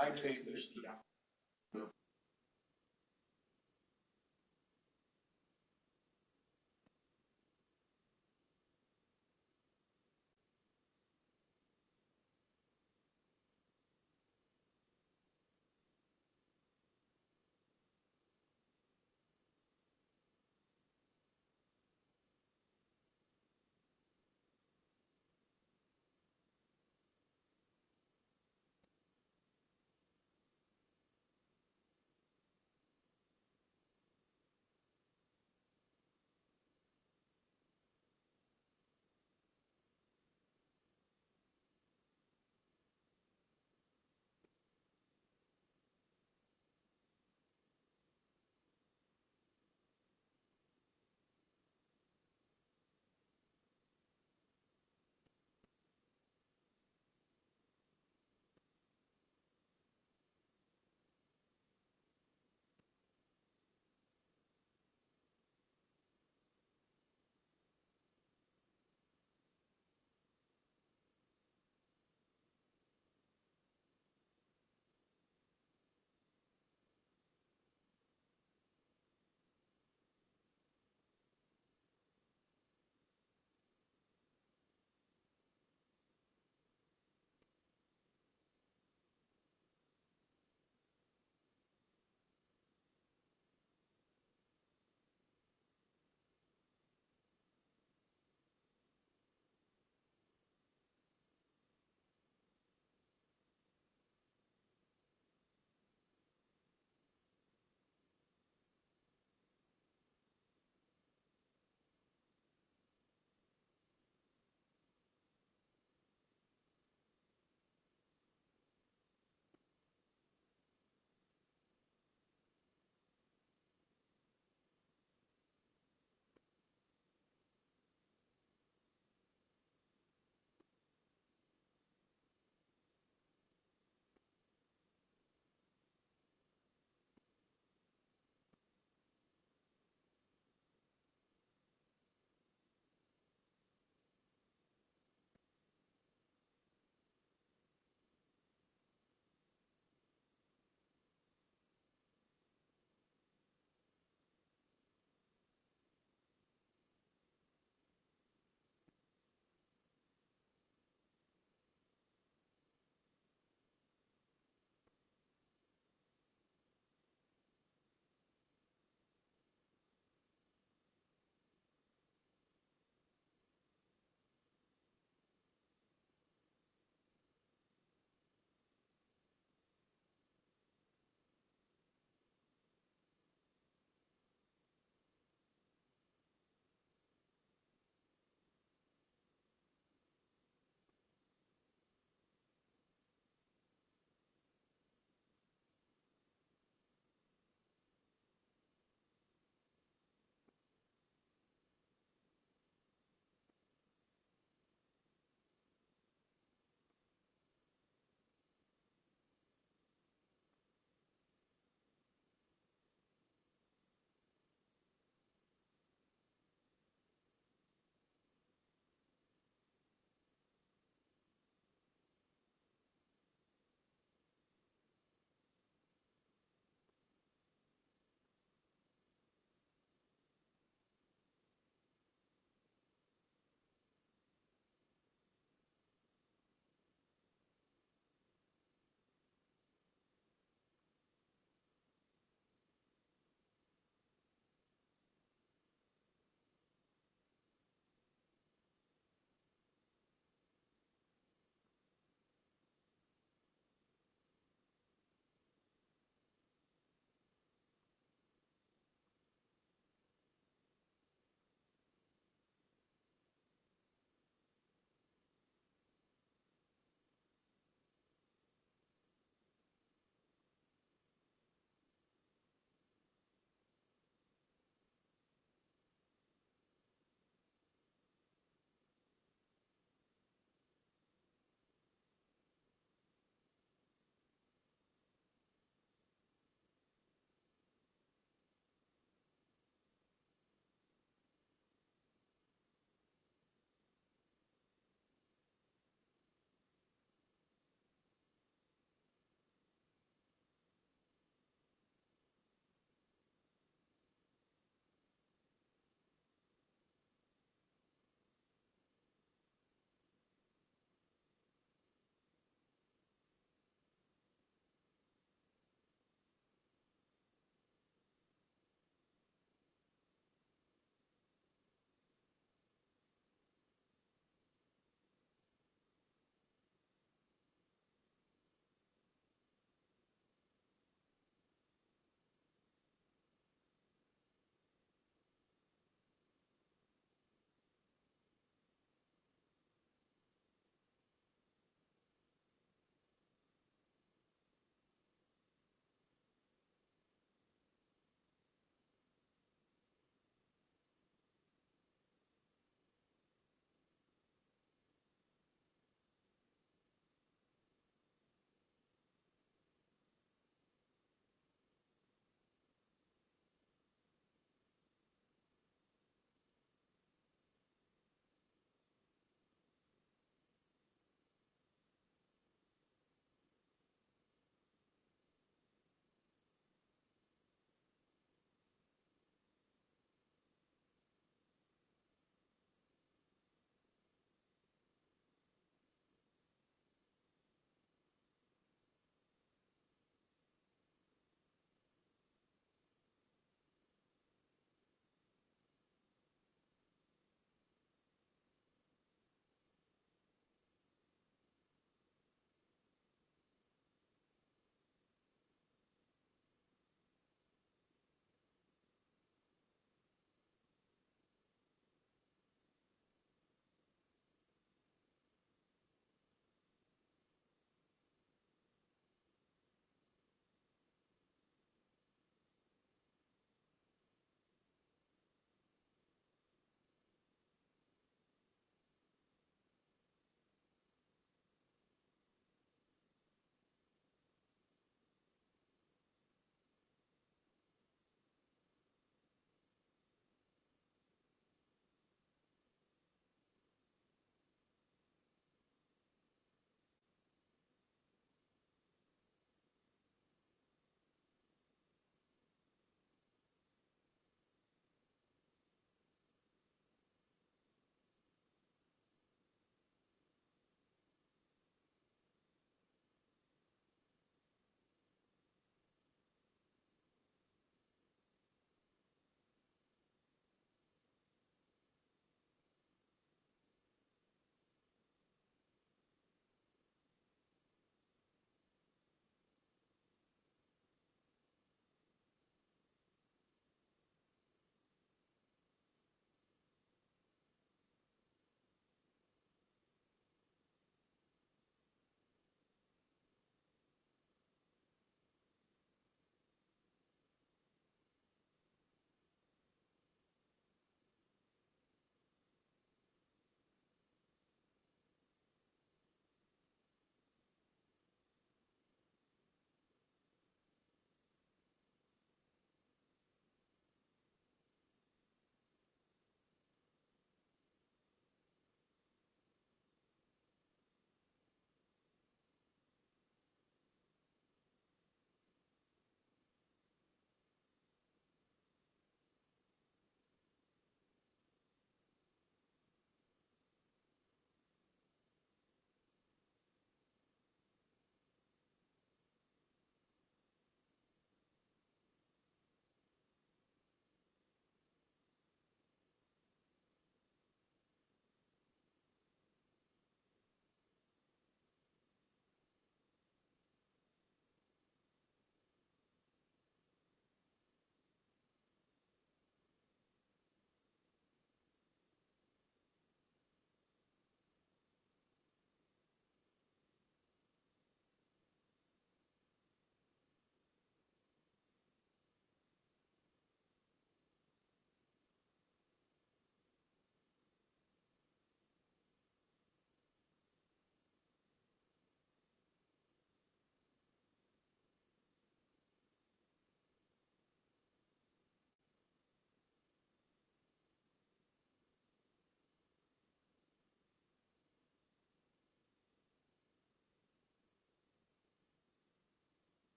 I take this.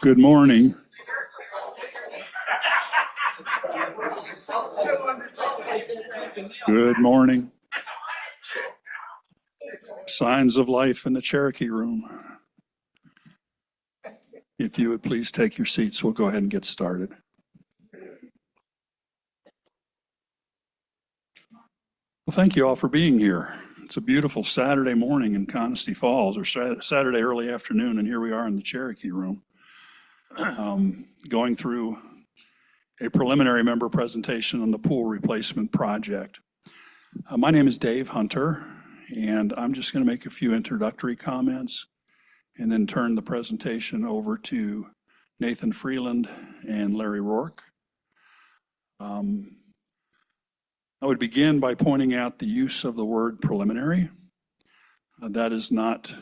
Good morning. Good morning. Signs of life in the Cherokee Room. If you would please take your seats, we'll go ahead and get started. Well, thank you all for being here. It's a beautiful Saturday morning in Conisty Falls, or Saturday early afternoon, and here we are in the Cherokee Room, going through a preliminary member presentation on the pool replacement project. My name is Dave Hunter, and I'm just going to make a few introductory comments and then turn the presentation over to Nathan Freeland and Larry Rourke. I would begin by pointing out the use of the word preliminary. That is not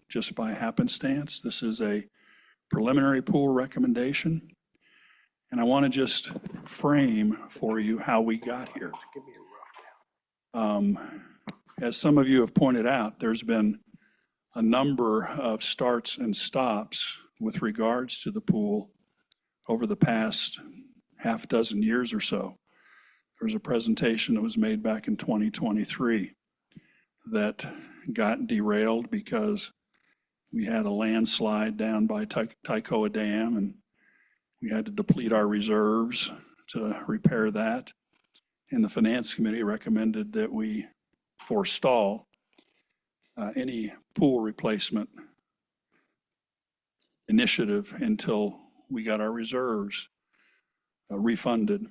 just by happenstance. This is a preliminary pool recommendation. And I want to just frame for you how we got here. As some of you have pointed out, there's been a number of starts and stops with regards to the pool over the past half dozen years or so. There was a presentation that was made back in 2023 that got derailed because we had a landslide down by Tycoa Dam, and we had to deplete our reserves to repair that. And the Finance Committee recommended that we forestall any pool replacement initiative until we got our reserves refunded.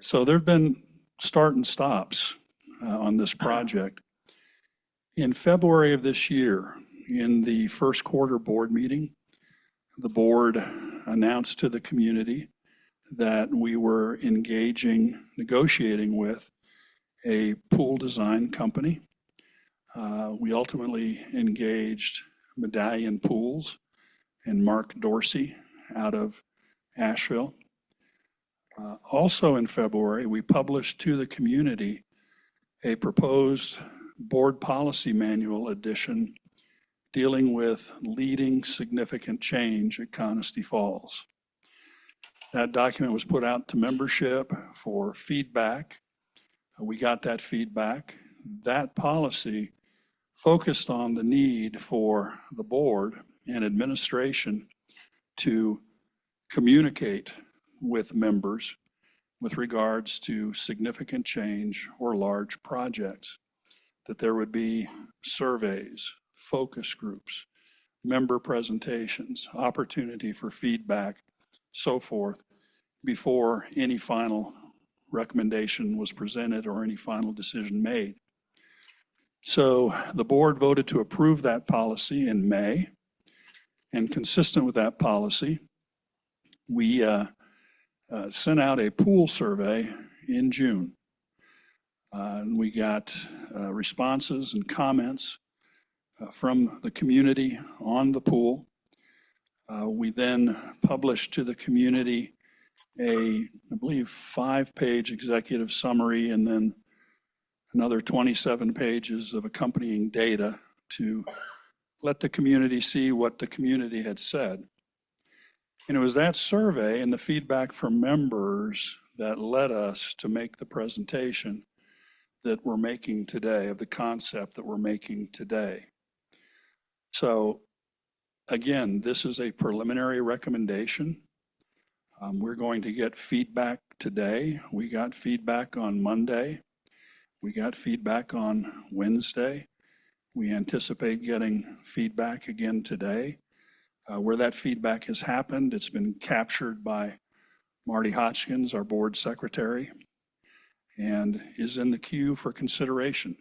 So there have been start and stops on this project. In February of this year, in the first quarter board meeting, the board announced to the community that we were negotiating with a pool design company. We ultimately engaged Medallion Pools and Mark Dorsey out of Asheville. Also in February, we published to the community a proposed board policy manual edition dealing with leading significant change at Conisty Falls. That document was put out to membership for feedback. We got that feedback. That policy focused on the need for the board and administration to communicate with members with regards to significant change or large projects, that there would be surveys, focus groups, member presentations, opportunity for feedback, so forth, before any final recommendation was presented or any final decision made. So the board voted to approve that policy in May, and consistent with that policy, we sent out a pool survey in June. We got responses and comments from the community on the pool. We then published to the community I believe, 5-page executive summary and then another 27 pages of accompanying data to let the community see what the community had said. And it was that survey and the feedback from members that led us to make the presentation that we're making today, of the concept that we're making today. So again, this is a preliminary recommendation. We're going to get feedback today. We got feedback on Monday. We got feedback on Wednesday. We anticipate getting feedback again today. Where that feedback has happened, it's been captured by Marty Hotchkins, our board secretary, and is in the queue for consideration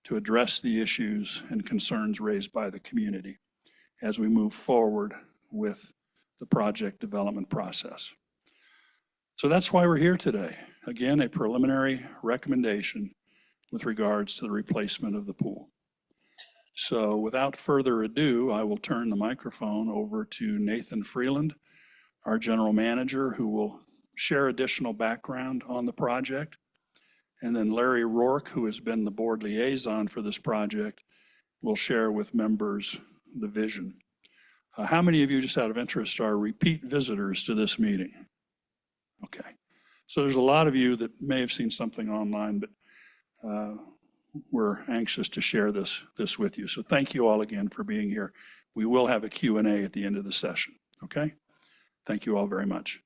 to address the issues and concerns raised by the community as we move forward with the project development process. So that's why we're here today. Again, a preliminary recommendation with regards to the replacement of the pool. So without further ado, I will turn the microphone over to Nathan Freeland, our general manager, who will share additional background on the project. And then Larry Rourke, who has been the board liaison for this project, will share with members the vision. How many of you, just out of interest, are repeat visitors to this meeting? Okay. So there's a lot of you that may have seen something online, but we're anxious to share this with you. So thank you all again for being here. We will have a Q&A at the end of the session, okay? Thank you all very much.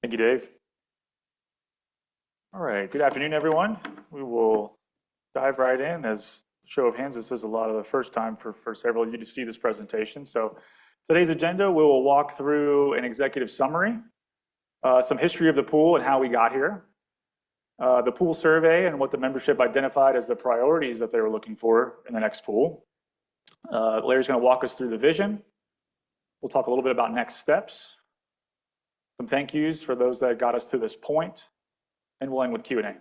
Thank you, Dave. All right, good afternoon, everyone. We will dive right in. As a show of hands, this is a lot of the first time for several of you to see this presentation. So today's agenda, we will walk through an executive summary, some history of the pool and how we got here, the pool survey and what the membership identified as the priorities that they were looking for in the next pool. Larry's going to walk us through the vision. We'll talk a little bit about next steps, some thank yous for those that got us to this point, and we'll end with Q&A.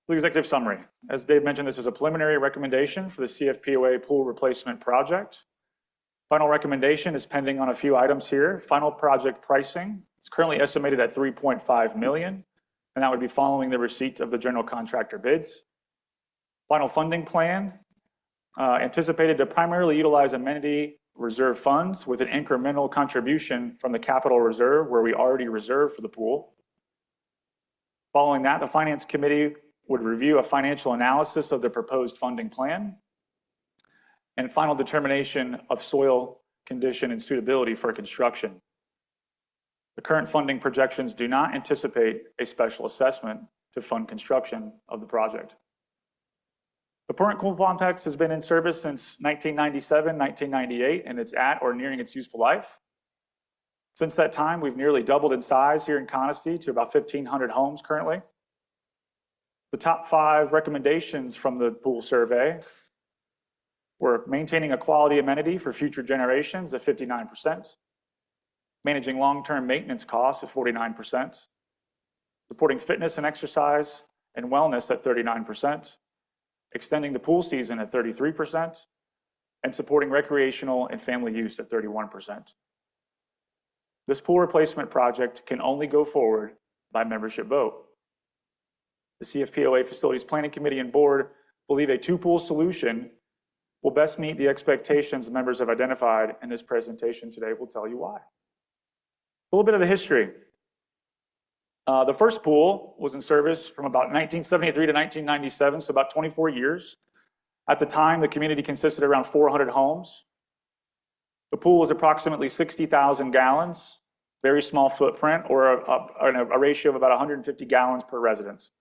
The executive summary. As Dave mentioned, this is a preliminary recommendation for the CFPOA pool replacement project. Final recommendation is pending on a few items here. Final project pricing is currently estimated at $3.5 million, and that would be following the receipt of the general contractor bids. Final funding plan anticipated to primarily utilize amenity reserve funds with an incremental contribution from the capital reserve where we already reserved for the pool. Following that, the Finance Committee would review a financial analysis of the proposed funding plan and final determination of soil condition and suitability for construction. The current funding projections do not anticipate a special assessment to fund construction of the project. The current pool complex has been in service since 1997, 1998, and it's at or nearing its useful life. Since that time, we've nearly doubled in size here in Conisty to about 1,500 homes currently. The top 5 recommendations from the pool survey were maintaining a quality amenity for future generations at 59%, managing long-term maintenance costs at 49%, supporting fitness and exercise and wellness at 39%, extending the pool season at 33%, and supporting recreational and family use at 31%. This pool replacement project can only go forward by membership vote. The CFPOA Facilities Planning Committee and Board believe a two-pool solution will best meet the expectations members have identified, and this presentation today will tell you why. A little bit of the history. The first pool was in service from about 1973 to 1997, so about 24 years. At the time, the community consisted of around 400 homes. The pool was approximately 60,000 gallons, very small footprint, or a ratio of about 150 gallons per residence.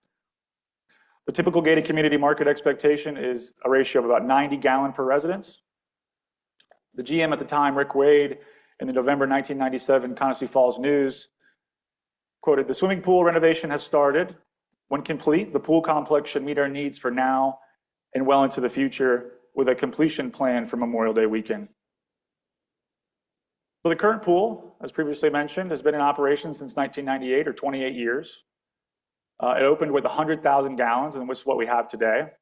The typical gated community market expectation is a ratio of about 90 gallon per residence. The GM at the time, Rick Wade, in the November 1997 Conisty Falls News, quoted, "The swimming pool renovation has started. When complete, the pool complex should meet our needs for now and well into the future with a completion plan for Memorial Day weekend." So the current pool, as previously mentioned, has been in operation since 1998, or 28 years. It opened with 100,000 gallons, and which is what we have today,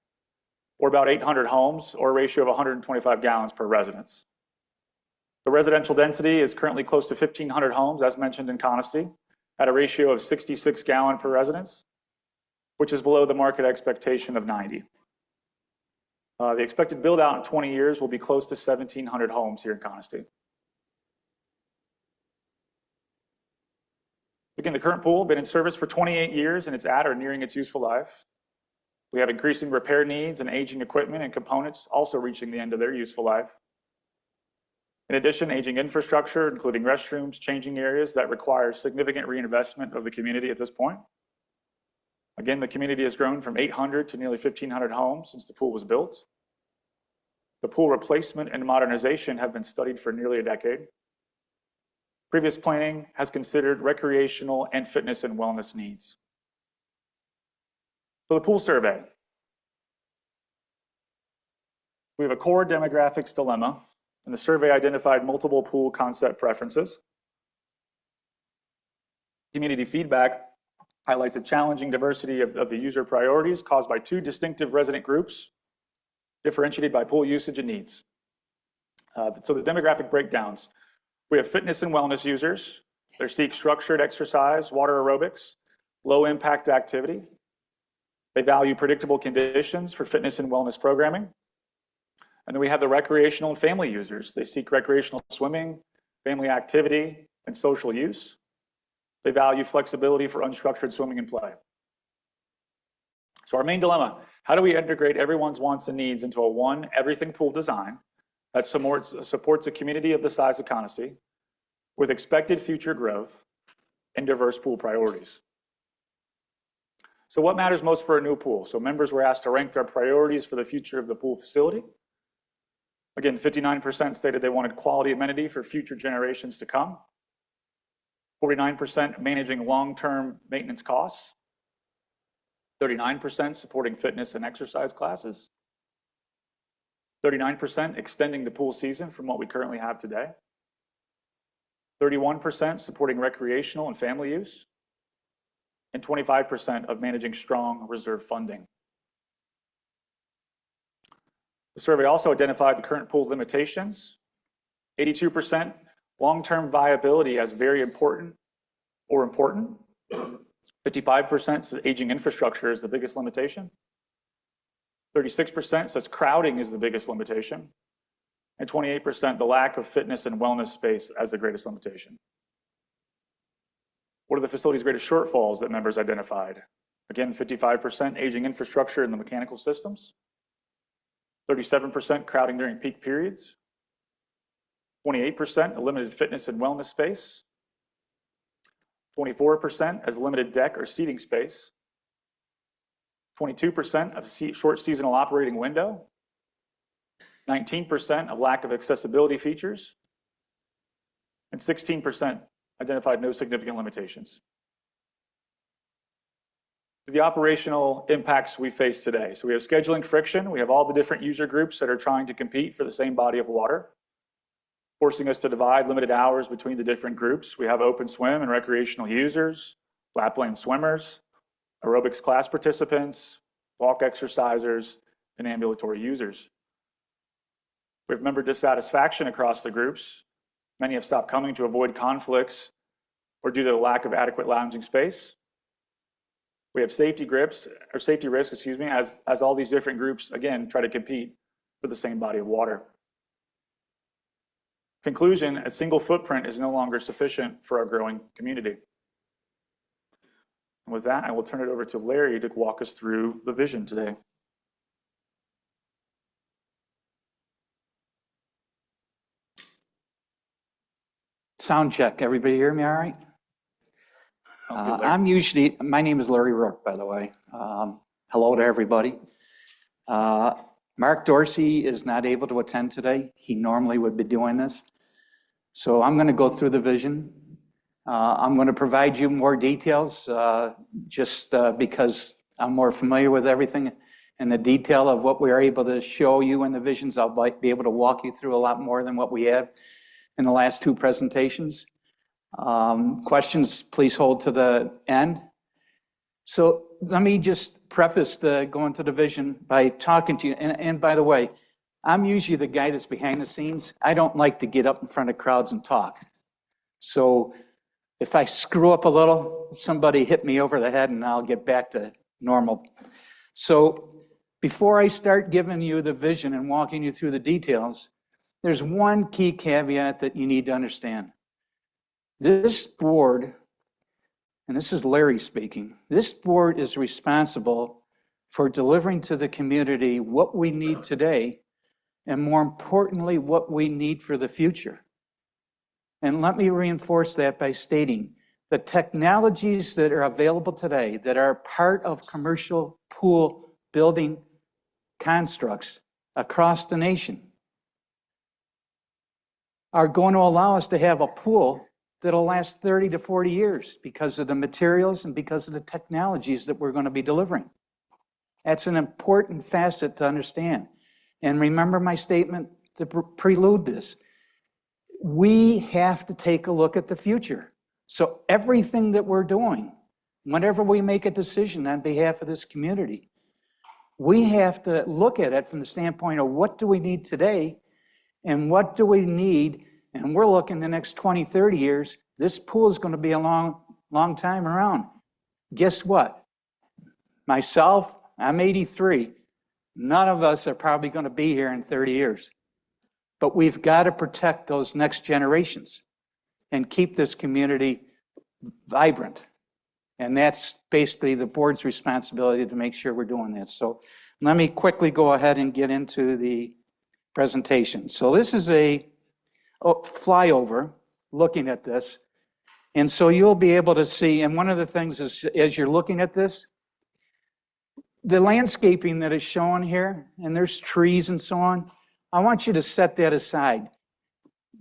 or about 800 homes, or a ratio of 125 gallons per residence. The residential density is currently close to 1,500 homes, as mentioned in Conisty, at a ratio of 66 gallon per residence, which is below the market expectation of 90. The expected build out in 20 years will be close to 1,700 homes here in Conisty. Again, the current pool has been in service for 28 years and it's at or nearing its useful life. We have increasing repair needs and aging equipment and components also reaching the end of their useful life. In addition, aging infrastructure, including restrooms, changing areas that require significant reinvestment of the community at this point. Again, the community has grown from 800 to nearly 1,500 homes since the pool was built. The pool replacement and modernization have been studied for nearly a decade. Previous planning has considered recreational and fitness and wellness needs. So the pool survey. We have a core demographics dilemma, and the survey identified multiple pool concept preferences. Community feedback highlights a challenging diversity of the user priorities caused by two distinctive resident groups, differentiated by pool usage and needs. So the demographic breakdowns. We have fitness and wellness users. They seek structured exercise, water aerobics, low impact activity. They value predictable conditions for fitness and wellness programming. And then we have the recreational and family users. They seek recreational swimming, family activity, and social use. They value flexibility for unstructured swimming and play. So our main dilemma, how do we integrate everyone's wants and needs into a one everything pool design that supports a community of the size of Conacy with expected future growth and diverse pool priorities? So what matters most for a new pool? So members were asked to rank their priorities for the future of the pool facility. Again, 59% stated they wanted quality amenity for future generations to come. 49% managing long-term maintenance costs. 39% supporting fitness and exercise classes. 39% extending the pool season from what we currently have today. 31% supporting recreational and family use. And 25% of managing strong reserve funding. The survey also identified the current pool limitations. 82% long-term viability as very important or important. 55% says aging infrastructure is the biggest limitation. 36% says crowding is the biggest limitation. And 28% the lack of fitness and wellness space as the greatest limitation. What are the facility's greatest shortfalls that members identified? Again, 55% aging infrastructure in the mechanical systems. 37% crowding during peak periods. 28% a limited fitness and wellness space. 24% as limited deck or seating space. 22% of short seasonal operating window. 19% of lack of accessibility features. And 16% identified no significant limitations. The operational impacts we face today. So we have scheduling friction. We have all the different user groups that are trying to compete for the same body of water, forcing us to divide limited hours between the different groups. We have open swim and recreational users, lap lane swimmers, aerobics class participants, walk exercisers, and ambulatory users. We have member dissatisfaction across the groups. Many have stopped coming to avoid conflicts or due to the lack of adequate lounging space. We have safety risks, as all these different groups, again, try to compete for the same body of water. Conclusion, a single footprint is no longer sufficient for our growing community. And with that, I will turn it over to Larry to walk us through the vision today. Sound check. Everybody hear me all right? My name is Larry Rook, by the way. Hello to everybody. Mark Dorsey is not able to attend today. He normally would be doing this. So I'm going to go through the vision. I'm going to provide you more details just because I'm more familiar with everything and the detail of what we are able to show you in the visions. I'll be able to walk you through a lot more than what we have in the last two presentations. Questions, please hold to the end. So let me just preface going to the vision by talking to you. And by the way, I'm usually the guy that's behind the scenes. I don't like to get up in front of crowds and talk. So if I screw up a little, somebody hit me over the head and I'll get back to normal. So before I start giving you the vision and walking you through the details, there's one key caveat that you need to understand. This board, and this is Larry speaking, this board is responsible for delivering to the community what we need today, and more importantly, what we need for the future. And let me reinforce that by stating the technologies that are available today that are part of commercial pool building constructs across the nation are going to allow us to have a pool that'll last 30 to 40 years because of the materials and because of the technologies that we're going to be delivering. That's an important facet to understand. And remember my statement to prelude this. We have to take a look at the future. So everything that we're doing, whenever we make a decision on behalf of this community, we have to look at it from the standpoint of what do we need today and what do we need, and we're looking the next 20, 30 years, this pool is going to be a long time around. Guess what? Myself, I'm 83. None of us are probably going to be here in 30 years. But we've got to protect those next generations and keep this community vibrant. And that's basically the board's responsibility to make sure we're doing that. So let me quickly go ahead and get into the presentation. So this is a flyover looking at this. And so you'll be able to see, and one of the things is, as you're looking at this, the landscaping that is shown here, and there's trees and so on, I want you to set that aside.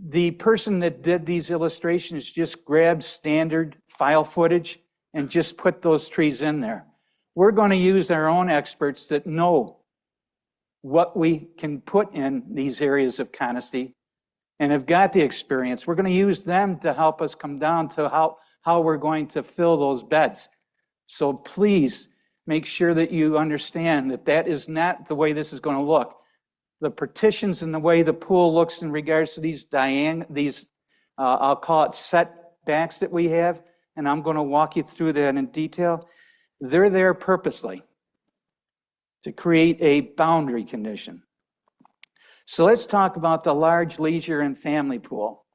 The person that did these illustrations just grabbed standard file footage and just put those trees in there. We're going to use our own experts that know what we can put in these areas of Conisty and have got the experience. We're going to use them to help us come down to how we're going to fill those beds. So please make sure that you understand that that is not the way this is going to look. The partitions and the way the pool looks in regards to these I'll call it setbacks that we have, and I'm going to walk you through that in detail. They're there purposely to create a boundary condition. So let's talk about the large leisure and family pool.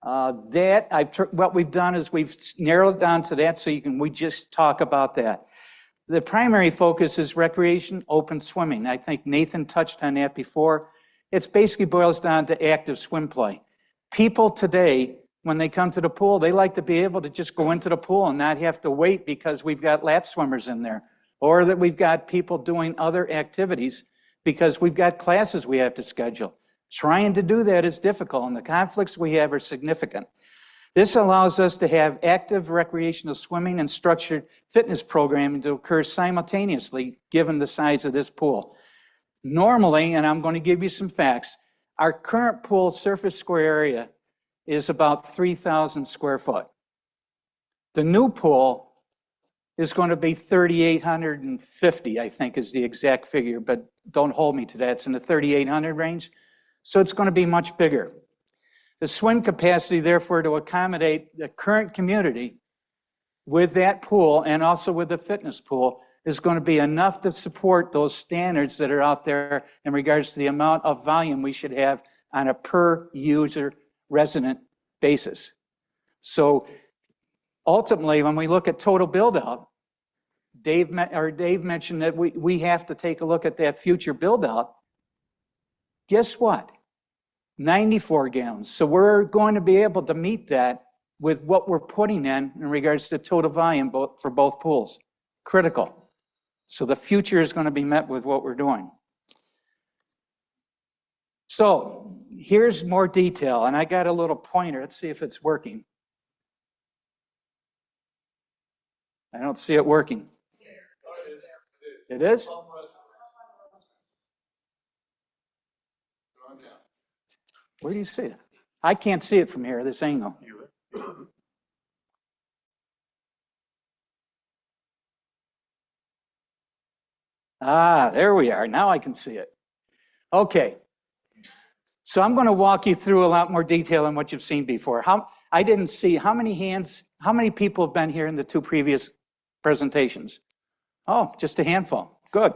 What we've done is we've narrowed it down to that so we just talk about that. The primary focus is recreation, open swimming. I think Nathan touched on that before. It basically boils down to active swim play. People today, when they come to the pool, they like to be able to just go into the pool and not have to wait because we've got lap swimmers in there, or that we've got people doing other activities because we've got classes we have to schedule. Trying to do that is difficult, and the conflicts we have are significant. This allows us to have active recreational swimming and structured fitness programming to occur simultaneously, given the size of this pool. Normally, and I'm going to give you some facts, our current pool surface square area is about 3,000 square foot. The new pool is going to be 3,850, I think is the exact figure, but don't hold me to that. It's in the 3,800 range. So it's going to be much bigger. The swim capacity, therefore, to accommodate the current community with that pool and also with the fitness pool is going to be enough to support those standards that are out there in regards to the amount of volume we should have on a per user resident basis. So ultimately, when we look at total build out, Dave mentioned that we have to take a look at that future build out. Guess what? 94 gallons. So we're going to be able to meet that with what we're putting in regards to total volume for both pools. Critical. So the future is going to be met with what we're doing. So here's more detail, and I got a little pointer. Let's see if it's working. I don't see it working. It is? Where do you see it? I can't see it from here, this angle. Ah, there we are. Now I can see it. Okay. So I'm going to walk you through a lot more detail than what you've seen before. I didn't see how many people have been here in the two previous presentations? Oh, just a handful. Good.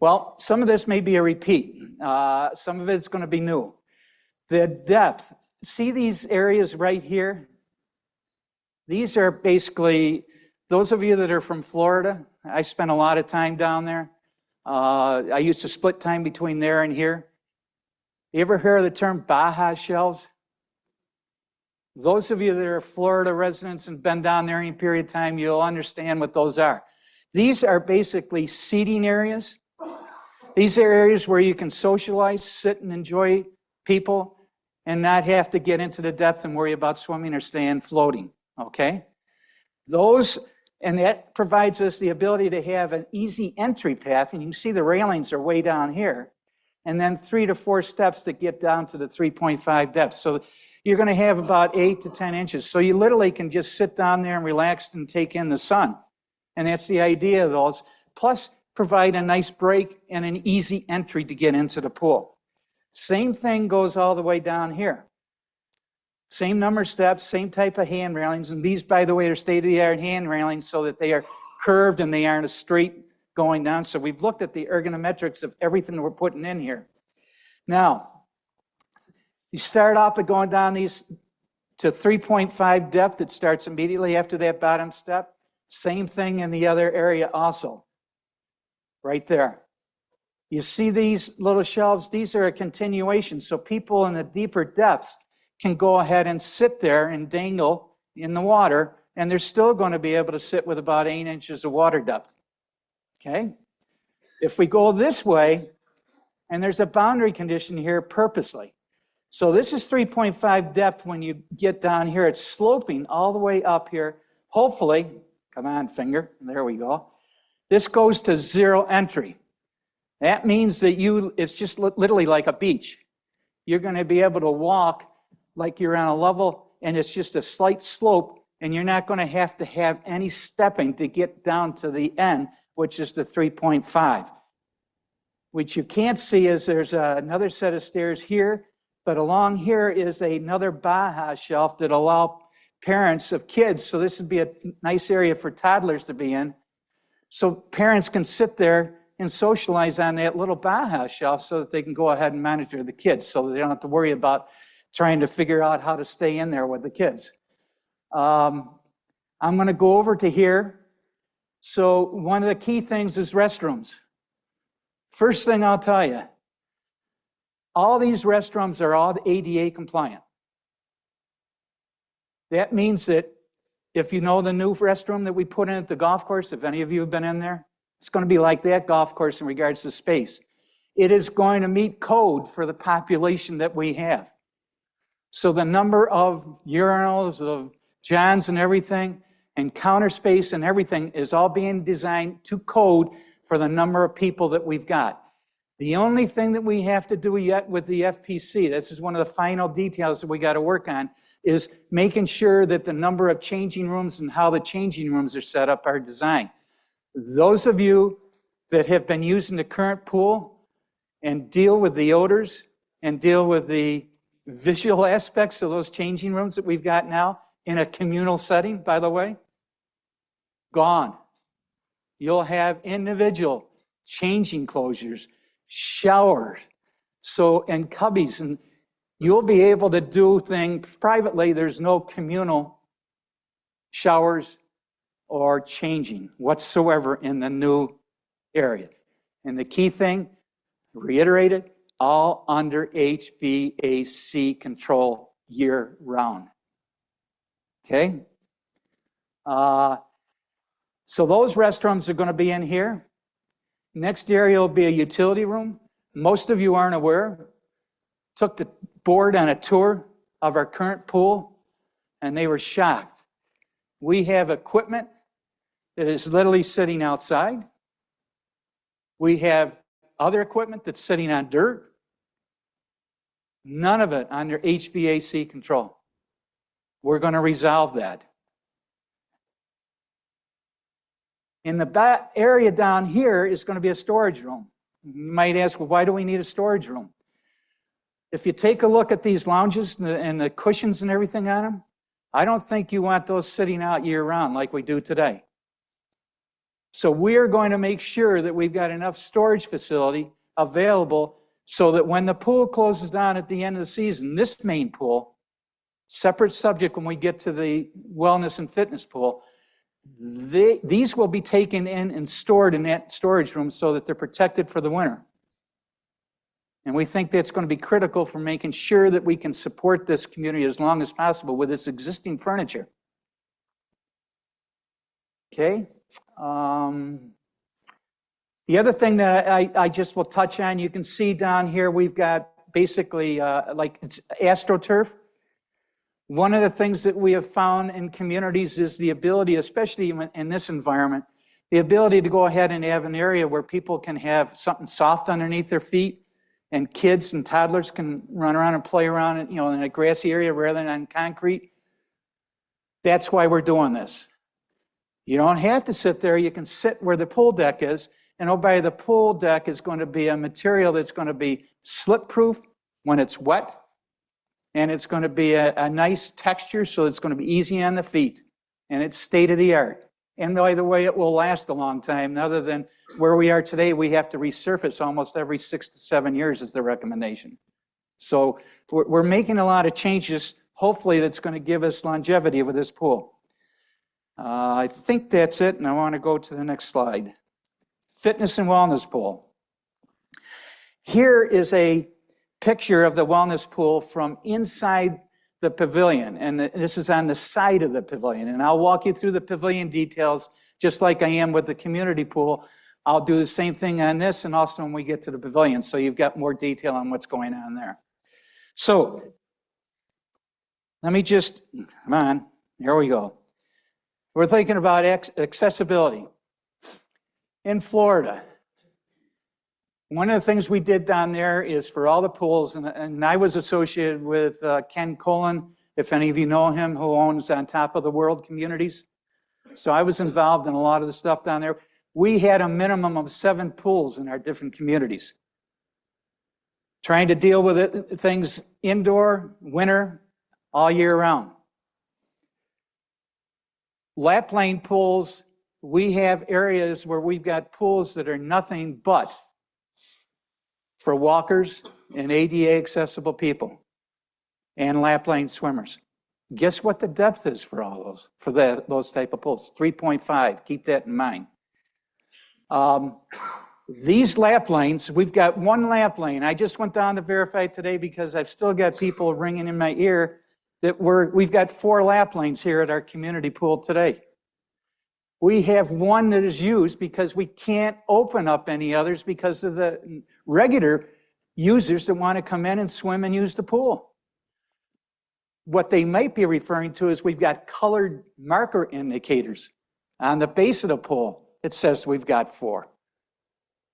Well, some of this may be a repeat. Some of it's going to be new. The depth. See these areas right here? These are basically, those of you that are from Florida, I spent a lot of time down there. I used to split time between there and here. You ever hear of the term Baja shelves? Those of you that are Florida residents and been down there any period of time, you'll understand what those are. These are basically seating areas. These are areas where you can socialize, sit and enjoy people and not have to get into the depth and worry about swimming or staying floating, okay? And that provides us the ability to have an easy entry path, and you can see the railings are way down here. and then 3 to 4 steps to get down to the 3.5 depth. So you're going to have about 8 to 10 inches. So you literally can just sit down there and relax and take in the sun. And that's the idea of those. Plus, provide a nice break and an easy entry to get into the pool. Same thing goes all the way down here. Same number of steps, same type of hand railings. And these, by the way, are state-of-the-art hand railings so that they are curved and they aren't a straight going down. So we've looked at the ergonometrics of everything that we're putting in here. Now, you start off by going down these to 3.5 depth. It starts immediately after that bottom step. Same thing in the other area also, right there. You see these little shelves? These are a continuation. So people in the deeper depths can go ahead and sit there and dangle in the water, and they're still going to be able to sit with about 8 inches of water depth. Okay? If we go this way, and there's a boundary condition here purposely. So this is 3.5 depth when you get down here. It's sloping all the way up here. Hopefully, come on, finger, there we go. This goes to 0 entry. That means that it's just literally like a beach. You're going to be able to walk like you're on a level, and it's just a slight slope, and you're not going to have any stepping to get down to the end, which is the 3.5. What you can't see is there's another set of stairs here, but along here is another Baja shelf that allow parents of kids, so this would be a nice area for toddlers to be in, so parents can sit there and socialize on that little Baja shelf so that they can go ahead and monitor the kids so they don't have to worry about trying to figure out how to stay in there with the kids. I'm going to go over to here. So one of the key things is restrooms. First thing I'll tell you, all these restrooms are all ADA compliant. That means that if you know the new restroom that we put in at the golf course, if any of you have been in there, it's going to be like that golf course in regards to space. It is going to meet code for the population that we have. So the number of urinals, of johns and everything, and counter space and everything is all being designed to code for the number of people that we've got. The only thing that we have to do yet with the FPC, this is one of the final details that we got to work on, is making sure that the number of changing rooms and how the changing rooms are set up are designed. Those of you that have been using the current pool and deal with the odors and deal with the visual aspects of those changing rooms that we've got now in a communal setting, by the way, gone. You'll have individual changing closures, showers, and cubbies, and you'll be able to do things privately. There's no communal showers or changing whatsoever in the new area. And the key thing, reiterate it, all under HVAC control year round. Okay? So those restrooms are going to be in here. Next area will be a utility room. Most of you aren't aware. Took the board on a tour of our current pool, and they were shocked. We have equipment that is literally sitting outside. We have other equipment that's sitting on dirt. None of it under HVAC control. We're going to resolve that. In the back area down here is going to be a storage room. You might ask, well, why do we need a storage room? If you take a look at these lounges and the cushions and everything on them, I don't think you want those sitting out year-round like we do today. So we're going to make sure that we've got enough storage facility available so that when the pool closes down at the end of the season, this main pool, separate subject when we get to the wellness and fitness pool, these will be taken in and stored in that storage room so that they're protected for the winter. And we think that's going to be critical for making sure that we can support this community as long as possible with this existing furniture. Okay. The other thing that I just will touch on, you can see down here, we've got basically like it's AstroTurf. One of the things that we have found in communities is the ability, especially in this environment, the ability to go ahead and have an area where people can have something soft underneath their feet and kids and toddlers can run around and play around, in a grassy area rather than on concrete. That's why we're doing this. You don't have to sit there. You can sit where the pool deck is. And the pool deck is going to be a material that's going to be slip-proof when it's wet. And it's going to be a nice texture, so it's going to be easy on the feet. And it's state-of-the-art. And by the way, it will last a long time. Other than where we are today, we have to resurface almost every 6 to 7 years is the recommendation. So we're making a lot of changes. Hopefully that's going to give us longevity with this pool. I think that's it, and I want to go to the next slide. Fitness and wellness pool. Here is a picture of the wellness pool from inside the pavilion, and this is on the side of the pavilion. And I'll walk you through the pavilion details just like I am with the community pool. I'll do the same thing on this and also when we get to the pavilion, so you've got more detail on what's going on there. So let me just, come on, here we go. We're thinking about accessibility. In Florida, one of the things we did down there is for all the pools, and I was associated with Ken Colin, if any of you know him, who owns On Top of the World Communities. So I was involved in a lot of the stuff down there. We had a minimum of 7 pools in our different communities. Trying to deal with things indoor, winter, all year round. Lap lane pools, we have areas where we've got pools that are nothing but for walkers and ADA accessible people and lap lane swimmers. Guess what the depth is for all those, for those type of pools? 3.5, keep that in mind. These lap lanes, we've got 1 lap lane. I just went down to verify today because I've still got people ringing in my ear that we've got 4 lap lanes here at our community pool today. We have 1 that is used because we can't open up any others because of the regular users that want to come in and swim and use the pool. What they might be referring to is we've got colored marker indicators on the base of the pool. It says we've got 4.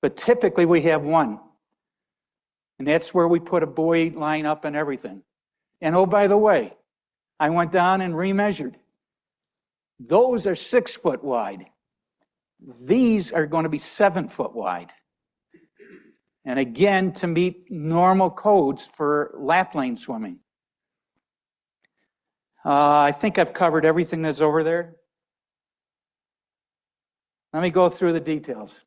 But typically we have 1. And that's where we put a buoy line up and everything. And oh, by the way, I went down and remeasured. Those are 6 foot wide. These are going to be 7 foot wide. And again, to meet normal codes for lap lane swimming. I think I've covered everything that's over there. Let me go through the details.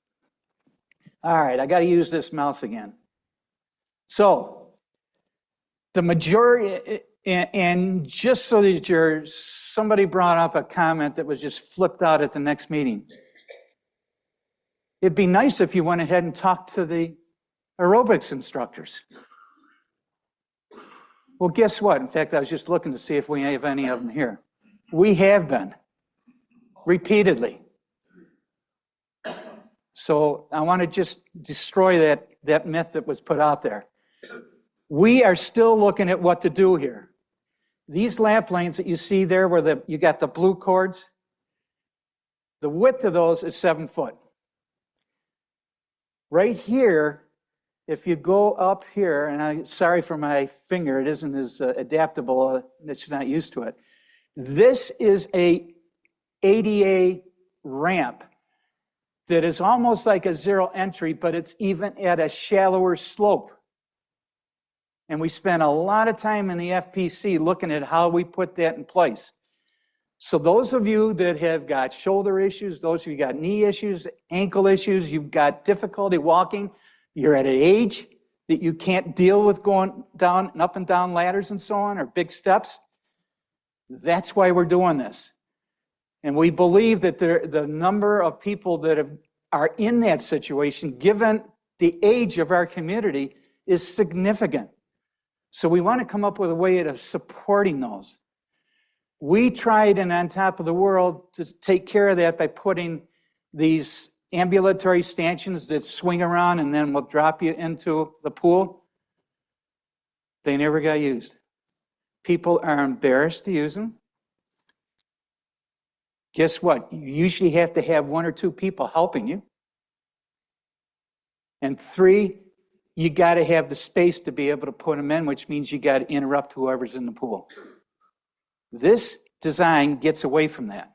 All right, I got to use this mouse again. So, the majority, and just so that somebody brought up a comment that was just flipped out at the next meeting. It'd be nice if you went ahead and talked to the aerobics instructors. Well, guess what? In fact, I was just looking to see if we have any of them here. We have been, repeatedly. So I want to just destroy that myth that was put out there. We are still looking at what to do here. These lap lanes that you see there where you got the blue cords, the width of those is 7 foot. Right here, if you go up here, and I'm sorry for my finger, it isn't as adaptable, it's not used to it. This is a ADA ramp that is almost like a zero entry, but it's even at a shallower slope. And we spent a lot of time in the FPC looking at how we put that in place. So those of you that have got shoulder issues, those of you got knee issues, ankle issues, you've got difficulty walking, you're at an age that you can't deal with going down and up and down ladders and so on, or big steps, that's why we're doing this. And we believe that the number of people that are in that situation, given the age of our community, is significant. So we want to come up with a way of supporting those. We tried On Top of the World to take care of that by putting these ambulatory stanchions that swing around and then will drop you into the pool. They never got used. People are embarrassed to use them. Guess what? You usually have to have 1 or 2 people helping you. And 3, you got to have the space to be able to put them in, which means you got to interrupt whoever's in the pool. This design gets away from that.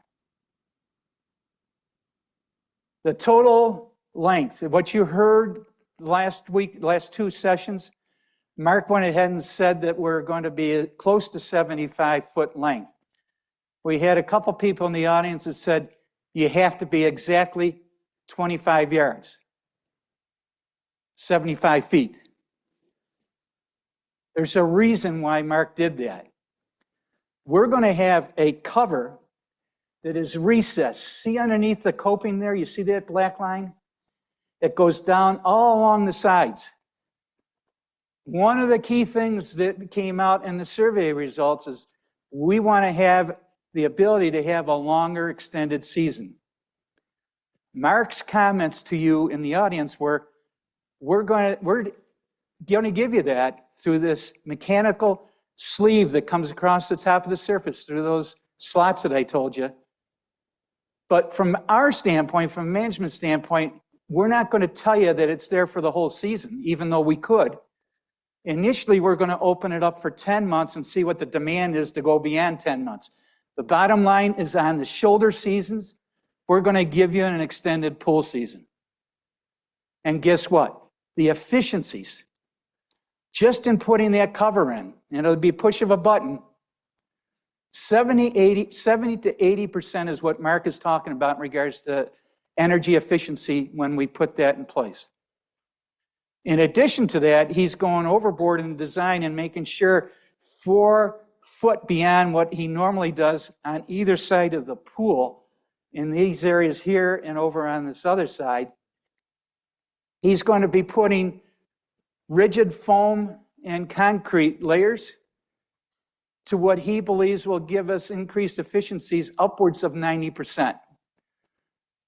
The total length, what you heard last week, last two sessions, Mark went ahead and said that we're going to be close to 75-foot length. We had a couple people in the audience that said, you have to be exactly 25 yards, 75 feet. There's a reason why Mark did that. We're going to have a cover that is recessed. See underneath the coping there, you see that black line? It goes down all along the sides. One of the key things that came out in the survey results is we want to have the ability to have a longer extended season. Mark's comments to you in the audience were, we're going to give you that through this mechanical sleeve that comes across the top of the surface through those slots that I told you. But from our standpoint, from a management standpoint, we're not going to tell you that it's there for the whole season, even though we could. Initially, we're going to open it up for 10 months and see what the demand is to go beyond 10 months. The bottom line is on the shoulder seasons, we're going to give you an extended pool season. And guess what? The efficiencies, just in putting that cover in, and it'll be a push of a button, 70 to 80% is what Mark is talking about in regards to energy efficiency when we put that in place. In addition to that, he's going overboard in the design and making sure 4 foot beyond what he normally does on either side of the pool, in these areas here and over on this other side, he's going to be putting rigid foam and concrete layers to what he believes will give us increased efficiencies upwards of 90%.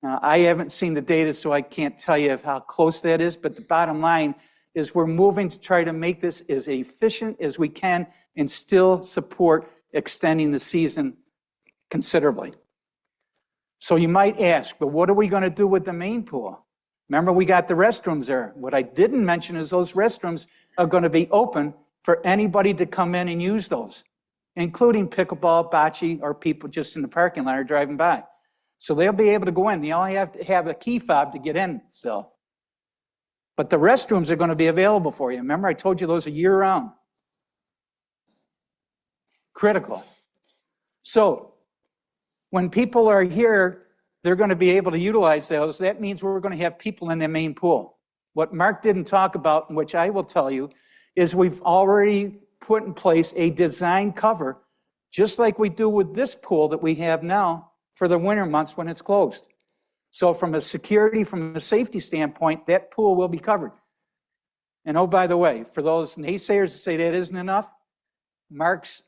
Now, I haven't seen the data, so I can't tell you how close that is, but the bottom line is we're moving to try to make this as efficient as we can and still support extending the season considerably. So you might ask, but what are we going to do with the main pool? Remember, we got the restrooms there. What I didn't mention is those restrooms are going to be open for anybody to come in and use those, including pickleball, bocce, or people just in the parking lot or driving by. So they'll be able to go in. They only have to have a key fob to get in still. But the restrooms are going to be available for you. Remember, I told you those are year-round. Critical. So when people are here, they're going to be able to utilize those. That means we're going to have people in the main pool. What Mark didn't talk about, which I will tell you, is we've already put in place a design cover, just like we do with this pool that we have now for the winter months when it's closed. So from a security, from a safety standpoint, that pool will be covered. And oh, by the way, for those naysayers that say that isn't enough, Mark's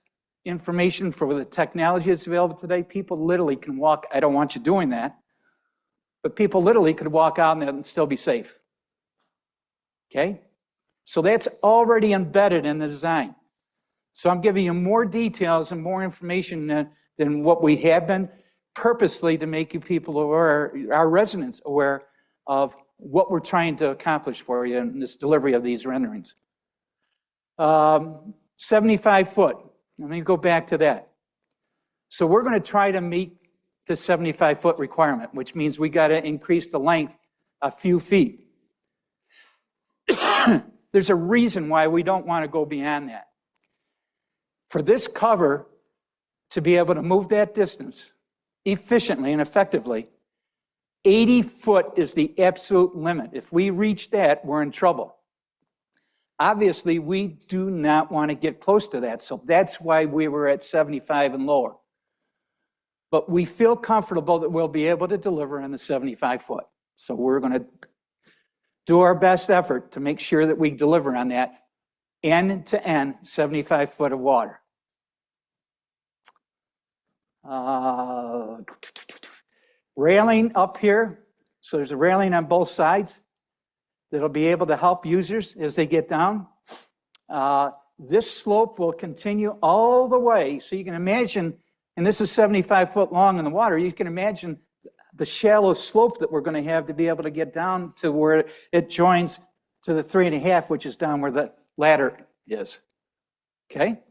information for the technology that's available today, people literally can walk, I don't want you doing that, but people literally could walk out and still be safe. Okay? So that's already embedded in the design. So I'm giving you more details and more information than what we have been, purposely to make you people aware, our residents aware of what we're trying to accomplish for you in this delivery of these renderings. 75 foot. Let me go back to that. So we're going to try to meet the 75 foot requirement, which means we got to increase the length a few feet. There's a reason why we don't want to go beyond that. For this cover to be able to move that distance efficiently and effectively, 80 foot is the absolute limit. If we reach that, we're in trouble. Obviously, we do not want to get close to that, so that's why we were at 75 and lower. But we feel comfortable that we'll be able to deliver on the 75 foot. So we're going to do our best effort to make sure that we deliver on that end to end 75 foot of water. Railing up here. So there's a railing on both sides that'll be able to help users as they get down. This slope will continue all the way. So you can imagine, and this is 75 foot long in the water, you can imagine the shallow slope that we're going to have to be able to get down to where it joins to the 3.5, which is down where the ladder is. Okay?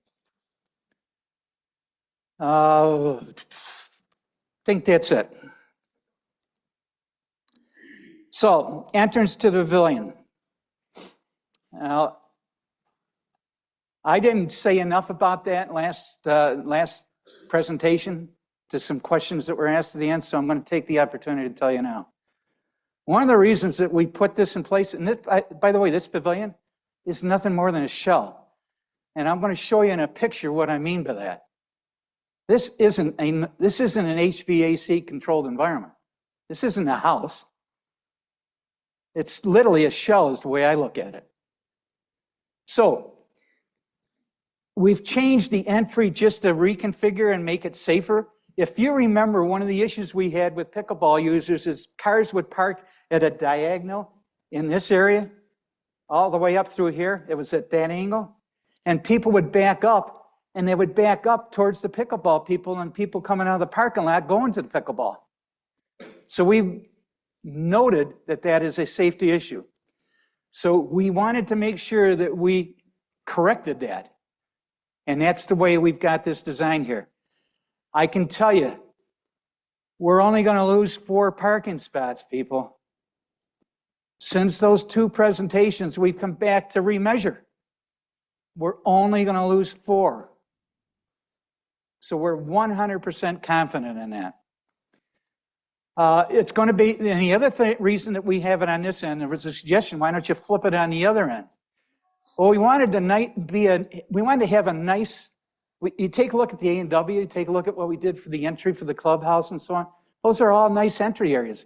Think that's it. So, entrance to the pavilion. Now, I didn't say enough about that last presentation to some questions that were asked at the end, so I'm going to take the opportunity to tell you now. One of the reasons that we put this in place, and this, by the way, this pavilion is nothing more than a shell. And I'm going to show you in a picture what I mean by that. This isn't an HVAC controlled environment. This isn't a house. It's literally a shell is the way I look at it. So we've changed the entry just to reconfigure and make it safer. If you remember, one of the issues we had with pickleball users is cars would park at a diagonal in this area, all the way up through here. It was at that angle. And people would back up, and they would back up towards the pickleball people and people coming out of the parking lot going to the pickleball. So we noted that that is a safety issue. So we wanted to make sure that we corrected that. And that's the way we've got this design here. I can tell you, we're only going to lose 4 parking spots, people. Since those 2 presentations, we've come back to remeasure. We're only going to lose 4. So we're 100% confident in that. It's going to be, and the other reason that we have it on this end, there was a suggestion, why don't you flip it on the other end? Well, we wanted to have a nice, you take a look at the A&W, you take a look at what we did for the entry for the clubhouse and so on. Those are all nice entry areas.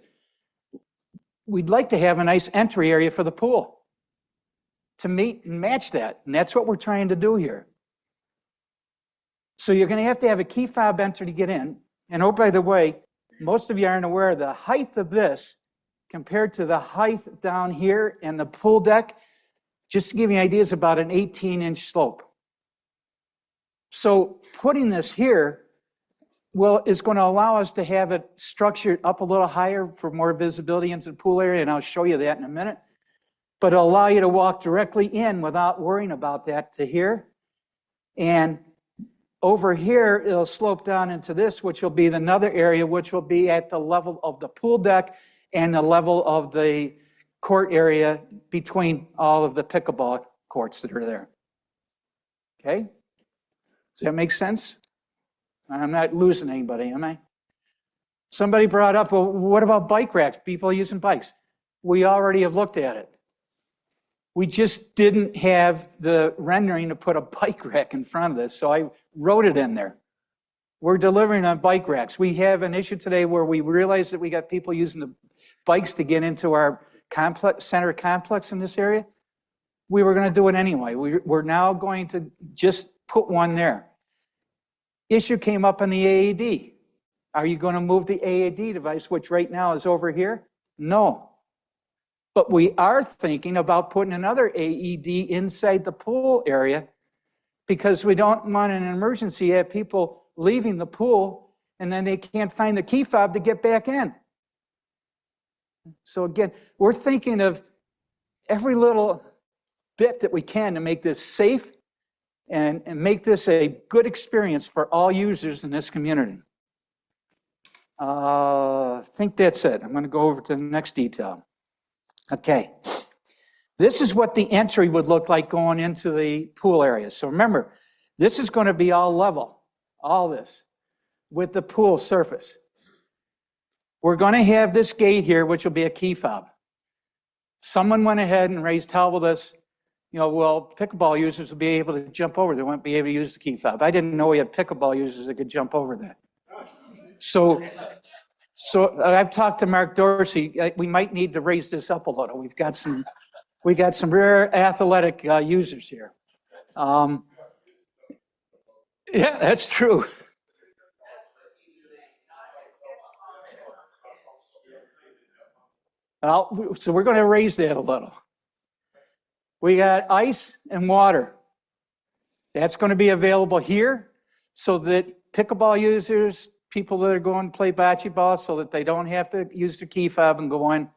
We'd like to have a nice entry area for the pool to meet and match that. And that's what we're trying to do here. So you're going to have a key fob entry to get in. And oh, by the way, most of you aren't aware of the height of this compared to the height down here and the pool deck. Just to give you ideas, about an 18-inch slope. So putting this here is going to allow us to have it structured up a little higher for more visibility into the pool area, and I'll show you that in a minute. But it'll allow you to walk directly in without worrying about that to here. And over here, it'll slope down into this, which will be another area, which will be at the level of the pool deck and the level of the court area between all of the pickleball courts that are there. Okay? Does that make sense? I'm not losing anybody, am I? Somebody brought up, well, what about bike racks? People using bikes. We already have looked at it. We just didn't have the rendering to put a bike rack in front of this, so I wrote it in there. We're delivering on bike racks. We have an issue today where we realize that we got people using the bikes to get into our center complex in this area. We were going to do it anyway. We're now going to just put one there. Issue came up on the AED. Are you going to move the AED device, which right now is over here? No. But we are thinking about putting another AED inside the pool area because we don't want in an emergency have people leaving the pool and then they can't find the key fob to get back in. So again, we're thinking of every little bit that we can to make this safe and make this a good experience for all users in this community. I think that's it. I'm going to go over to the next detail. Okay. This is what the entry would look like going into the pool area. So remember, this is going to be all level, all this, with the pool surface. We're going to have this gate here, which will be a key fob. Someone went ahead and raised hell with us, well, pickleball users will be able to jump over. They won't be able to use the key fob. I didn't know we had pickleball users that could jump over that. So I've talked to Mark Dorsey. We might need to raise this up a little. We got some rare athletic users here. Yeah, that's true. So we're going to raise that a little. We got ice and water. That's going to be available here so that pickleball users, people that are going to play bocce ball, so that they don't have to use their key fob and go in.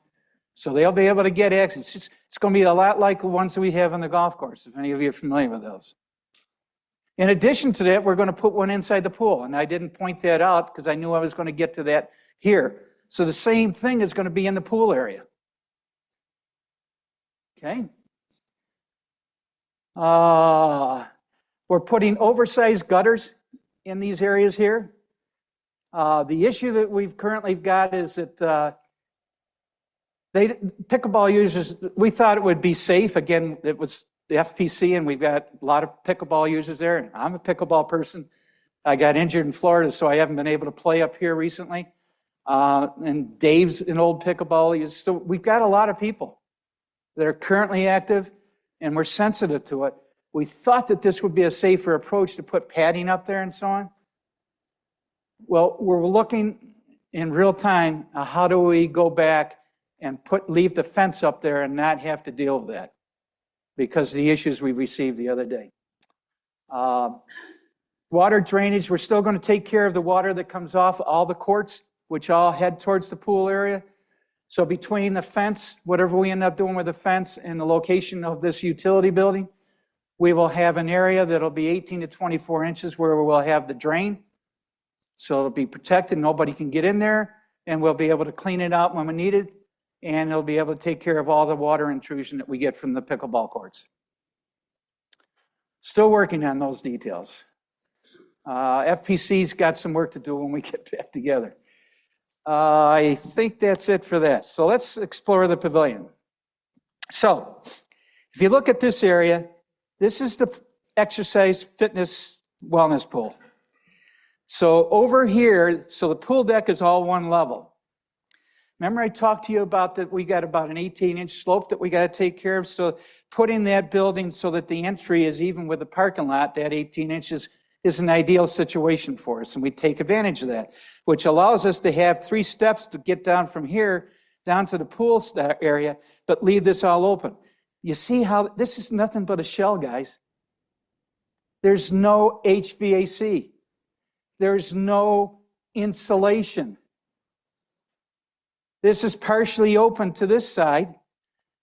So they'll be able to get access. It's going to be a lot like the ones that we have on the golf course, if any of you are familiar with those. In addition to that, we're going to put one inside the pool, and I didn't point that out because I knew I was going to get to that here. So the same thing is going to be in the pool area. Okay. We're putting oversized gutters in these areas here. The issue that we've currently got is that pickleball users, we thought it would be safe. Again, it was the FPC, and we've got a lot of pickleball users there. And I'm a pickleball person. I got injured in Florida, so I haven't been able to play up here recently. And Dave's an old pickleball user. So we've got a lot of people that are currently active, and we're sensitive to it. We thought that this would be a safer approach to put padding up there and so on. Well, we're looking in real time, how do we go back and leave the fence up there and not have to deal with that because of the issues we received the other day. Water drainage, we're still going to take care of the water that comes off all the courts, which all head towards the pool area. So between the fence, whatever we end up doing with the fence and the location of this utility building, we will have an area that'll be 18 to 24 inches where we'll have the drain. So it'll be protected, nobody can get in there, and we'll be able to clean it out when we need it, and it'll be able to take care of all the water intrusion that we get from the pickleball courts. Still working on those details. FPC's got some work to do when we get back together. I think that's it for that. So let's explore the pavilion. So if you look at this area, this is the exercise, fitness, wellness pool. So over here, so the pool deck is all one level. Remember I talked to you about that we got about an 18-inch slope that we got to take care of. So putting that building so that the entry is even with the parking lot, that 18 inches is an ideal situation for us. And we take advantage of that, which allows us to have 3 steps to get down from here down to the pool area, but leave this all open. You see how this is nothing but a shell, guys. There's no HVAC. There's no insulation. This is partially open to this side.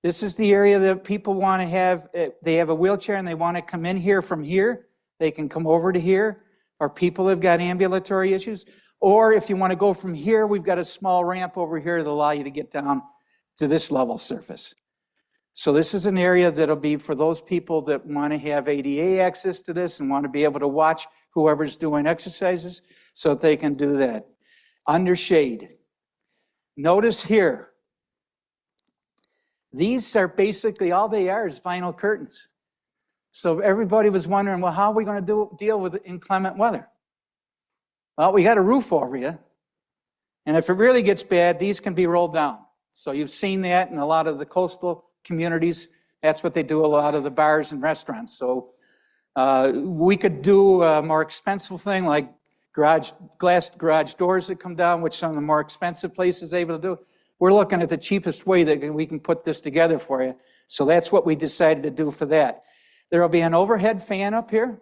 This is the area that people want to have. They have a wheelchair and they want to come in here from here. They can come over to here, or people have got ambulatory issues. Or if you want to go from here, we've got a small ramp over here that allow you to get down to this level surface. So this is an area that'll be for those people that want to have ADA access to this and want to be able to watch whoever's doing exercises so that they can do that. Under shade. Notice here, these are basically, all they are is vinyl curtains. So everybody was wondering, well, how are we going to deal with inclement weather? Well, we got a roof over you. And if it really gets bad, these can be rolled down. So you've seen that in a lot of the coastal communities. That's what they do a lot of the bars and restaurants. So we could do a more expensive thing like glass garage doors that come down, which some of the more expensive places are able to do. We're looking at the cheapest way that we can put this together for you. So that's what we decided to do for that. There will be an overhead fan up here.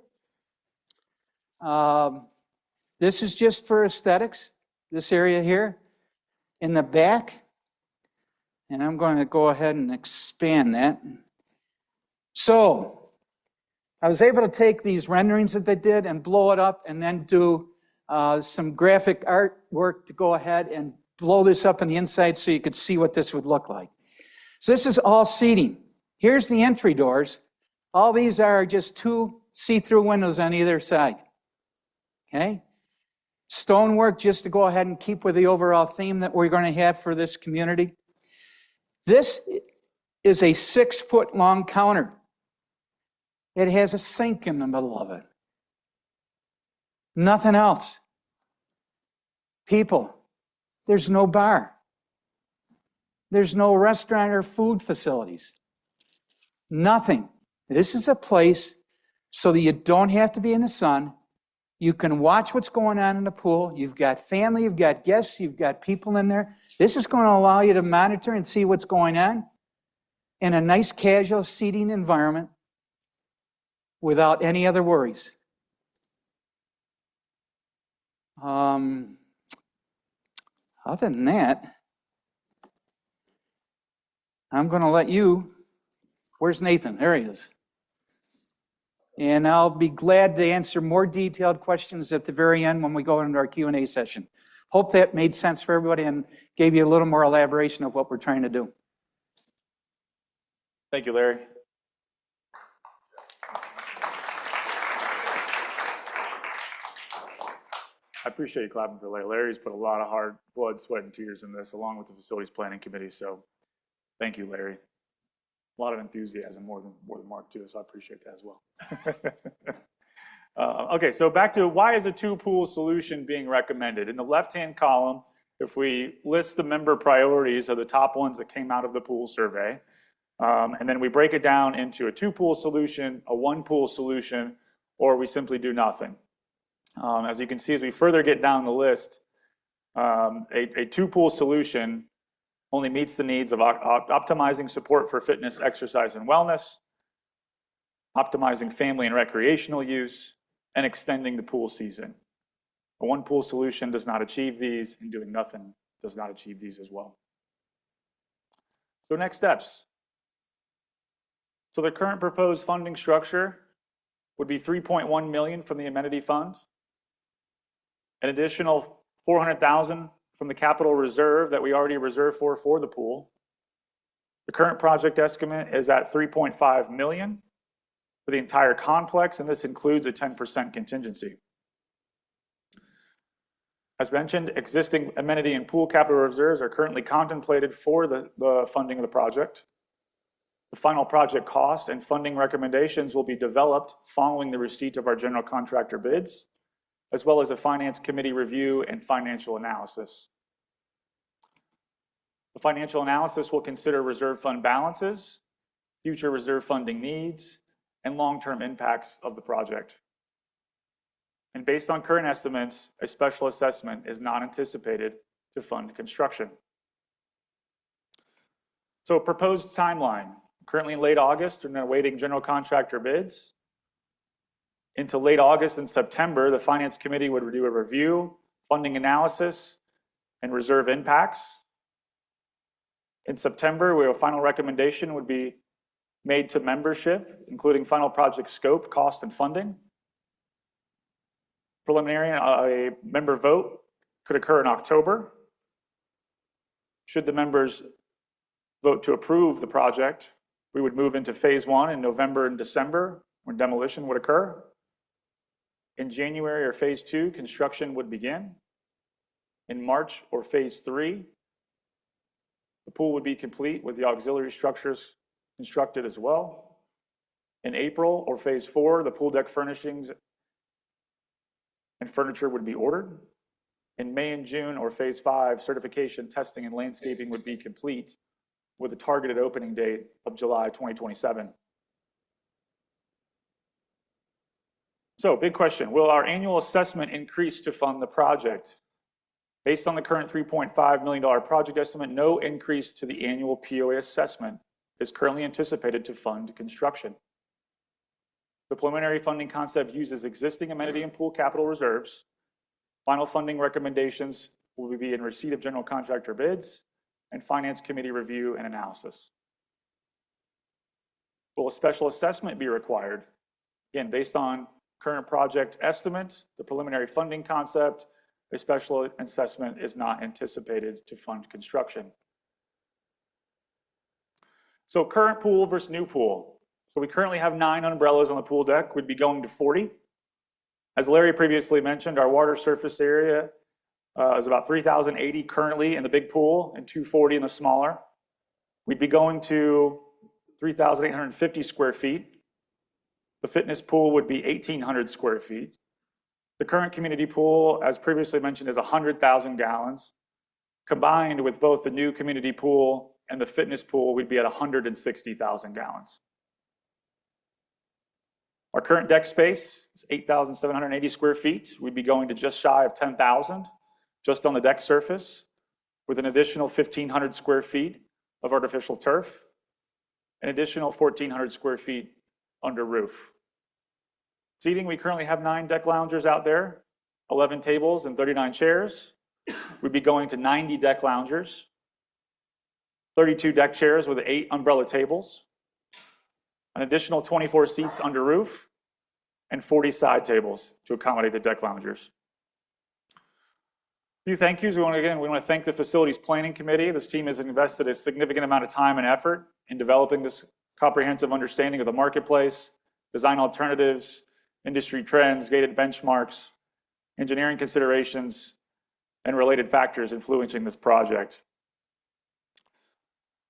This is just for aesthetics, this area here. In the back, and I'm going to go ahead and expand that. So I was able to take these renderings that they did and blow it up and then do some graphic artwork to go ahead and blow this up on the inside so you could see what this would look like. So this is all seating. Here's the entry doors. All these are just 2 see-through windows on either side. Okay? Stonework just to go ahead and keep with the overall theme that we're going to have for this community. This is a 6-foot long counter. It has a sink in the middle of it. Nothing else. People, there's no bar. There's no restaurant or food facilities. Nothing. This is a place so that you don't have to be in the sun. You can watch what's going on in the pool. You've got family, you've got guests, you've got people in there. This is going to allow you to monitor and see what's going on in a nice casual seating environment without any other worries. Other than that, I'm going to let you, where's Nathan? There he is. And I'll be glad to answer more detailed questions at the very end when we go into our Q&A session. Hope that made sense for everybody and gave you a little more elaboration of what we're trying to do. Thank you, Larry. I appreciate you clapping for Larry. Larry's put a lot of hard blood, sweat, and tears in this, along with the Facilities Planning Committee. So thank you, Larry. A lot of enthusiasm, more than Mark too, so I appreciate that as well. Okay, so back to why is a two-pool solution being recommended? In the left-hand column, if we list the member priorities of the top ones that came out of the pool survey, and then we break it down into a two-pool solution, a one-pool solution, or we simply do nothing. As you can see, as we further get down the list, a two-pool solution only meets the needs of optimizing support for fitness, exercise, and wellness, optimizing family and recreational use, and extending the pool season. A one-pool solution does not achieve these, and doing nothing does not achieve these as well. So next steps. So the current proposed funding structure would be $3.1 million from the amenity fund, an additional $400,000 from the capital reserve that we already reserved for the pool. The current project estimate is at $3.5 million for the entire complex, and this includes a 10% contingency. As mentioned, existing amenity and pool capital reserves are currently contemplated for the funding of the project. The final project costs and funding recommendations will be developed following the receipt of our general contractor bids, as well as a finance committee review and financial analysis. The financial analysis will consider reserve fund balances, future reserve funding needs, and long-term impacts of the project. And based on current estimates, a special assessment is not anticipated to fund construction. So proposed timeline, currently in late August, and awaiting general contractor bids. Into late August and September, the Finance Committee would do a review, funding analysis, and reserve impacts. In September, where a final recommendation would be made to membership, including final project scope, cost, and funding. Preliminary, a member vote could occur in October. Should the members vote to approve the project, we would move into phase one in November and December, when demolition would occur. In January or phase two, construction would begin. In March or phase three, the pool would be complete with the auxiliary structures constructed as well. In April or phase four, the pool deck furnishings and furniture would be ordered. In May and June or phase five, certification, testing, and landscaping would be complete with a targeted opening date of July 2027. So, big question, will our annual assessment increase to fund the project? Based on the current $3.5 million project estimate, no increase to the annual POA assessment is currently anticipated to fund construction. The preliminary funding concept uses existing amenity and pool capital reserves. Final funding recommendations will be in receipt of general contractor bids and finance committee review and analysis. Will a special assessment be required? Again, based on current project estimate, the preliminary funding concept, a special assessment is not anticipated to fund construction. So current pool versus new pool. So we currently have 9 umbrellas on the pool deck. We'd be going to 40. As Larry previously mentioned, our water surface area is about 3,080 currently in the big pool and 240 in the smaller. We'd be going to 3,850 square feet. The fitness pool would be 1,800 square feet. The current community pool, as previously mentioned, is 100,000 gallons. Combined with both the new community pool and the fitness pool, we'd be at 160,000 gallons. Our current deck space is 8,780 square feet. We'd be going to just shy of 10,000 just on the deck surface, with an additional 1,500 square feet of artificial turf, an additional 1,400 square feet under roof. Seating, we currently have 9 deck loungers out there, 11 tables and 39 chairs. We'd be going to 90 deck loungers, 32 deck chairs with 8 umbrella tables, an additional 24 seats under roof, and 40 side tables to accommodate the deck loungers. A few thank yous. We want to thank the Facilities Planning Committee. This team has invested a significant amount of time and effort in developing this comprehensive understanding of the marketplace, design alternatives, industry trends, gated benchmarks, engineering considerations, and related factors influencing this project.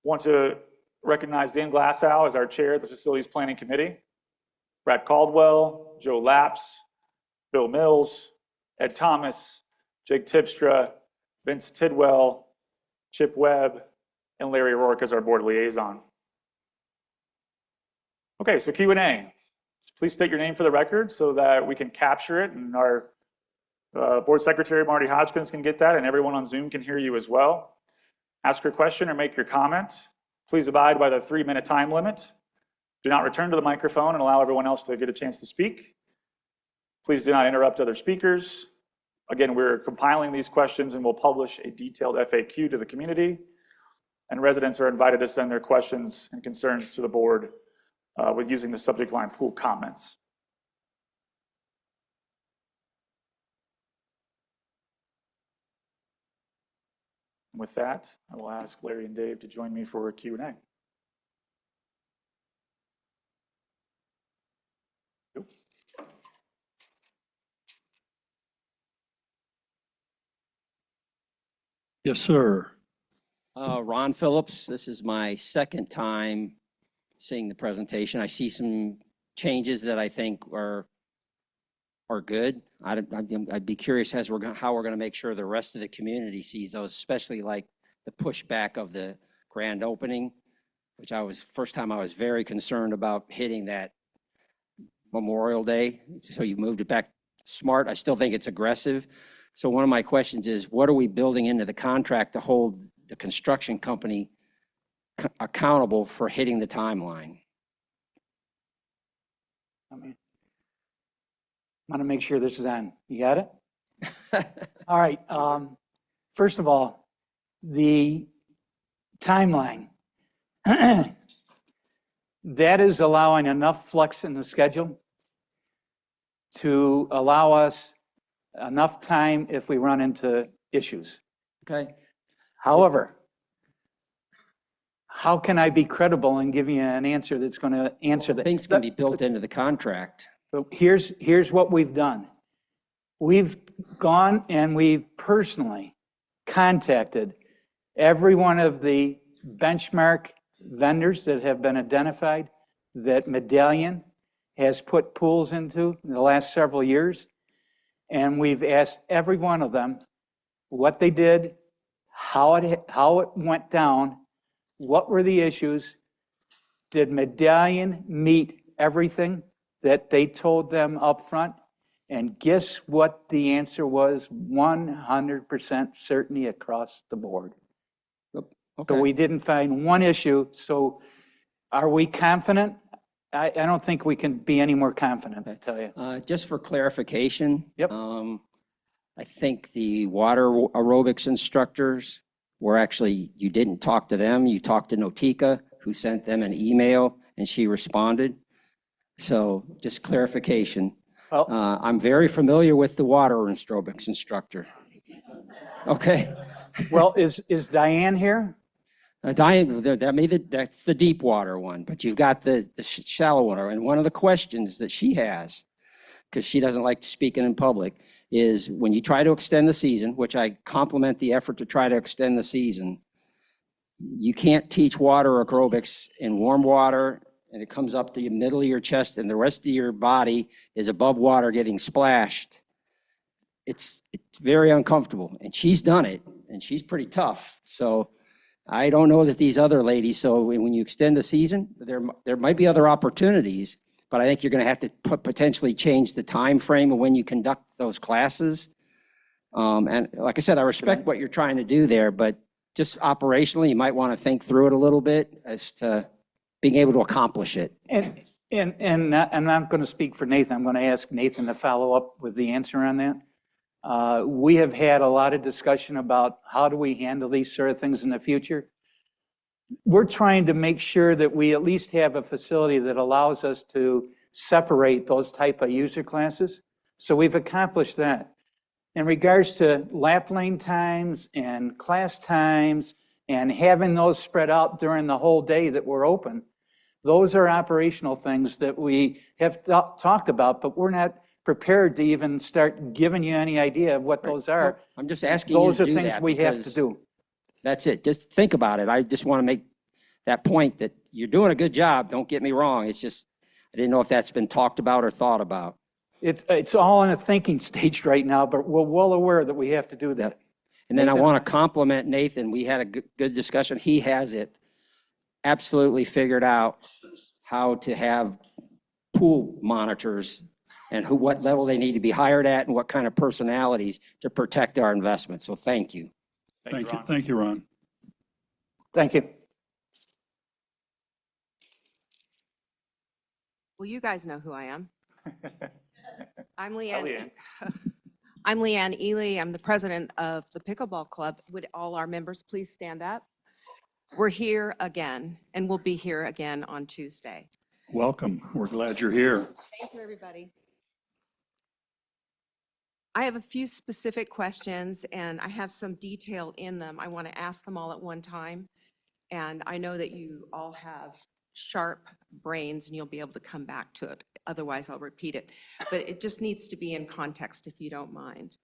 Want to recognize Dan Glassow as our chair of the Facilities Planning Committee, Brad Caldwell, Joe Laps, Bill Mills, Ed Thomas, Jake Tipstra, Vince Tidwell, Chip Webb, and Larry Rourke as our board liaison. Okay, so Q&A. Please state your name for the record so that we can capture it, and our board secretary, Marty Hodgkins, can get that, and everyone on Zoom can hear you as well. Ask your question or make your comment. Please abide by the 3-minute time limit. Do not return to the microphone and allow everyone else to get a chance to speak. Please do not interrupt other speakers. Again, we're compiling these questions and we'll publish a detailed FAQ to the community. And residents are invited to send their questions and concerns to the board with using the subject line pool comments. With that, I will ask Larry and Dave to join me for a Q&A. Yes, sir. Ron Phillips, this is my second time seeing the presentation. I see some changes that I think are good. I'd be curious as how we're going to make sure the rest of the community sees those, especially like the pushback of the grand opening, which first time I was very concerned about hitting that Memorial Day. So you moved it back smart. I still think it's aggressive. So one of my questions is, what are we building into the contract to hold the construction company accountable for hitting the timeline? I mean, I want to make sure this is on. You got it? All right. First of all, the timeline. That is allowing enough flex in the schedule to allow us enough time if we run into issues. Okay. However, how can I be credible and give you an answer that's going to answer that? Things can be built into the contract. But here's what we've done. We've gone and we've personally contacted every one of the benchmark vendors that have been identified that Medallion has put pools into in the last several years. And we've asked every one of them what they did, how it went down, what were the issues, did Medallion meet everything that they told them up front? And guess what the answer was? 100% certainty across the board. Okay. So we didn't find one issue. So are we confident? I don't think we can be any more confident, I tell you. Just for clarification. Yep. I think the water aerobics instructors were actually, you didn't talk to them, you talked to Notika, who sent them an email and she responded. So just clarification. Well, I'm very familiar with the water aerobics instructor. Okay. well, is Diane here? Diane, that's the deep water one, but you've got the shallow water. And one of the questions that she has, because she doesn't like speaking in public, is when you try to extend the season, which I compliment the effort to try to extend the season, you can't teach water aerobics in warm water and it comes up to the middle of your chest and the rest of your body is above water getting splashed. It's very uncomfortable. And she's done it and she's pretty tough. So I don't know that these other ladies, so when you extend the season, there might be other opportunities, but I think you're going to have to potentially change the time frame of when you conduct those classes. And like I said, I respect what you're trying to do there, but just operationally, you might want to think through it a little bit as to being able to accomplish it. And I'm not going to speak for Nathan. I'm going to ask Nathan to follow up with the answer on that. We have had a lot of discussion about how do we handle these sort of things in the future. we're trying to make sure that we at least have a facility that allows us to separate those type of user classes. So we've accomplished that. In regards to lap lane times and class times and having those spread out during the whole day that we're open, those are operational things that we have talked about, but we're not prepared to even start giving you any idea of what those are. I'm just asking you Those to are do things that we have to because do. that's it. Just think about it. I just want to make that point that you're doing a good job. Don't get me wrong. It's just, I didn't know if that's been talked about or thought about. It's all in a thinking stage right now, but we're well aware that we have to do that. And then I Nathan? want to compliment Nathan. We had a good discussion. He has it absolutely figured out how to have pool monitors and what level they need to be hired at and what kind of personalities to protect our investment. So thank you. Thank you, Ron. thank you, Ron. Thank you. Well, you guys know who I am. I'm Leanne. Leanne. I'm Leanne Ely. I'm the president of the Pickleball Club. Would all our members please stand up? We're here again, and we'll be here again on Tuesday. Welcome. We're glad you're here. Thank you, everybody. I have a few specific questions, and I have some detail in them. I want to ask them all at one time. And I know that you all have sharp brains, and you'll be able to come back to it. Otherwise, I'll repeat it. But it just needs to be in context, if you don't mind.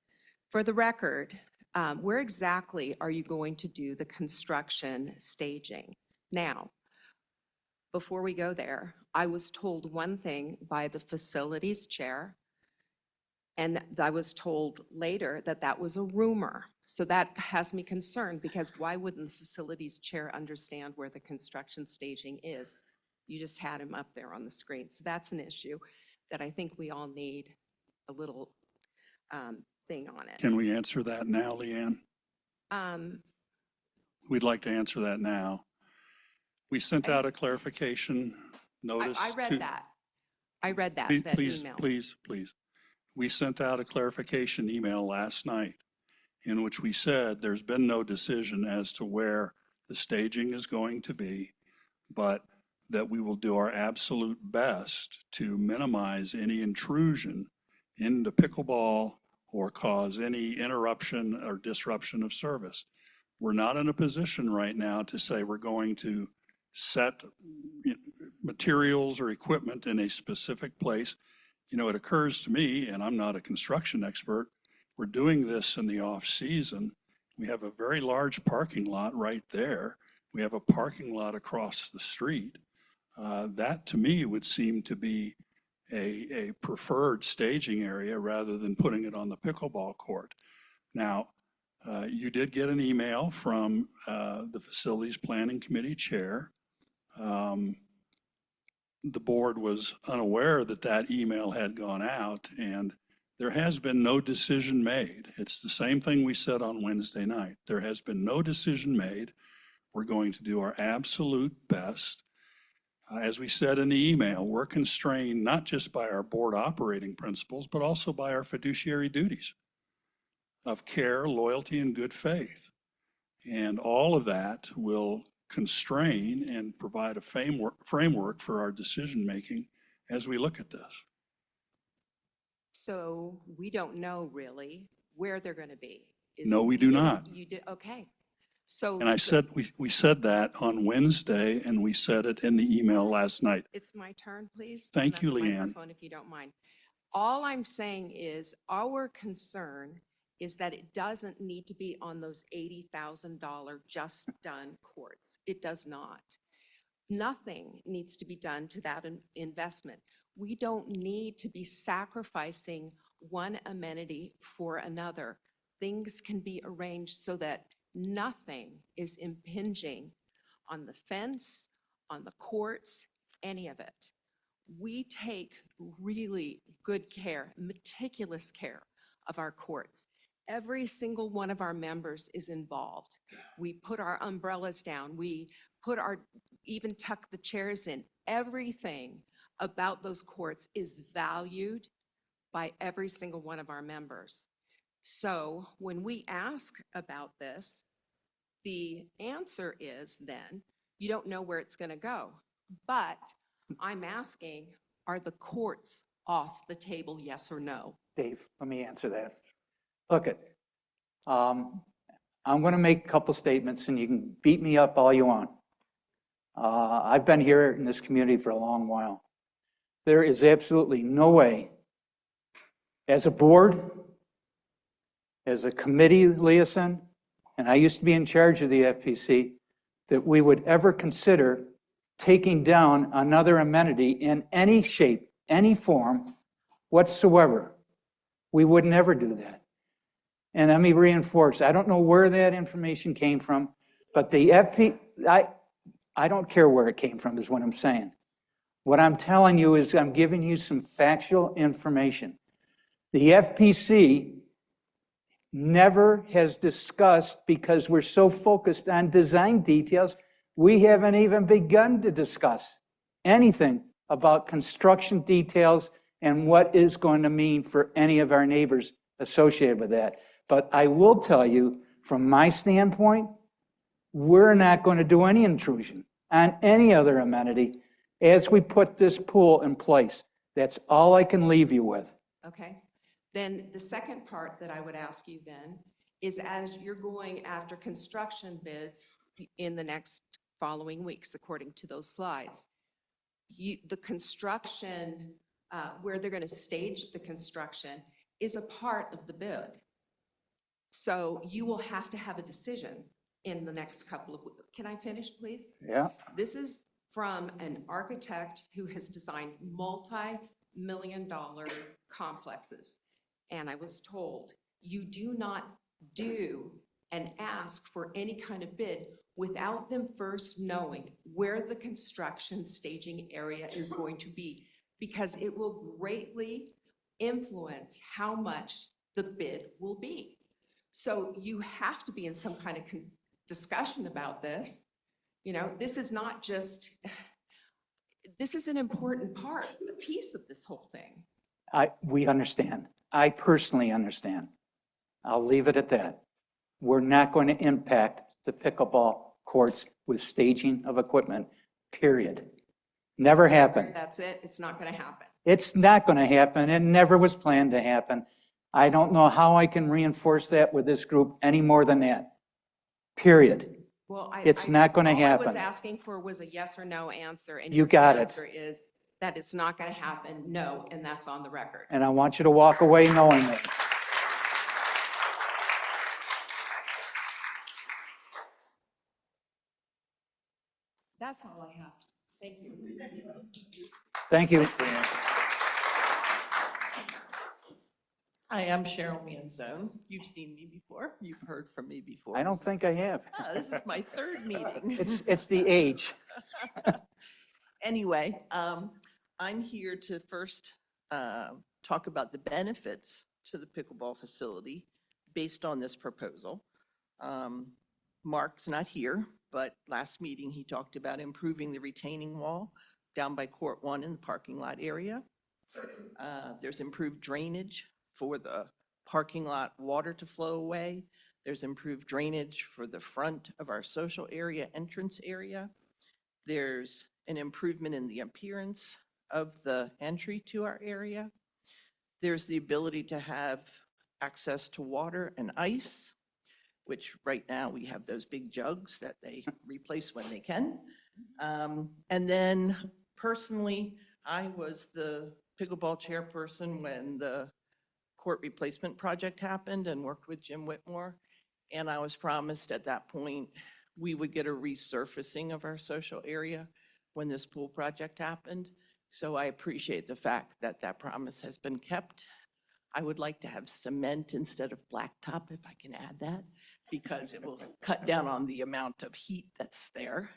For the record, where exactly are you going to do the construction staging? Now, before we go there, I was told one thing by the facilities chair, and I was told later that that was a rumor. So that has me concerned, because why wouldn't the facilities chair understand where the construction staging is? You just had him up there on the screen. So that's an issue that I think we all need a little thing on it. Can we answer that now, Leanne? We'd like to answer that now. We sent out a clarification notice. I read that. I read that, Please, that please, email. please. We sent out a clarification email last night in which we said there's been no decision as to where the staging is going to be, but that we will do our absolute best to minimize any intrusion into pickleball or cause any interruption or disruption of service. We're not in a position right now to say we're going to set materials or equipment in a specific place. You know, it occurs to me, and I'm not a construction expert, we're doing this in the off season. We have a very large parking lot right there. We have a parking lot across the street. That to me would seem to be a preferred staging area rather than putting it on the pickleball court. Now, you did get an email from the Facilities Planning Committee chair. The board was unaware that that email had gone out, and there has been no decision made. It's the same thing we said on Wednesday night. There has been no decision made. We're going to do our absolute best. As we said in the email, we're constrained not just by our board operating principles, but also by our fiduciary duties of care, loyalty, and good faith. And all of that will constrain and provide a framework for our decision-making as we look at this. So we don't know really where they're going to be. No, we do not. You did, okay. So. And I said, we said that on Wednesday, and we said it in the email last night. It's my turn, please. Thank you, The Leanne. microphone, if you don't mind. All I'm saying is our concern is that it doesn't need to be on those $80,000 just done courts. It does not. Nothing needs to be done to that investment. We don't need to be sacrificing one amenity for another. Things can be arranged so that nothing is impinging on the fence, on the courts, any of it. We take really good care, meticulous care of our courts. Every single one of our members is involved. We put our umbrellas down. We even tuck the chairs in. Everything about those courts is valued by every single one of our members. So when we ask about this, the answer is then You don't know where it's going to go. But I'm asking, are the courts off the table, yes or no? Dave, let me answer that. Look it, I'm going to make a couple statements and you can beat me up all you want. I've been here in this community for a long while. There is absolutely no way, as a board, as a committee liaison, and I used to be in charge of the FPC, that we would ever consider taking down another amenity in any shape, any form whatsoever. We would never do that. And let me reinforce, I don't know where that information came from, but the I don't care where it came from is what I'm saying. What I'm telling you is I'm giving you some factual information. The FPC never has discussed, because we're so focused on design details, we haven't even begun to discuss anything about construction details and what is going to mean for any of our neighbors associated with that. But I will tell you, from my standpoint, we're not going to do any intrusion on any other amenity as we put this pool in place. That's all I can leave you with. Okay. Then the second part that I would ask you then is, as you're going after construction bids in the next following weeks, according to those slides, the construction, where they're going to stage the construction, is a part of the bid. So you will have to have a decision in the next couple of weeks. Can I finish, please? Yeah. This is from an architect who has designed multi-million-dollar complexes. And I was told, you do not do and ask for any kind of bid without them first knowing where the construction staging area is going to be, because it will greatly influence how much the bid will be. So you have to be in some kind of discussion about this. You know, this is not just, this is an important part, a piece of this whole thing. We understand. I personally understand. I'll leave it at that. We're not going to impact the pickleball courts with staging of equipment, period. Never happened. That's it. It's not going to happen. It's not going to happen. It never was planned to happen. I don't know how I can reinforce that with this group any more than that. Period. Well, It's not going to all I was happen. asking for was a yes or no answer. And You your got it. answer is that it's not going to happen, no, and that's on the record. And I want you to walk away knowing that. That's all I have. Thank you. Thank you. Hi, I'm Cheryl Manzone. You've seen me before. You've heard from me before. I don't think I have. This is my third meeting. It's the age. Anyway, I'm here to first talk about the benefits to the pickleball facility based on this proposal. Mark's not here, but last meeting he talked about improving the retaining wall down by Court 1 in the parking lot area. There's improved drainage for the parking lot water to flow away. There's improved drainage for the front of our social area, entrance area. There's an improvement in the appearance of the entry to our area. There's the ability to have access to water and ice, which right now we have those big jugs that they replace when they can. And then personally, I was the pickleball chairperson when the court replacement project happened and worked with Jim Whitmore. And I was promised at that point, we would get a resurfacing of our social area when this pool project happened. So I appreciate the fact that that promise has been kept. I would like to have cement instead of blacktop, if I can add that, because it will cut down on the amount of heat that's there.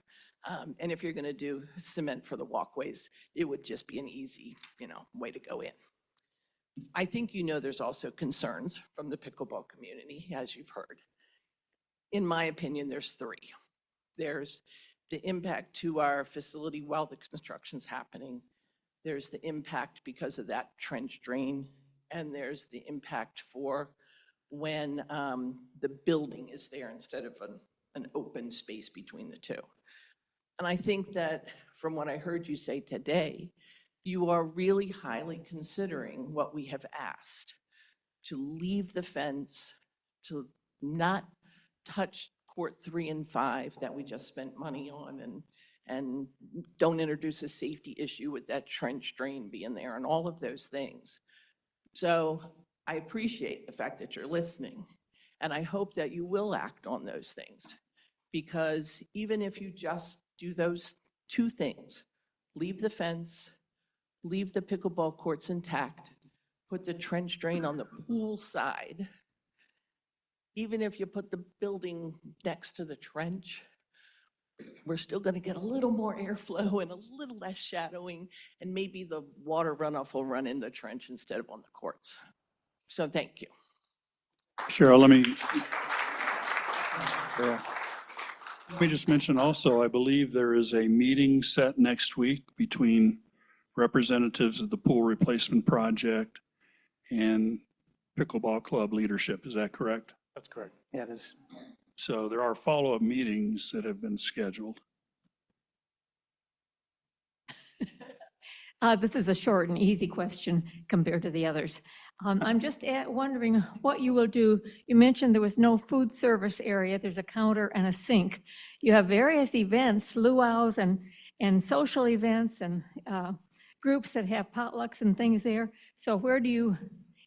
And if you're gonna do cement for the walkways, it would just be an easy, way to go in. I think there's also concerns from the pickleball community, as you've heard. In my opinion, there's three. There's the impact to our facility while the construction's happening. There's the impact because of that trench drain, and there's the impact for when the building is there instead of an open space between the two. And I think that from what I heard you say today, you are really highly considering what we have asked, to leave the fence, to not touch court 3 and 5 that we just spent money on, and don't introduce a safety issue with that trench drain being there and all of those things. So I appreciate the fact that you're listening, and I hope that you will act on those things. Because even if you just do those 2 things, leave the fence, leave the pickleball courts intact, put the trench drain on the pool side, even if you put the building next to the trench, we're still going to get a little more airflow and a little less shadowing, and maybe the water runoff will run in the trench instead of on the courts. So thank you. Cheryl, let me just mention also, I believe there is a meeting set next week between representatives of the pool replacement project and pickleball club leadership. Is that correct? That's correct. Yeah, it is. So there are follow-up meetings that have been scheduled. This is a short and easy question compared to the others. I'm just wondering what you will do. You mentioned there was no food service area. There's a counter and a sink. You have various events, luau's and social events and groups that have potlucks and things there. So where do you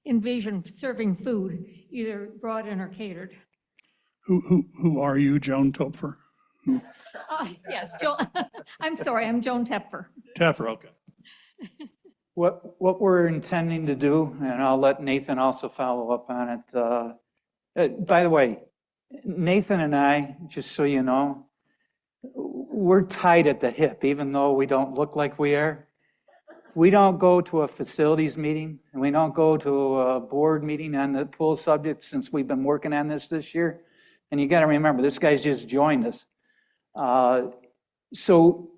envision serving food, either brought in or catered? Who are you, Joan Topfer? Yes, I'm sorry, I'm Joan Tepfer. Tepfer, okay. What we're intending to do, and I'll let Nathan also follow up on it. By the way, Nathan and I, just so you know, we're tied at the hip, even though we don't look like we are. We don't go to a facilities meeting, and we don't go to a board meeting on the pool subject since we've been working on this year. And you got to remember, this guy's just joined us. So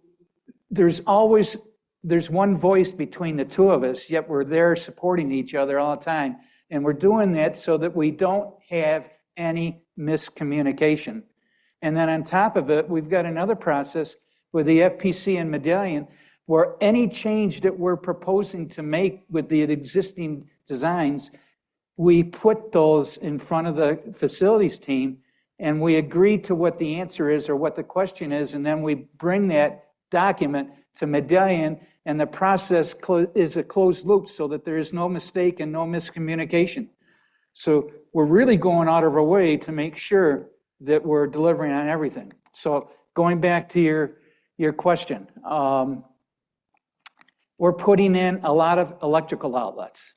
there's one voice between the 2 of us, yet we're there supporting each other all the time. And we're doing that so that we don't have any miscommunication. And then on top of it, we've got another process with the FPC and Medallion, where any change that we're proposing to make with the existing designs, we put those in front of the facilities team, and we agree to what the answer is or what the question is, and then we bring that document to Medallion, and the process is a closed loop so that there is no mistake and no miscommunication. So we're really going out of our way to make sure that we're delivering on everything. So going back to your question, we're putting in a lot of electrical outlets.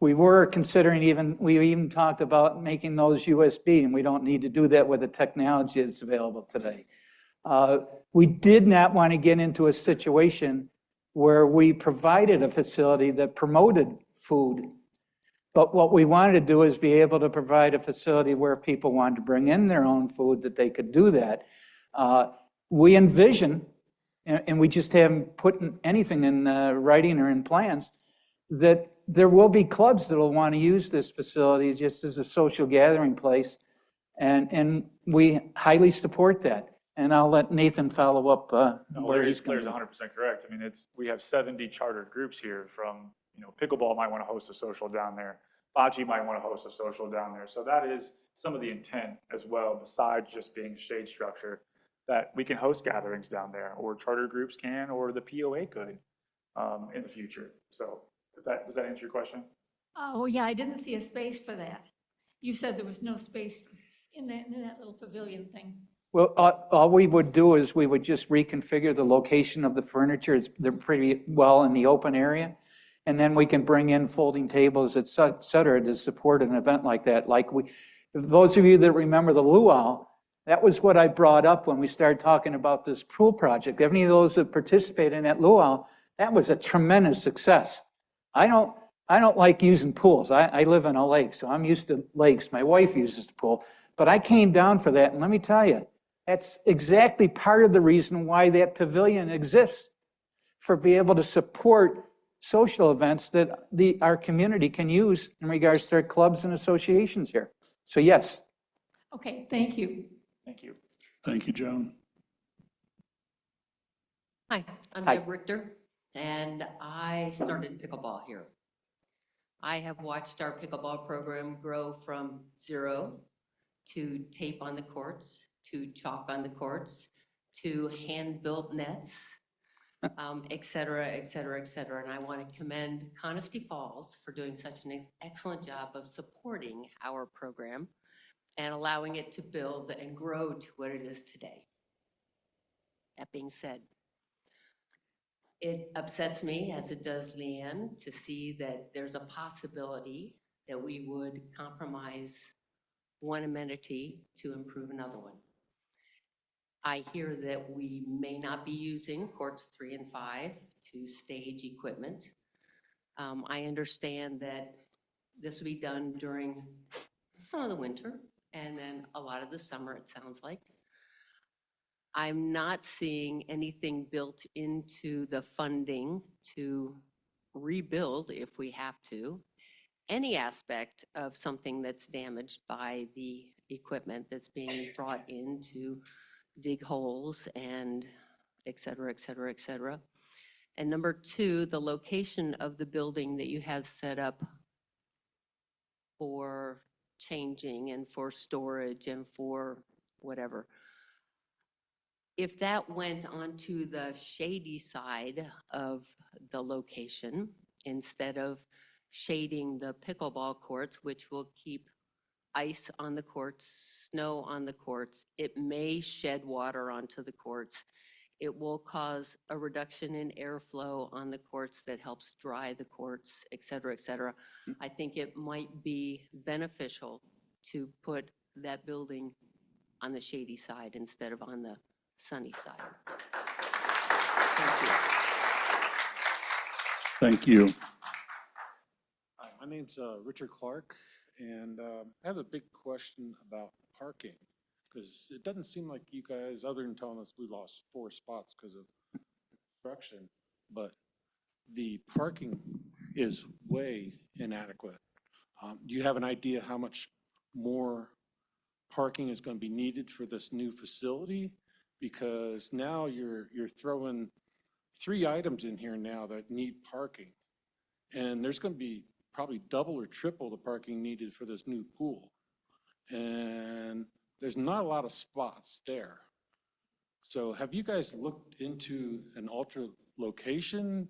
We were considering we even talked about making those USB, and we don't need to do that with the technology that's available today. We did not want to get into a situation where we provided a facility that promoted food. But what we wanted to do is be able to provide a facility where people wanted to bring in their own food, that they could do that. We envision, and we just haven't put anything in writing or in plans, that there will be clubs that will want to use this facility just as a social gathering place. And we highly support that. And I'll let Nathan follow up where he's going. Larry's 100% correct. I mean, we have 70 chartered groups here from, pickleball might want to host a social down there. Bocce might want to host a social down there. So that is some of the intent as well, besides just being a shade structure, that we can host gatherings down there, or charter groups can, or the POA could in the future. So does that answer your question? Oh, yeah, I didn't see a space for that. You said there was no space in that little pavilion thing. Well, all we would do is we would just reconfigure the location of the furniture. They're pretty well in the open area. And then we can bring in folding tables, et cetera, to support an event like that. Those of you that remember the luau, that was what I brought up when we started talking about this pool project. Any of those that participated in that luau, that was a tremendous success. I don't like using pools. I live in a lake, so I'm used to lakes. My wife uses the pool. But I came down for that, and let me tell you, that's exactly part of the reason why that pavilion exists, for being able to support social events that our community can use in regards to our clubs and associations here. So yes. Okay, thank you. Thank you. Thank you, Joan. Hi, I'm Hi. Deb Richter, and I started pickleball here. I have watched our pickleball program grow from 0 to tape on the courts, to chalk on the courts, to hand-built nets, et cetera, et cetera, et cetera. And I want to commend Conisty Falls for doing such an excellent job of supporting our program and allowing it to build and grow to what it is today. That being said, it upsets me, as it does Leanne, to see that there's a possibility that we would compromise one amenity to improve another one. I hear that we may not be using courts 3 and 5 to stage equipment. I understand that this will be done during some of the winter and then a lot of the summer, it sounds like. I'm not seeing anything built into the funding to rebuild, if we have to, any aspect of something that's damaged by the equipment that's being brought in to dig holes and et cetera, et cetera, et cetera. And number 2, the location of the building that you have set up for changing and for storage and for whatever. If that went onto the shady side of the location, instead of shading the pickleball courts, which will keep ice on the courts, snow on the courts, it may shed water onto the courts. It will cause a reduction in airflow on the courts that helps dry the courts, et cetera, et cetera. I think it might be beneficial to put that building on the shady side instead of on the sunny side. Thank you. Thank you. Hi, my name's Richard Clark, and I have a big question about parking, because it doesn't seem like you guys, other than telling us we lost 4 spots because of construction, but the parking is way inadequate. Do you have an idea how much more parking is going to be needed for this new facility? Because now you're throwing 3 items in here now that need parking, and there's going to be probably double or triple the parking needed for this new pool. And there's not a lot of spots there. So have you guys looked into an alternate location?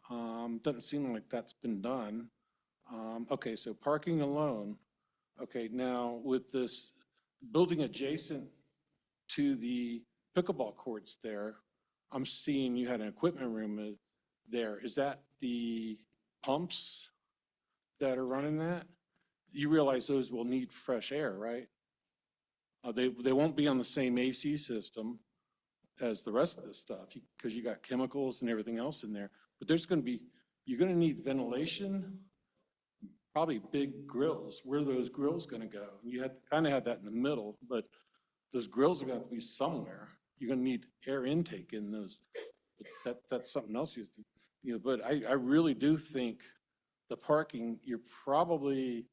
Doesn't seem like that's been done. Okay, so parking alone. Okay, now with this building adjacent to the pickleball courts there, I'm seeing you had an equipment room there. Is that the pumps that are running that? You realize those will need fresh air, right? They won't be on the same AC system as the rest of the stuff because you got chemicals and everything else in there. But there's going to be, you're going to need ventilation, probably big grills. Where are those grills going to go? You had kind of had that in the middle, but those grills are going to have to be somewhere. You're going to need air intake in those. But that's something else but I really do think the parking, you probably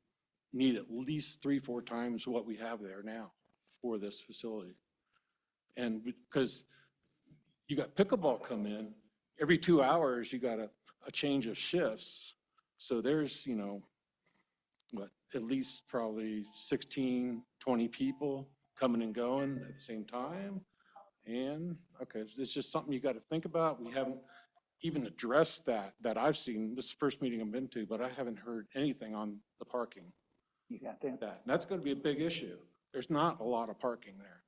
need at least 3-4 times what we have there now for this facility. And because you got pickleball come in, every 2 hours, you got a change of shifts. So there's, at least probably 16, 20 people coming and going at the same time. And, okay, it's just something you got to think about. We haven't even addressed that I've seen. This is the first meeting I've been to, but I haven't heard anything on the parking. You got that? And that's going to be a big issue. There's not a lot of parking there.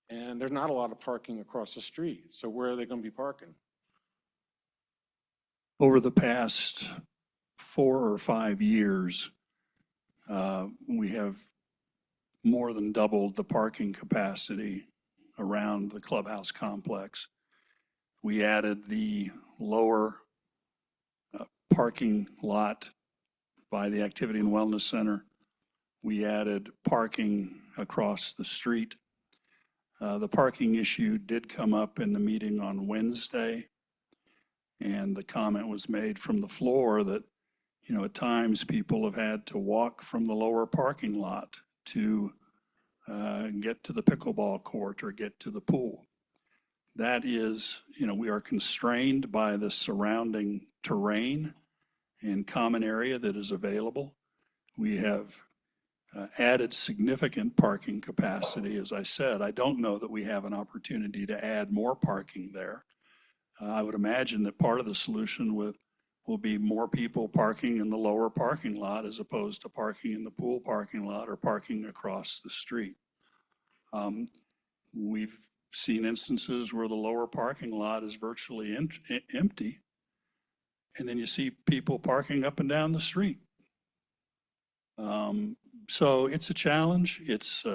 And there's not a lot of parking across the street. So where are they going to be parking? Over the past 4 or 5 years, we have more than doubled the parking capacity around the clubhouse complex. We added the lower parking lot by the Activity and Wellness Center. We added parking across the street. The parking issue did come up in the meeting on Wednesday, and the comment was made from the floor that, at times people have had to walk from the lower parking lot to get to the pickleball court or get to the pool. That is, we are constrained by the surrounding terrain and common area that is available. We have added significant parking capacity. As I said, I don't know that we have an opportunity to add more parking there. I would imagine that part of the solution will be more people parking in the lower parking lot as opposed to parking in the pool parking lot or parking across the street. We've seen instances where the lower parking lot is virtually empty, and then you see people parking up and down the street. So it's a challenge. It's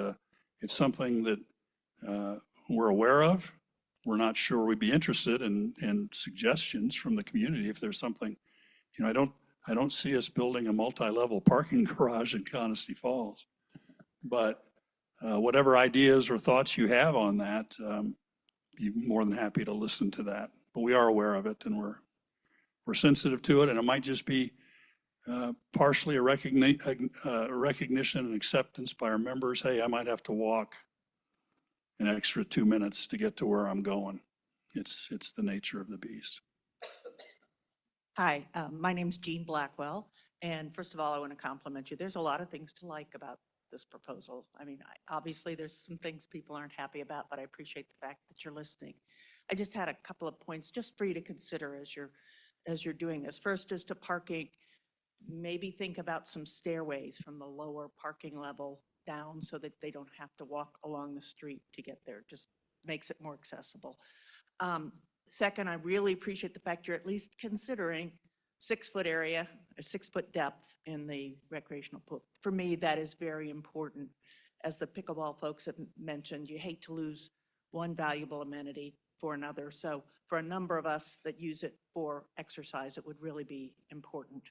something that we're aware of. We're not sure we'd be interested in suggestions from the community if there's something. I don't see us building a multi-level parking garage in Conisty Falls. But whatever ideas or thoughts you have on that, be more than happy to listen to that. But we are aware of it, and we're sensitive to it, and it might just be partially a recognition and acceptance by our members. Hey, I might have to walk an extra 2 minutes to get to where I'm going. It's the nature of the beast. Hi, my name's Jean Blackwell, and first of all, I want to compliment you. There's a lot of things to like about this proposal. I mean, obviously, there's some things people aren't happy about, but I appreciate the fact that you're listening. I just had a couple of points just for you to consider as you're doing this. First is to parking. Maybe think about some stairways from the lower parking level down so that they don't have to walk along the street to get there. Just makes it more accessible. Second, I really appreciate the fact you're at least considering 6-foot area, a 6-foot depth in the recreational pool. For me, that is very important. As the pickleball folks have mentioned, you hate to lose one valuable amenity for another. So for a number of us that use it for exercise, it would really be important.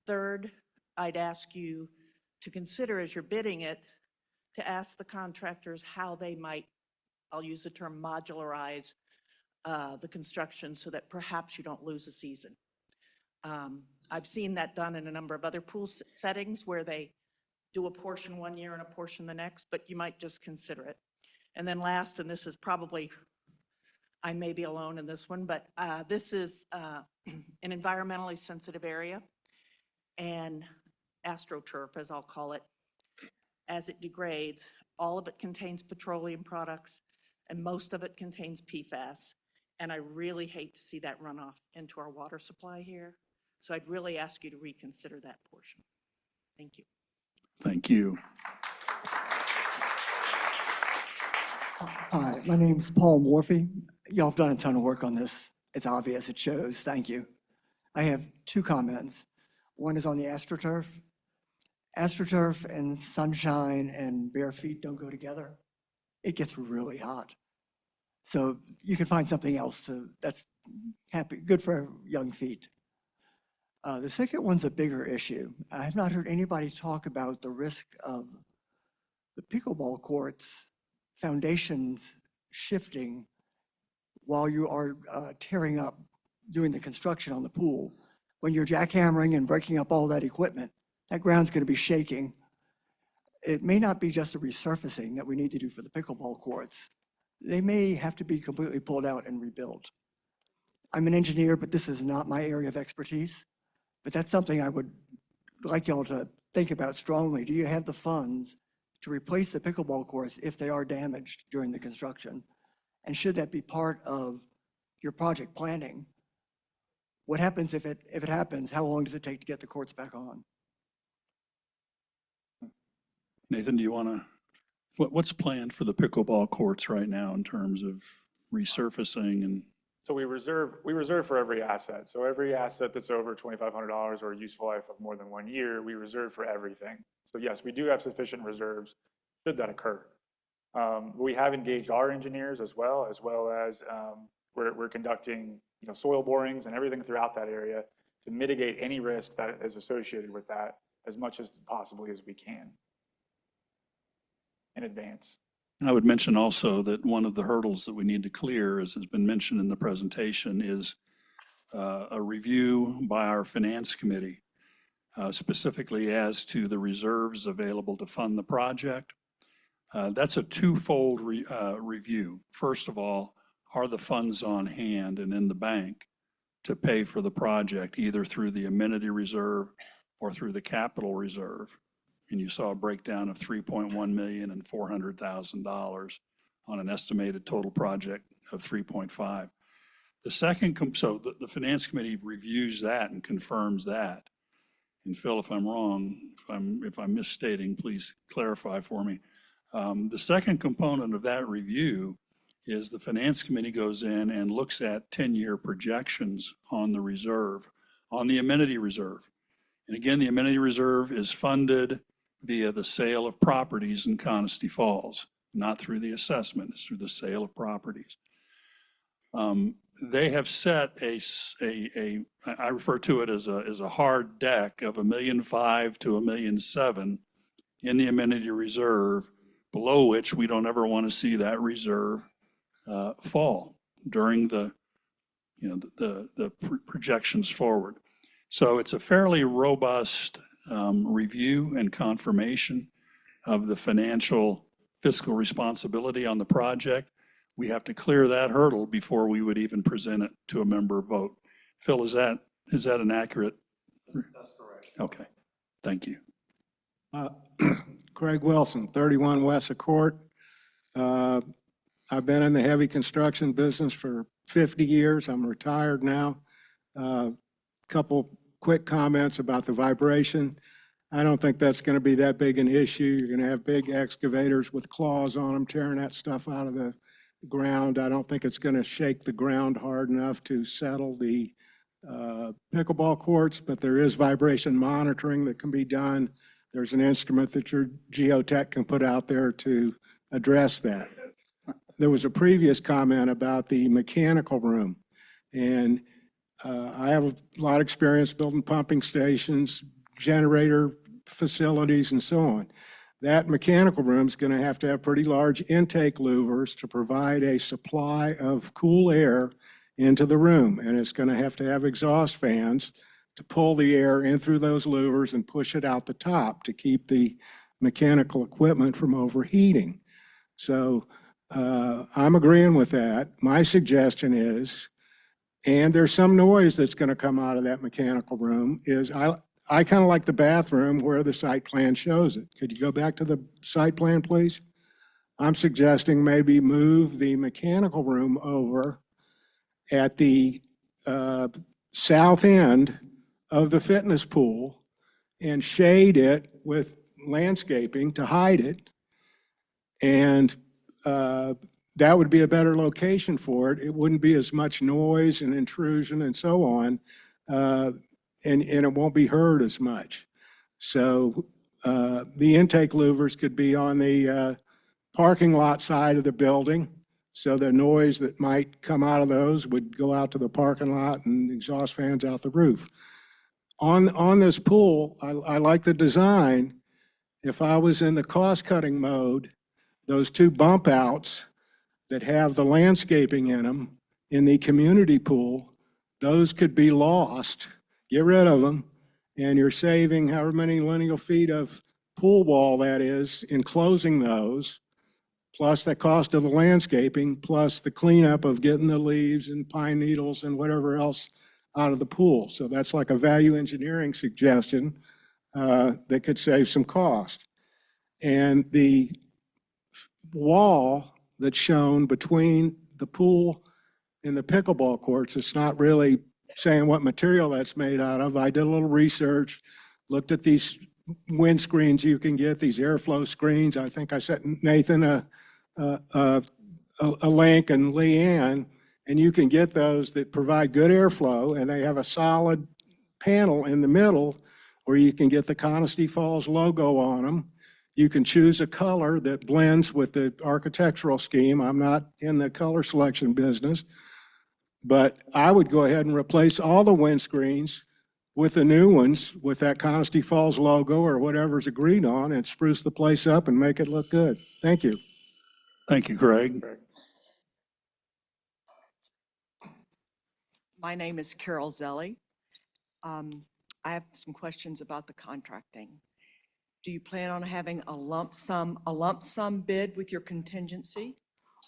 Third, I'd ask you to consider as you're bidding it, to ask the contractors how they might, I'll use the term modularize, the construction so that perhaps you don't lose a season. I've seen that done in a number of other pool settings where they do a portion one year and a portion the next, but you might just consider it. And then last, and this is probably, I may be alone in this one, but this is an environmentally sensitive area, and AstroTurf, as I'll call it, as it degrades, all of it contains petroleum products, and most of it contains PFAS. And I really hate to see that run off into our water supply here. So I'd really ask you to reconsider that portion. Thank you. Thank you. Hi, my name's Paul Morphy. Y'all have done a ton of work on this. It's obvious, it shows. Thank you. I have 2 comments. One is on the AstroTurf. AstroTurf and sunshine and bare feet don't go together. It gets really hot. So you can find something else that's good for young feet. The second one's a bigger issue. I have not heard anybody talk about the risk of the pickleball courts foundations shifting while you are tearing up, doing the construction on the pool. When you're jackhammering and breaking up all that equipment, that ground's going to be shaking. It may not be just a resurfacing that we need to do for the pickleball courts. They may have to be completely pulled out and rebuilt. I'm an engineer, but this is not my area of expertise. But that's something I would like y'all to think about strongly. Do you have the funds to replace the pickleball courts if they are damaged during the construction? And should that be part of your project planning? What happens if it happens? How long does it take to get the courts back on? Nathan, do you want to, what's planned for the pickleball courts right now in terms of resurfacing and? So we reserve for every asset. So every asset that's over $2,500 or a useful life of more than 1 year, we reserve for everything. So yes, we do have sufficient reserves should that occur. We have engaged our engineers as well as we're conducting soil borings and everything throughout that area to mitigate any risk that is associated with that as much as possibly as we can in advance. I would mention also that one of the hurdles that we need to clear, as has been mentioned in the presentation, is a review by our finance committee, specifically as to the reserves available to fund the project. That's a twofold review. First of all, are the funds on hand and in the bank to pay for the project, either through the amenity reserve or through the capital reserve? And you saw a breakdown of 3.1 million and $400,000 on an estimated total project of 3.5. The second, so the finance committee reviews that and confirms that. And Phil, if I'm wrong, if I'm misstating, please clarify for me. The second component of that review is the finance committee goes in and looks at 10-year projections on the reserve, on the amenity reserve. And again, the amenity reserve is funded via the sale of properties in Conisty Falls, not through the assessment, it's through the sale of properties. They have set I refer to it as a hard deck of $1.5 million to $1.7 million in the amenity reserve, below which we don't ever want to see that reserve fall during the projections forward. So it's a fairly robust review and confirmation of the financial fiscal responsibility on the project. We have to clear that hurdle before we would even present it to a member vote. Phil, is that an accurate? That's correct. Okay, thank you. Craig Wilson, 31 West Court. I've been in the heavy construction business for 50 years. I'm retired now. Couple quick comments about the vibration. I don't think that's going to be that big an issue. You're going to have big excavators with claws on them tearing that stuff out of the ground. I don't think it's going to shake the ground hard enough to settle the pickleball courts, but there is vibration monitoring that can be done. There's an instrument that your geotech can put out there to address that. There was a previous comment about the mechanical room, and I have a lot of experience building pumping stations, generator facilities, and so on. That mechanical room is going to have pretty large intake louvers to provide a supply of cool air into the room. And it's going to have exhaust fans to pull the air in through those louvers and push it out the top to keep the mechanical equipment from overheating. So I'm agreeing with that. My suggestion is, and there's some noise that's going to come out of that mechanical room, is I kind of like the bathroom where the site plan shows it. Could you go back to the site plan, please? I'm suggesting maybe move the mechanical room over at the south end of the fitness pool and shade it with landscaping to hide it. And that would be a better location for it. It wouldn't be as much noise and intrusion and so on. And it won't be heard as much. So the intake louvers could be on the parking lot side of the building. So the noise that might come out of those would go out to the parking lot and exhaust fans out the roof. On this pool, I like the design. If I was in the cost-cutting mode, those two bump outs that have the landscaping in them in the community pool, those could be lost. Get rid of them, and you're saving however many lineal feet of pool wall that is in closing those, plus the cost of the landscaping, plus the cleanup of getting the leaves and pine needles and whatever else out of the pool. So that's like a value engineering suggestion that could save some cost. And the wall that's shown between the pool and the pickleball courts, it's not really saying what material that's made out of. I did a little research, looked at these wind screens you can get, these airflow screens. I think I sent Nathan a link and Leanne, and you can get those that provide good airflow, and they have a solid panel in the middle where you can get the Conisty Falls logo on them. You can choose a color that blends with the architectural scheme. I'm not in the color selection business. But I would go ahead and replace all the windscreens with the new ones with that Conisty Falls logo or whatever's agreed on and spruce the place up and make it look good. Thank you. Thank you, Craig. My name is Carol Zelli. I have some questions about the contracting. Do you plan on having a lump sum bid with your contingency?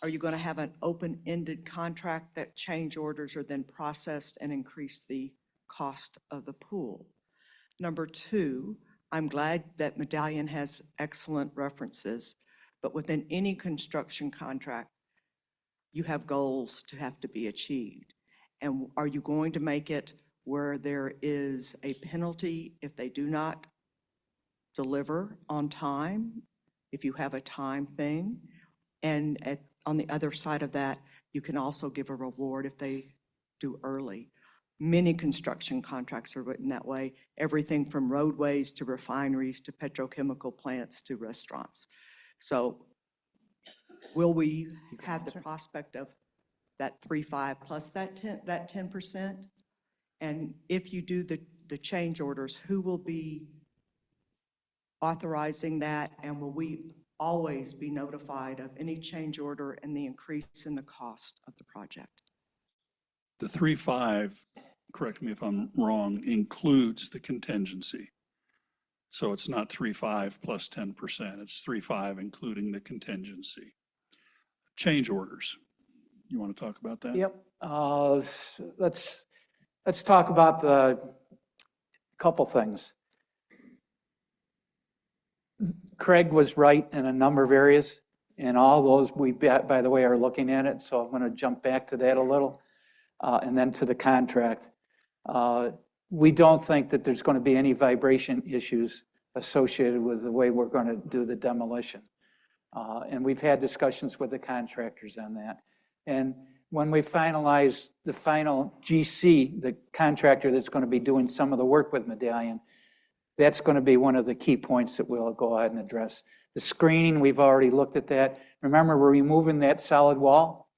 Are you going to have an open-ended contract that change orders are then processed and increase the cost of the pool? Number two, I'm glad that Medallion has excellent references, but within any construction contract, you have goals to have to be achieved. And are you going to make it where there is a penalty if they do not deliver on time, if you have a time thing? And on the other side of that, you can also give a reward if they do early. Many construction contracts are written that way, everything from roadways to refineries to petrochemical plants to restaurants. So will we have the prospect of that 3.5 plus that 10%? And if you do the change orders, who will be authorizing that? And will we always be notified of any change order and the increase in the cost of the project? The 3.5, correct me if I'm wrong, includes the contingency. So it's not 3.5 plus 10%, it's 3.5 including the contingency. Change orders. You want to talk about that? Yep. Let's talk about the couple things. Craig was right in a number of areas, and all those we, by the way, are looking at it. So I'm going to jump back to that a little, and then to the contract. We don't think that there's going to be any vibration issues associated with the way we're going to do the demolition. And we've had discussions with the contractors on that. And when we finalize the final GC, the contractor that's going to be doing some of the work with Medallion, that's going to be one of the key points that we'll go ahead and address. The screening, we've already looked at that. Remember, we're removing that solid wall.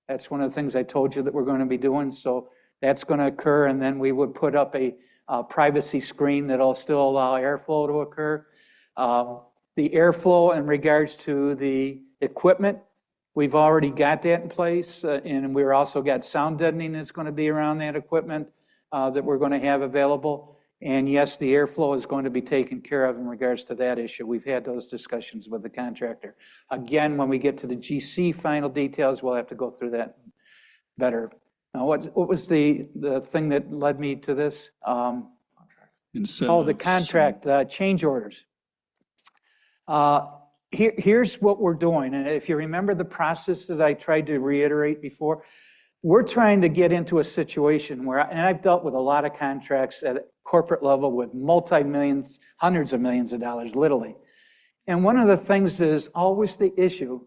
That's one of the things I told you that we're going to be doing. So that's going to occur, and then we would put up a privacy screen that'll still allow airflow to occur. The airflow in regards to the equipment, we've already got that in place, and we're also got sound deadening that's going to be around that equipment that we're going to have available. And yes, the airflow is going to be taken care of in regards to that issue. We've had those discussions with the contractor. Again, when we get to the GC final details, we'll have to go through that better. Now, what was the thing that led me to this? Oh, the contract change orders. Here's what we're doing. And if you remember the process that I tried to reiterate before, we're trying to get into a situation where, and I've dealt with a lot of contracts at a corporate level with multi-millions, hundreds of millions of dollars, literally. And one of the things that is always the issue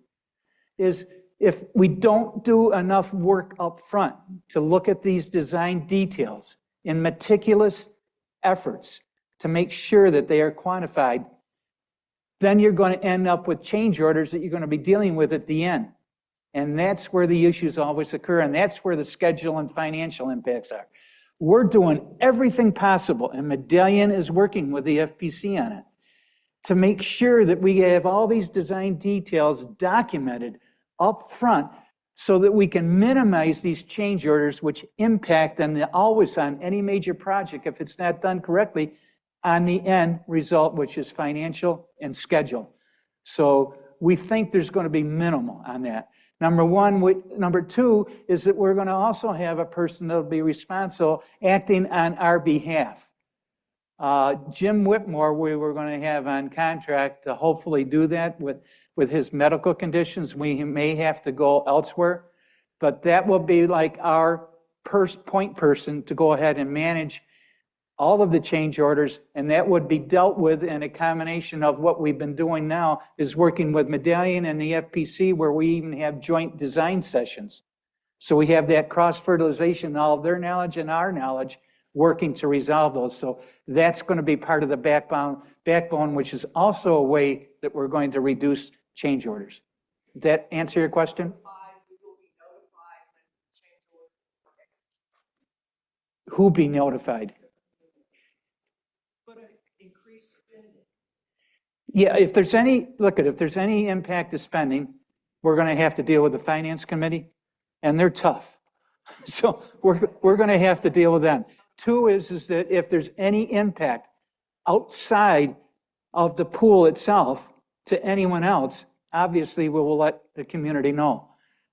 is if we don't do enough work up front to look at these design details in meticulous efforts to make sure that they are quantified, then you're going to end up with change orders that you're going to be dealing with at the end. And that's where the issues always occur, and that's where the schedule and financial impacts are. We're doing everything possible, and Medallion is working with the FPC on it, to make sure that we have all these design details documented up front so that we can minimize these change orders which impact always on any major project, if it's not done correctly, on the end result, which is financial and schedule. So we think there's going to be minimal on that. Number one. Number two is that we're going to also have a person that'll be responsible acting on our behalf. Jim Whitmore, we were going to have on contract to hopefully do that with his medical conditions. We may have to go elsewhere, but that will be like our point person to go ahead and manage all of the change orders, and that would be dealt with in a combination of what we've been doing now is working with Medallion and the FPC, where we even have joint design sessions. So we have that cross-fertilization, all of their knowledge and our knowledge, working to resolve those. So that's going to be part of the backbone, which is also a way that we're going to reduce change orders. Does that answer your question? Who be notified? Yeah, if there's any, if there's any impact to spending, we're going to have to deal with the finance committee, and they're tough. So we're going to have to deal with them. Two is that if there's any impact outside of the pool itself to anyone else, obviously we will let the community know.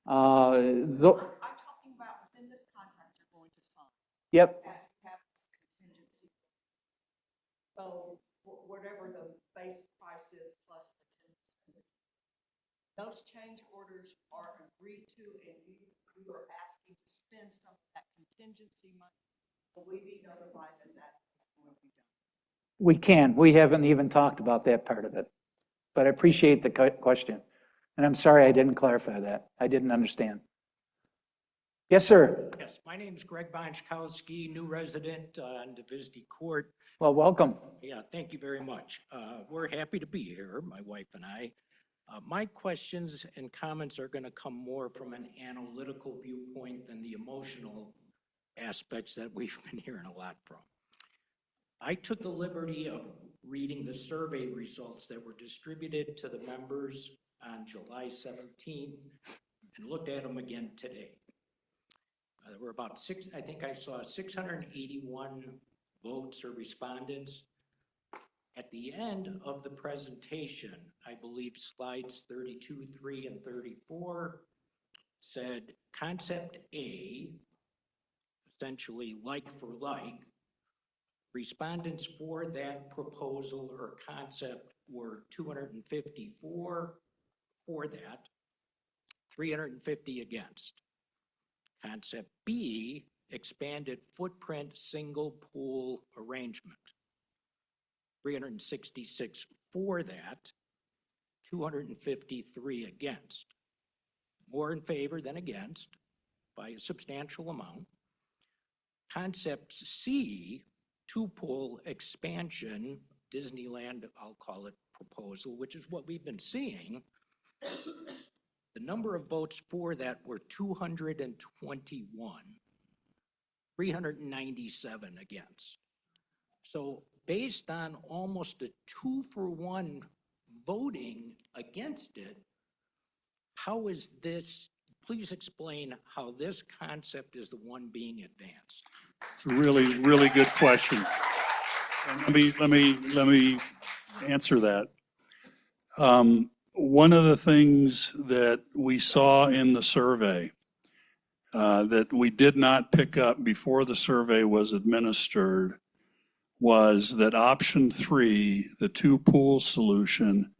I'm talking about within this contract you're going to sign. Yep, Have this contingency. So whatever the base price is plus the 10%. Those change orders are agreed to and you are asking to spend some of that contingency money. Will we be notified that that is going to be done? we can. We haven't even talked about that part of it. But I appreciate the question. And I'm sorry I didn't clarify that. I didn't understand. Yes, sir. Yes, my name's Greg Bonchkowski, new resident on Divisity Court. Well, welcome. Yeah, thank you very much. We're happy to be here, my wife and I. My questions and comments are going to come more from an analytical viewpoint than the emotional aspects that we've been hearing a lot from. I took the liberty of reading the survey results that were distributed to the members on July 17th and looked at them again today. There were about I think I saw 681 votes or respondents. At the end of the presentation, I believe slides 32, 3, and 34 said concept A, essentially like for like. Respondents for that proposal or concept were 254 for that, 350 against. Concept B, expanded footprint single pool arrangement. 366 for that, 253 against. More in favor than against by a substantial amount. Concept C, two-pool expansion, Disneyland, I'll call it proposal, which is what we've been seeing. The number of votes for that were 221, 397 against. So based on almost a 2-for-1 voting against it, how is this, please explain how this concept is the one being advanced. It's a really, really good question. Let me answer that. One of the things that we saw in the survey that we did not pick up before the survey was administered was that option 3, the two-pool solution,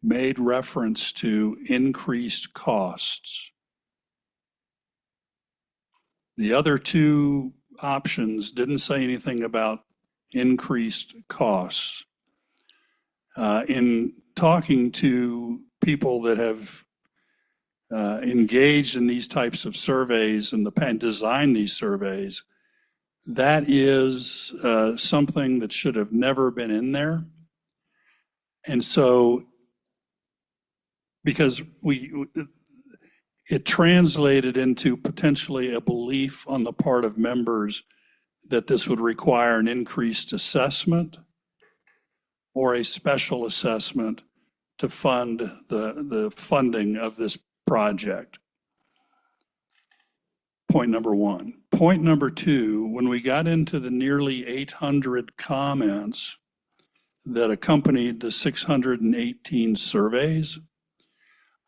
made reference to increased costs. The other two options didn't say anything about increased costs. In talking to people that have engaged in these types of surveys and designed these surveys, that is something that should have never been in there. And so, because it translated into potentially a belief on the part of members that this would require an increased assessment or a special assessment to fund the funding of this project. Point number one. Point number two, when we got into the nearly 800 comments that accompanied the 618 surveys,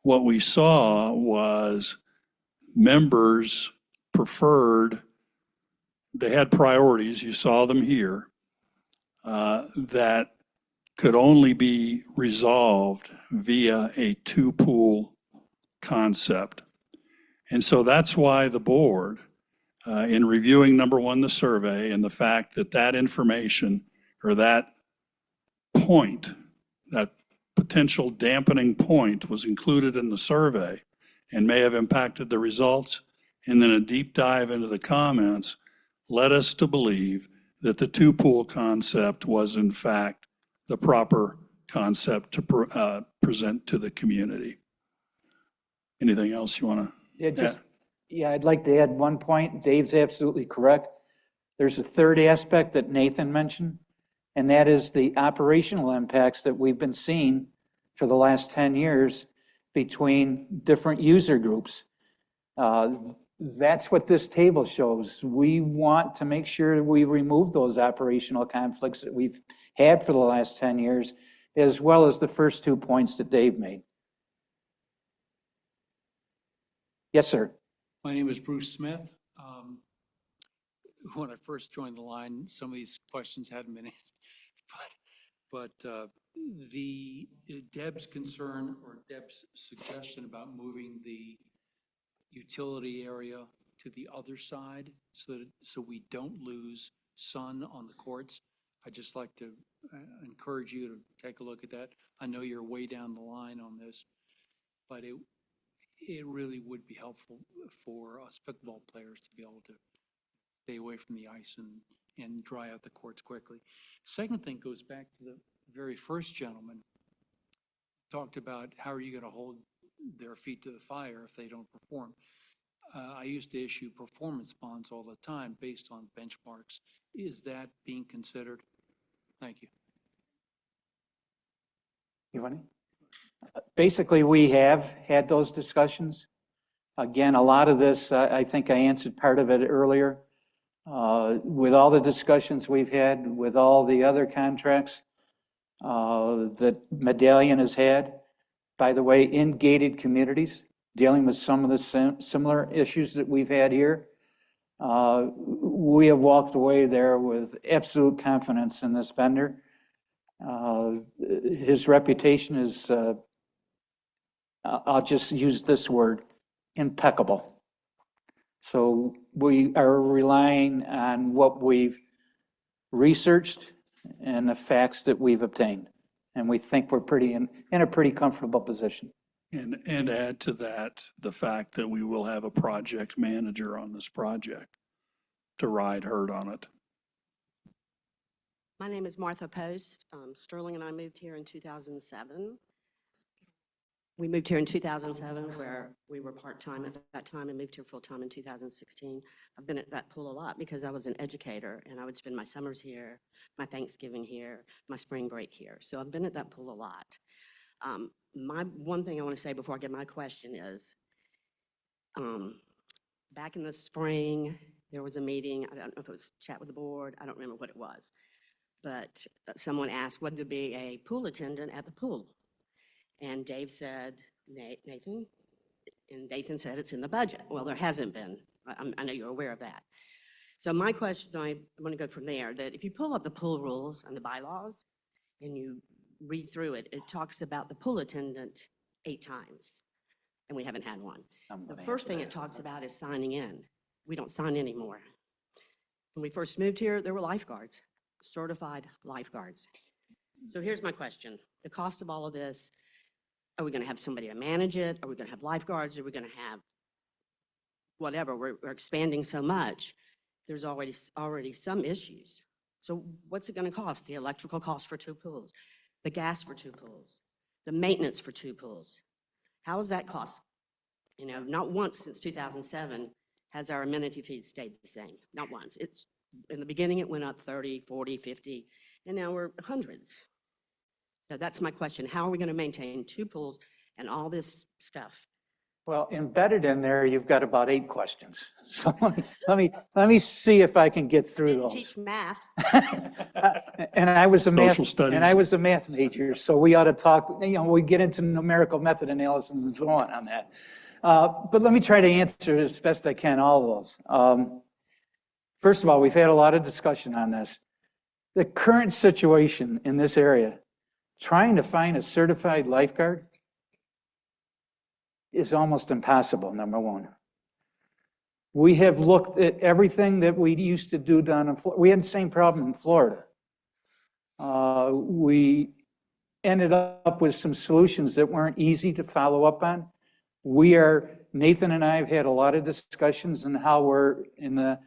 what we saw was members preferred, they had priorities, you saw them here, that could only be resolved via a two-pool concept. And so that's why the board, in reviewing, number one, the survey and the fact that that information or that point, that potential dampening point was included in the survey and may have impacted the results, and then a deep dive into the comments led us to believe that the two-pool concept was in fact the proper concept to present to the community. Anything else you want to? Yeah, I'd like to add one point. Dave's absolutely correct. There's a third aspect that Nathan mentioned, and that is the operational impacts that we've been seeing for the last 10 years between different user groups. That's what this table shows. We want to make sure we remove those operational conflicts that we've had for the last 10 years as well as the first 2 points that Dave made. Yes, sir. My name is Bruce Smith. When I first joined the line, some of these questions hadn't been asked, but the Deb's concern or Deb's suggestion about moving the utility area to the other side so we don't lose sun on the courts. I'd just like to encourage you to take a look at that. I know you're way down the line on this, but it really would be helpful for us pickleball players to be able to stay away from the ice and dry out the courts quickly. Second thing goes back to the very first gentleman. Talked about how are you going to hold their feet to the fire if they don't perform. I used to issue performance bonds all the time based on benchmarks. Is that being considered? Thank you. You want to? Basically, we have had those discussions. Again, a lot of this, I think I answered part of it earlier. With all the discussions we've had, with all the other contracts that Medallion has had, by the way, in gated communities, dealing with some of the similar issues that we've had here, we have walked away there with absolute confidence in this vendor. His reputation is, I'll just use this word, impeccable. So we are relying on what we've researched and the facts that we've obtained. And we think we're in a pretty comfortable position. And add to that the fact that we will have a project manager on this project to ride herd on it. My name is Martha Post. Sterling and I moved here in 2007. We moved here in 2007 where we were part-time at that time and moved here full-time in 2016. I've been at that pool a lot because I was an educator and I would spend my summers here, my Thanksgiving here, my spring break here. So I've been at that pool a lot. My one thing I want to say before I get my question is, back in the spring, there was a meeting. I don't know if it was chat with the board. I don't remember what it was. But someone asked, would there be a pool attendant at the pool? And Dave said, Nathan, and Nathan said it's in the budget. Well, there hasn't been. I know you're aware of that. So my question, I want to go from there, that if you pull up the pool rules and the bylaws and you read through it, it talks about the pool attendant 8 times, and we haven't had one. The first thing it talks about is signing in. We don't sign anymore. When we first moved here, there were lifeguards, certified lifeguards. So here's my question. The cost of all of this, are we going to have somebody to manage it? Are we going to have lifeguards? Are we going to have whatever? We're expanding so much. There's already some issues. So what's it going to cost? The electrical cost for 2 pools, the gas for 2 pools, the maintenance for 2 pools. How is that cost? You know, not once since 2007 has our amenity fees stayed the same. Not once. It's in the beginning it went up 30, 40, 50, and now we're hundreds. So that's my question. How are we going to maintain 2 pools and all this stuff? Well, embedded in there, you've got about 8 questions. So let me see if I can get through those. Teach math. And I was a Social studies. math major, so we ought to talk. You know, we get into numerical method analysis and so on that. But let me try to answer as best I can all of those. First of all, we've had a lot of discussion on this. The current situation in this area, trying to find a certified lifeguard is almost impossible, number one. We have looked at everything that we used to do down in Florida. We had the same problem in Florida. We ended up with some solutions that weren't easy to follow up on. Nathan and I have had a lot of discussions on how we're in the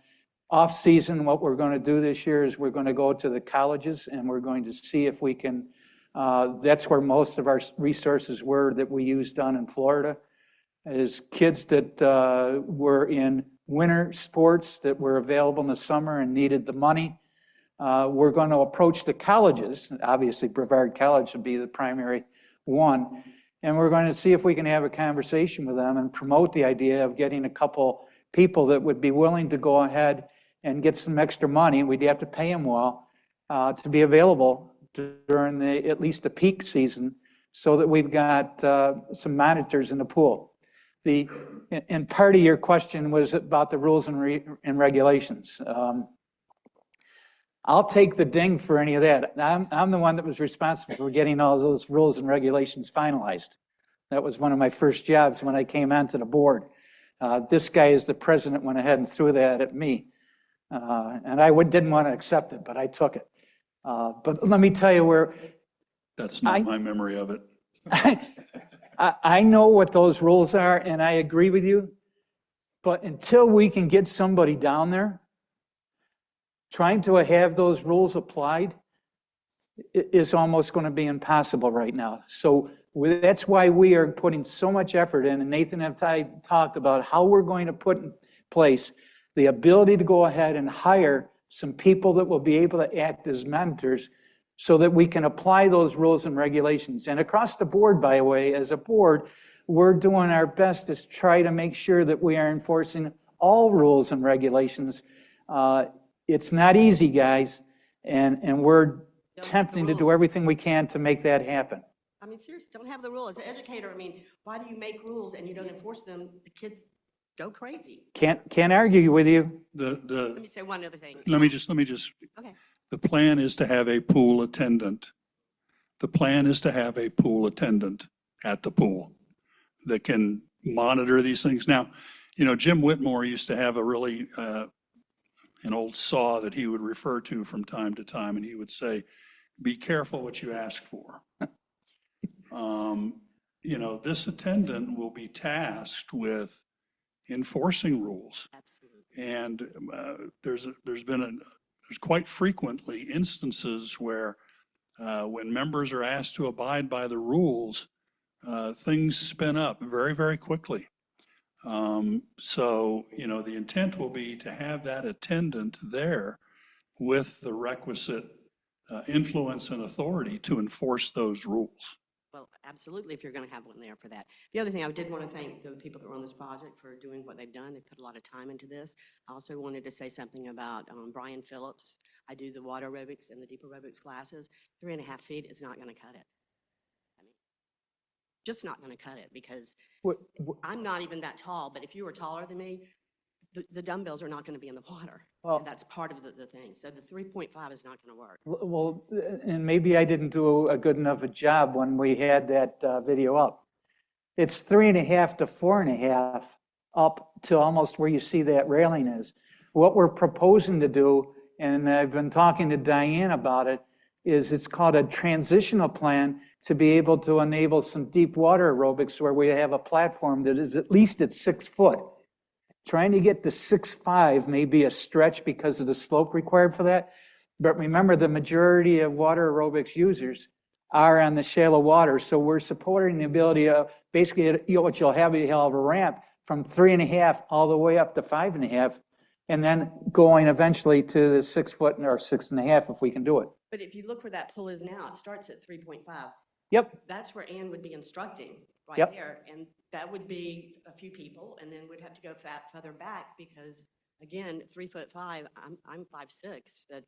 off season. What we're going to do this year is we're going to go to the colleges and we're going to see if we can, that's where most of our resources were that we used down in Florida, is kids that were in winter sports that were available in the summer and needed the money. We're going to approach the colleges. Obviously, Brevard College would be the primary one. And we're going to see if we can have a conversation with them and promote the idea of getting a couple people that would be willing to go ahead and get some extra money. We'd have to pay them well to be available during at least the peak season, so that we've got some monitors in the pool. And part of your question was about the rules and regulations. I'll take the ding for any of that. I'm the one that was responsible for getting all those rules and regulations finalized. That was one of my first jobs when I came onto the board. This guy as the president went ahead and threw that at me. And I didn't want to accept it, but I took it. But let me tell you where. That's not my memory of it. I know what those rules are, and I agree with you. But until we can get somebody down there, trying to have those rules applied is almost going to be impossible right now. So that's why we are putting so much effort in, and Nathan and I talked about how we're going to put in place the ability to go ahead and hire some people that will be able to act as mentors so that we can apply those rules and regulations. And across the board, by the way, as a board, we're doing our best to try to make sure that we are enforcing all rules and regulations. It's not easy, guys, and we're attempting to do everything we can to make that happen. I mean, seriously, don't have the rule. As an educator, I mean, why do you make rules and you don't enforce them? The kids go crazy. Can't argue with you. Let me say one other thing. Let me just, Okay. the plan is to have a pool attendant. The plan is to have a pool attendant at the pool that can monitor these things. Now, you know, Jim Whitmore used to have a really, an old saw that he would refer to from time to time, and he would say, be careful what you ask for. You know, this attendant will be tasked with enforcing rules. Absolutely. And there's quite frequently instances where when members are asked to abide by the rules, things spin up very, very quickly. So, you know, the intent will be to have that attendant there with the requisite influence and authority to enforce those rules. Well, absolutely, if you're going to have one there for that. The other thing, I did want to thank the people that were on this project for doing what they've done. They put a lot of time into this. I also wanted to say something about Brian Phillips. I do the water aerobics and the deep aerobics classes. 3.5 feet is not going to cut it. I mean, just not going to cut it, because I'm not even that tall, but if you were taller than me, the dumbbells are not going to be in the water. Well, and that's part of the thing. So the 3.5 is not going to work. well, and maybe I didn't do a good enough a job when we had that video up. It's 3.5 to 4.5 up to almost where you see that railing is. What we're proposing to do, and I've been talking to Diane about it, is it's called a transitional plan to be able to enable some deep water aerobics where we have a platform that is at least at 6 foot. Trying to get to 6'5" may be a stretch because of the slope required for that. But remember, the majority of water aerobics users are on the shallow water. So we're supporting the ability of basically what you'll have a ramp from 3.5 all the way up to 5.5, and then going eventually to the 6 foot or 6.5 if we can do it. But if you look where that pool is now, it starts at 3.5. Yep. That's where Ann would be instructing, right Yep. there. And that would be a few people, and then we'd have to go further back because, again, 3'5", I'm 5'6".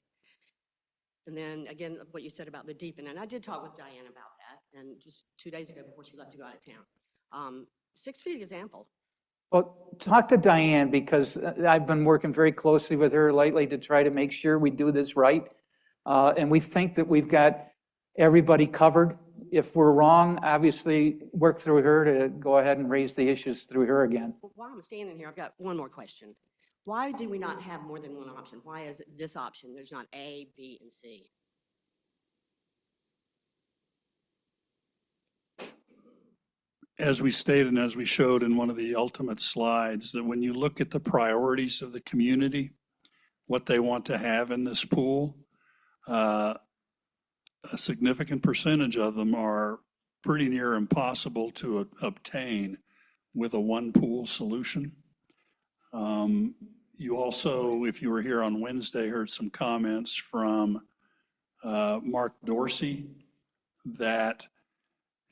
And then, again, what you said about the deep end, and I did talk with Diane about that, and just 2 days ago before she left to go out of town. 6 feet is ample. Well, talk to Diane, because I've been working very closely with her lately to try to make sure we do this right. And we think that we've got everybody covered. If we're wrong, obviously work through her to go ahead and raise the issues through her again. Well, while I'm standing here, I've got one more question. Why do we not have more than one option? Why is it this option? There's not A, B, and C. As we stated and as we showed in one of the ultimate slides, that when you look at the priorities of the community, what they want to have in this pool, a significant percentage of them are pretty near impossible to obtain with a one pool solution. You also, if you were here on Wednesday, heard some comments from Mark Dorsey that,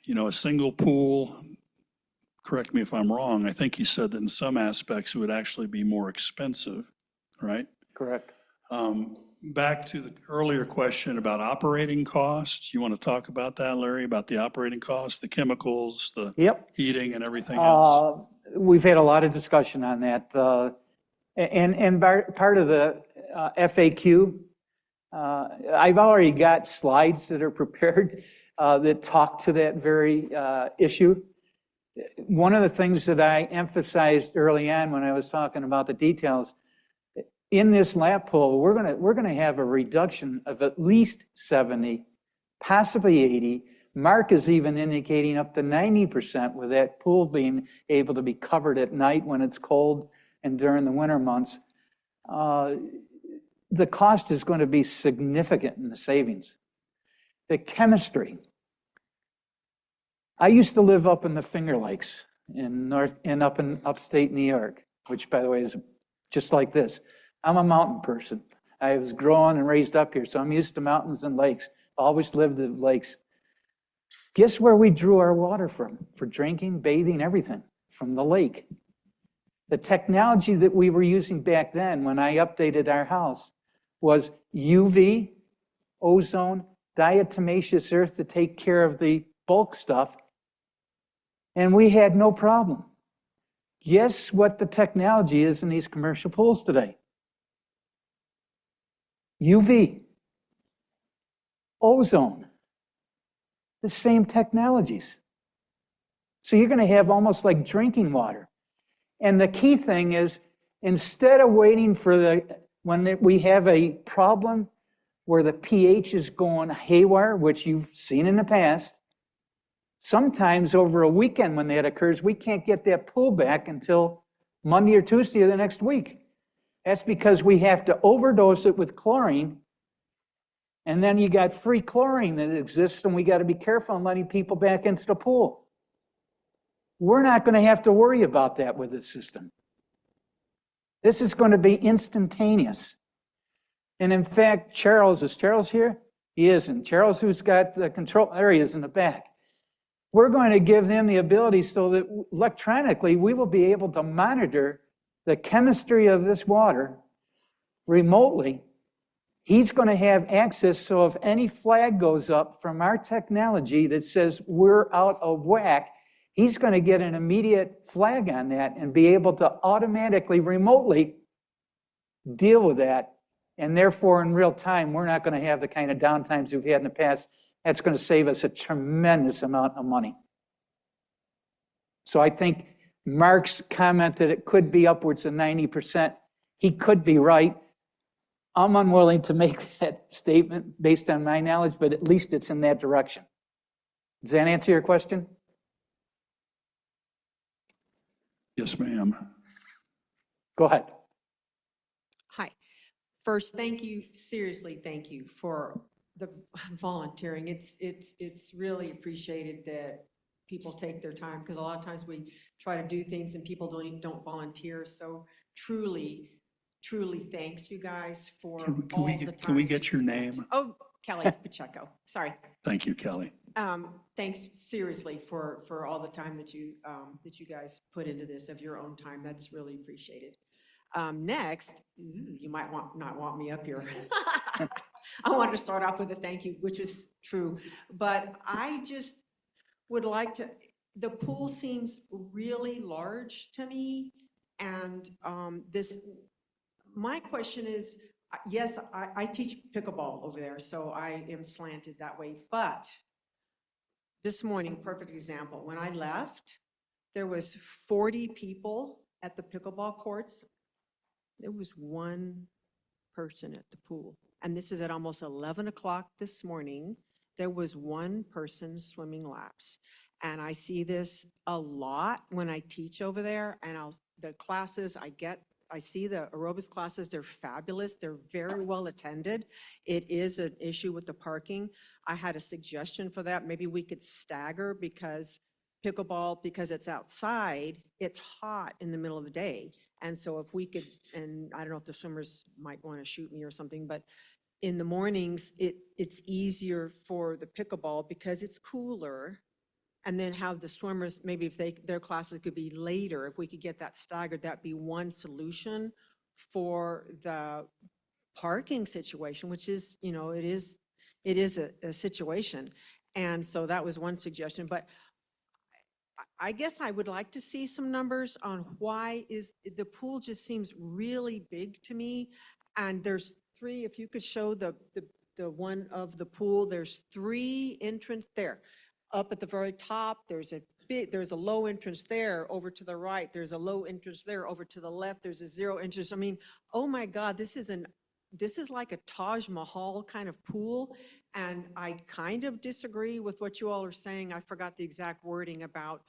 you know, a single pool, correct me if I'm wrong, I think he said that in some aspects it would actually be more expensive, right? Correct. back to the earlier question about operating costs. You want to talk about that, Larry, about the operating costs, the chemicals, the Yep. heating and everything else? We've had a lot of discussion on that. Part of the FAQ, I've already got slides that are prepared that talk to that very issue. One of the things that I emphasized early on when I was talking about the details, in this lap pool, we're gonna have a reduction of at least 70, possibly 80. Mark is even indicating up to 90% with that pool being able to be covered at night when it's cold and during the winter months. The cost is going to be significant in the savings. The chemistry. I used to live up in the Finger Lakes up in upstate New York, which by the way is just like this. I'm a mountain person. I was grown and raised up here, so I'm used to mountains and lakes. Always lived in lakes. Guess where we drew our water from? For drinking, bathing, everything. From the lake. The technology that we were using back then when I updated our house was UV, ozone, diatomaceous earth to take care of the bulk stuff. And we had no problem. Guess what the technology is in these commercial pools today? UV, ozone, the same technologies. So you're going to have almost like drinking water. And the key thing is, instead of waiting for when we have a problem where the pH is going haywire, which you've seen in the past, sometimes over a weekend when that occurs, we can't get that pool back until Monday or Tuesday of the next week. That's because we have to overdose it with chlorine, and then you got free chlorine that exists, and we got to be careful in letting people back into the pool. We're not going to have to worry about that with this system. This is going to be instantaneous. And in fact, is Charles here? He isn't. Charles, who's got the control areas in the back. We're going to give them the ability so that electronically we will be able to monitor the chemistry of this water remotely. He's going to have access, so if any flag goes up from our technology that says we're out of whack, he's going to get an immediate flag on that and be able to automatically, remotely deal with that. And therefore, in real time, we're not going to have the kind of downtimes we've had in the past. That's going to save us a tremendous amount of money. So I think Mark's comment that it could be upwards of 90%, he could be right. I'm unwilling to make that statement based on my knowledge, but at least it's in that direction. Does that answer your question? Yes, ma'am. Go ahead. Hi. First, thank you, seriously, thank you for the volunteering. It's really appreciated that people take their time, because a lot of times we try to do things and people don't volunteer. So truly thanks you guys for all the time. Can we get your name? Oh, Kelly Pacheco. Sorry. Thank you, Kelly. Thanks seriously for all the time that you guys put into this of your own time. That's really appreciated. Next, you might not want me up here. I wanted to start off with a thank you, which is true, but I just would like to, the pool seems really large to me. And my question is, yes, I teach pickleball over there, so I am slanted that way. But this morning, perfect example, when I left, there was 40 people at the pickleball courts. There was one person at the pool. And this is at almost 11 o'clock this morning. There was one person swimming laps. And I see this a lot when I teach over there. And the classes I see the aerobics classes, they're fabulous. They're very well attended. It is an issue with the parking. I had a suggestion for that. Maybe we could stagger, because pickleball, because it's outside, it's hot in the middle of the day. And so if we could, and I don't know if the swimmers might want to shoot me or something, but in the mornings, it's easier for the pickleball because it's cooler. And then have the swimmers, maybe if their classes could be later, if we could get that staggered, that'd be one solution for the parking situation, which is, you know, it is a situation. And so that was one suggestion, but I guess I would like to see some numbers on why is, the pool just seems really big to me. And there's three, if you could show the one of the pool, there's three entrance there. Up at the very top, there's a low entrance there, over to the right, there's a low entrance there, over to the left, there's a zero entrance. I mean, oh my God, this is like a Taj Mahal kind of pool. And I kind of disagree with what you all are saying. I forgot the exact wording about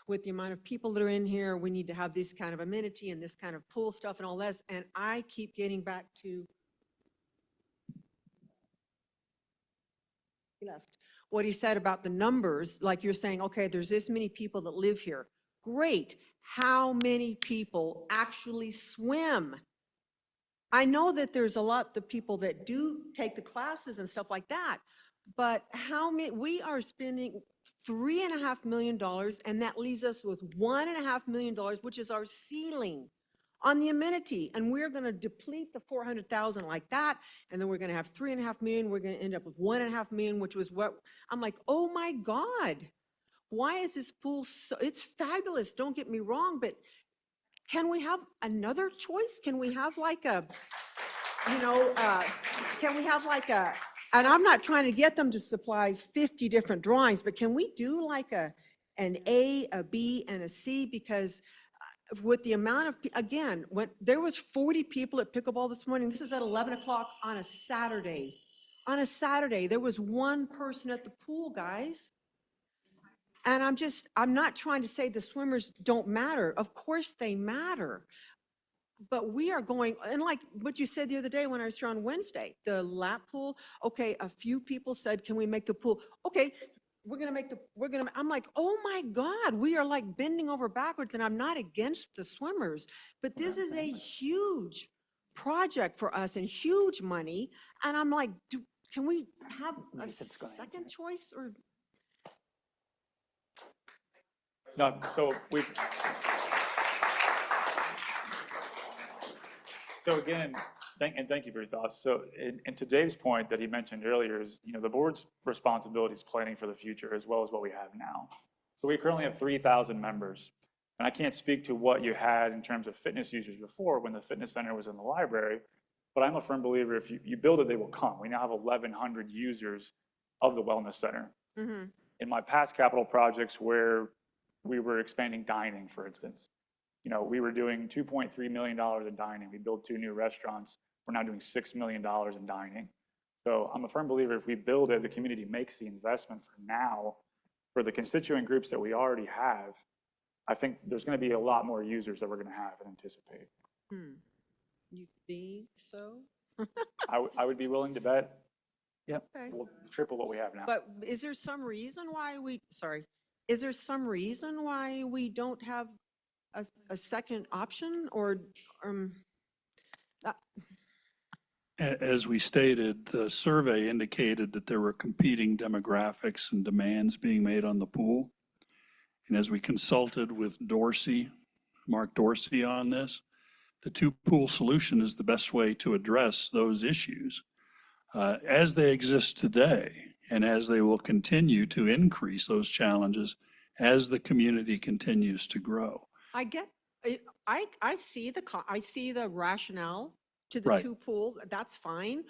with the amount of people that are in here, we need to have this kind of amenity and this kind of pool stuff and all this. And I keep getting back to left. What he said about the numbers, like you're saying, okay, there's this many people that live here. Great. How many people actually swim? I know that there's a lot of people that do take the classes and stuff like that, but how many, we are spending $3.5 million, and that leaves us with $1.5 million, which is our ceiling on the amenity. And we're going to deplete the 400,000 like that. And then we're going to have 3.5 million. We're going to end up with 1.5 million, which was what I'm like, oh my God, why is this pool so, it's fabulous. Don't get me wrong, but can we have another choice? Can we have like a, you know, can we have like a, and I'm not trying to get them to supply 50 different drawings, but can we do like an A, a B, and a C? Because with the amount of, again, when there was 40 people at pickleball this morning, this is at 11 o'clock on a Saturday. On a Saturday, there was one person at the pool, guys. And I'm not trying to say the swimmers don't matter. Of course they matter. But we are going, and like what you said the other day when I was here on Wednesday, the lap pool, okay, a few people said, can we make the pool? Okay, I'm like, oh my God, we are like bending over backwards, and I'm not against the swimmers, but this is a huge project for us and huge money. And I'm like, can we have a second choice or? No, so so again, thank you for your thoughts. So and to Dave's point that he mentioned earlier is, you know, the board's responsibility is planning for the future as well as what we have now. So we currently have 3,000 members. And I can't speak to what you had in terms of fitness users before when the fitness center was in the library, but I'm a firm believer if you build it, they will come. We now have 1,100 users of the wellness center. Mm-hmm. In my past capital projects where we were expanding dining, for instance, you know, we were doing $2.3 million in dining. We built 2 new restaurants. We're now doing $6 million in dining. So I'm a firm believer if we build it, the community makes the investment for now, for the constituent groups that we already have, I think there's going to be a lot more users that we're going to have and anticipate. You think so? I would be willing to bet. Yep. Okay. We'll triple what we have now. But is there some reason why is there some reason why we don't have a second option or, As we stated, the survey indicated that there were competing demographics and demands being made on the pool. And as we consulted with Mark Dorsey on this, the two-pool solution is the best way to address those issues. As they exist today, and as they will continue to increase those challenges as the community continues to grow. I get, I see the rationale to the Right. two pool, that's fine.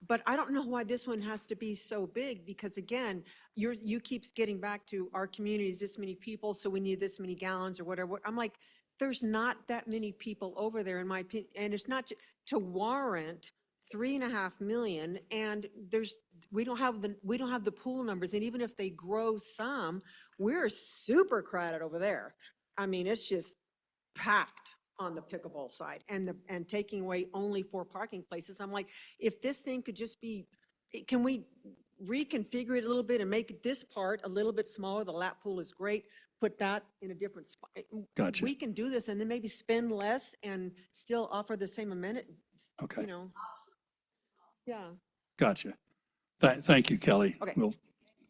But I don't know why this one has to be so big, because again, you keeps getting back to our community is this many people, so we need this many gallons or whatever. I'm like, there's not that many people over there in my opinion, and it's not to warrant $3.5 million, and we don't have the pool numbers, and even if they grow some, we're super crowded over there. I mean, it's just packed on the pickleball side, and taking away only 4 parking places. I'm like, if this thing could just be, can we reconfigure it a little bit and make this part a little bit smaller? The lap pool is great. Put that in a different spot. Gotcha. We can do this and then maybe spend less and still offer the same amenities. Okay. You know. Yeah. Gotcha. Thank you, Kelly. Okay. We'll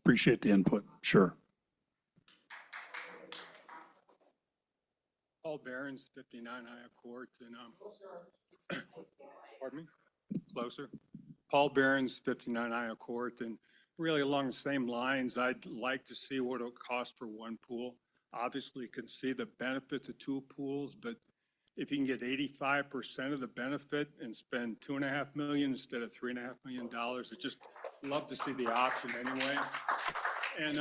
appreciate the input. Sure. Paul Behrens, 59 High Court, and Pardon me? Closer. Paul Behrens, 59 Iowa Court, and really along the same lines, I'd like to see what it'll cost for one pool. Obviously, you can see the benefits of two pools, but if you can get 85% of the benefit and spend $2.5 million instead of $3.5 million, I'd just love to see the option anyway. And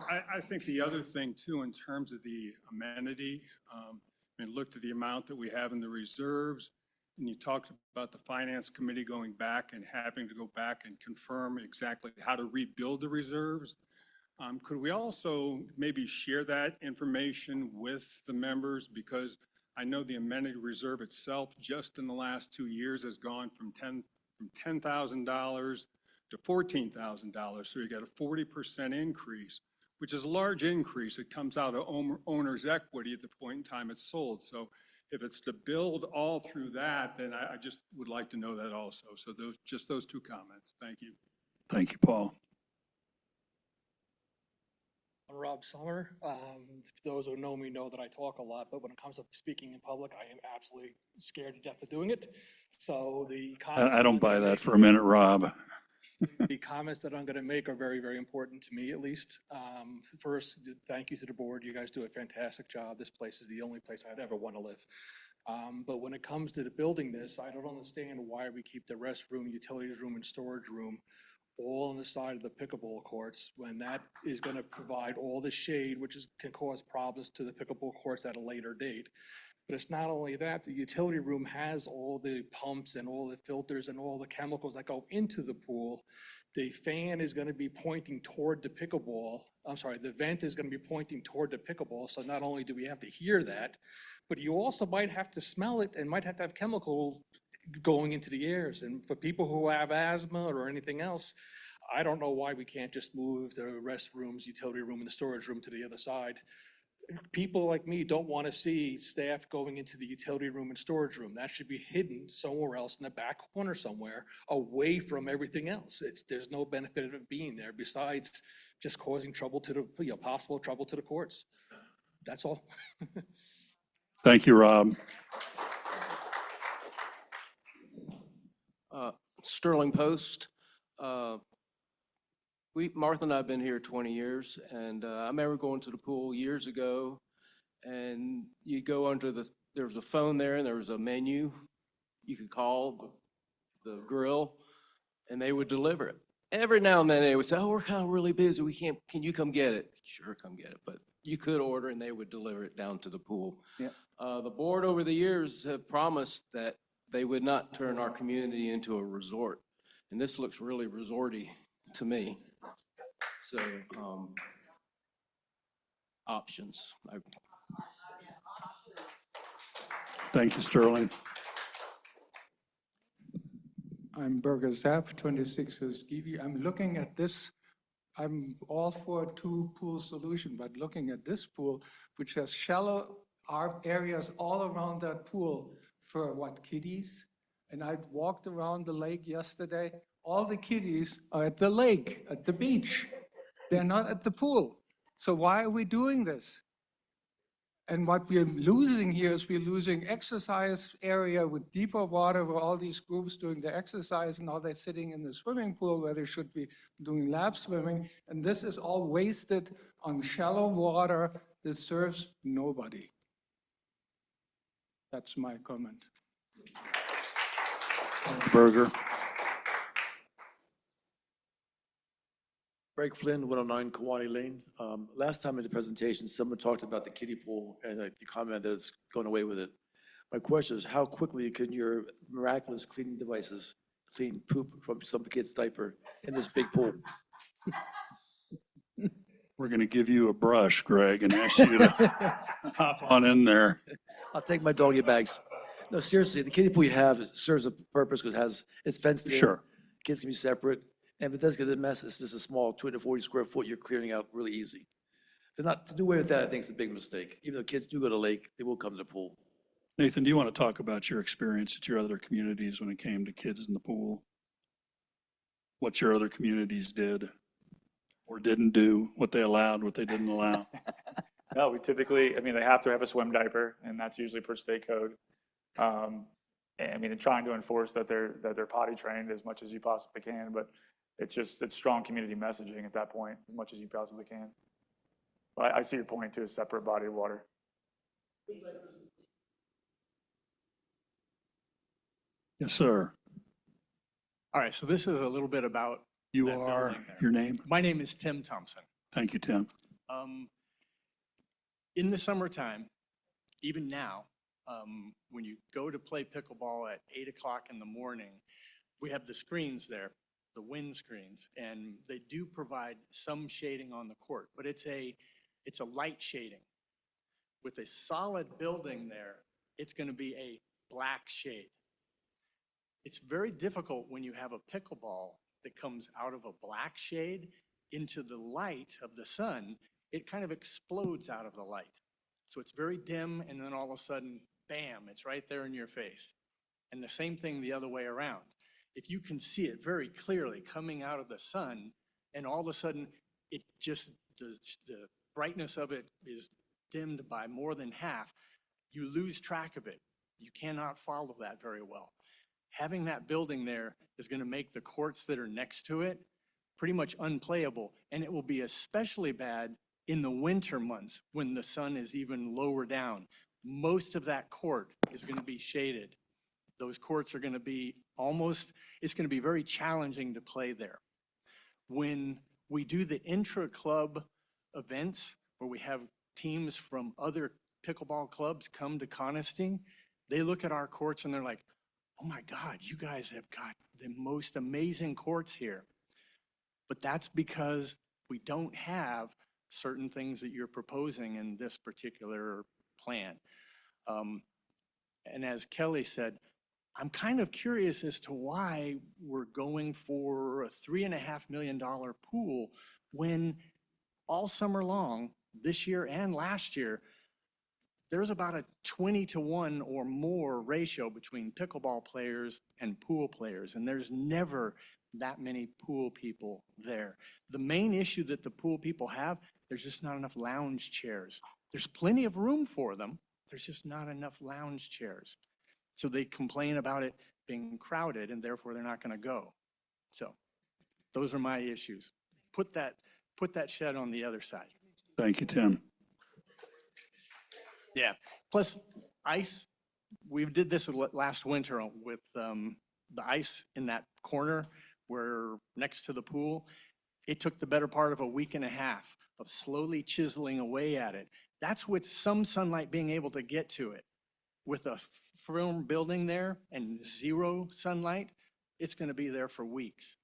I think the other thing too, in terms of the amenity, I looked at the amount that we have in the reserves, and you talked about the finance committee going back and having to go back and confirm exactly how to rebuild the reserves. Could we also maybe share that information with the members? Because I know the amenity reserve itself, just in the last 2 years, has gone from $10,000 to $14,000. So you got a 40% increase, which is a large increase. It comes out of owner's equity at the point in time it's sold. So if it's to build all through that, then I just would like to know that also. So those two comments. Thank you. Thank you, Paul. I'm Rob Summer. Those who know me know that I talk a lot, but when it comes to speaking in public, I am absolutely scared to death of doing it. So the comments I don't buy that for a minute, Rob. the comments that I'm going to make are very, very important to me, at least. First, thank you to the board. You guys do a fantastic job. This place is the only place I'd ever want to live. But when it comes to the building this, I don't understand why we keep the restroom, utilities room, and storage room all on the side of the pickleball courts, when that is going to provide all the shade, which can cause problems to the pickleball courts at a later date. But it's not only that, the utility room has all the pumps and all the filters and all the chemicals that go into the pool. The fan is going to be pointing toward the pickleball. I'm sorry, the vent is going to be pointing toward the pickleball. So not only do we have to hear that, but you also might have to smell it and might have to have chemicals going into the airs. And for people who have asthma or anything else, I don't know why we can't just move the restrooms, utility room, and the storage room to the other side. People like me don't want to see staff going into the utility room and storage room. That should be hidden somewhere else in the back corner somewhere, away from everything else. There's no benefit of it being there besides just causing trouble to the, possible trouble to the courts. That's all. Thank you, Rob. Sterling Post. Martha and I have been here 20 years, and I remember going to the pool years ago, and you go under there was a phone there, and there was a menu. You could call the grill, and they would deliver it. Every now and then they would say, oh, we're kind of really busy. Can you come get it? Sure, come get it. But you could order, and they would deliver it down to the pool. Yeah. The board over the years have promised that they would not turn our community into a resort. And this looks really resorty to me. So, options. Thank you, Sterling. I'm Berger Zapp, 26 Husgivi. I'm looking at this. I'm all for a two-pool solution, but looking at this pool, which has shallow areas all around that pool for what, kiddies? And I walked around the lake yesterday. All the kiddies are at the lake, at the beach. They're not at the pool. So why are we doing this? And what we're losing here is we're losing exercise area with deeper water where all these groups doing the exercise. Now they're sitting in the swimming pool where they should be doing lap swimming. And this is all wasted on shallow water that serves nobody. That's my comment. Berger. Greg Flynn, 109 Kawani Lane. Last time in the presentation, someone talked about the kiddie pool and you commented that it's going away with it. My question is, how quickly can your miraculous cleaning devices clean poop from some kid's diaper in this big pool? We're going to give you a brush, Greg, and ask you to hop on in there. I'll take my doggy bags. No, seriously, the kiddie pool you have serves a purpose because it's fenced in. Sure. Kids Kids can be separate. And if it does get a mess, it's just a small 240 square foot you're clearing out really easy. To do away with that, I think is a big mistake. Even though kids do go to the lake, they will come to the pool. Nathan, do you want to talk about your experience at your other communities when it came to kids in the pool? What your other communities did or didn't do, what they allowed, what they didn't allow? No, we typically, they have to have a swim diaper, and that's usually per state code. I mean, and trying to enforce that they're potty trained as much as you possibly can, but it's strong community messaging at that point, as much as you possibly can. But I see your point to a separate body of water. Yes, sir. All right, so this is a little bit about. You that are, building there. your name? My name is Tim Thompson. Thank you, Tim. In the summertime, even now, when you go to play pickleball at 8 o'clock in the morning, we have the screens there, the wind screens, and they do provide some shading on the court, but it's a light shading. With a solid building there, it's going to be a black shade. It's very difficult when you have a pickleball that comes out of a black shade into the light of the sun. It kind of explodes out of the light. So it's very dim, and then all of a sudden, bam, it's right there in your face. And the same thing the other way around. If you can see it very clearly coming out of the sun, and all of a sudden, it just, the brightness of it is dimmed by more than half, you lose track of it. You cannot follow that very well. Having that building there is going to make the courts that are next to it pretty much unplayable, and it will be especially bad in the winter months when the sun is even lower down. Most of that court is going to be shaded. Those courts are going to be it's going to be very challenging to play there. When we do the intra-club events where we have teams from other pickleball clubs come to Coniston, they look at our courts and they're like, oh my God, you guys have got the most amazing courts here. But that's because we don't have certain things that you're proposing in this particular plan. And as Kelly said, I'm kind of curious as to why we're going for a $3.5 million pool when all summer long, this year and last year, there's about a 20-to-1 or more ratio between pickleball players and pool players, and there's never that many pool people there. The main issue that the pool people have, there's just not enough lounge chairs. There's plenty of room for them, there's just not enough lounge chairs. So they complain about it being crowded, and therefore they're not going to go. So those are my issues. Put that shed on the other side. Thank you, Tim. Yeah, plus ice, we did this last winter with the ice in that corner where next to the pool. It took the better part of a week and a half of slowly chiseling away at it. That's with some sunlight being able to get to it. With a firm building there and zero sunlight, it's going to be there for weeks,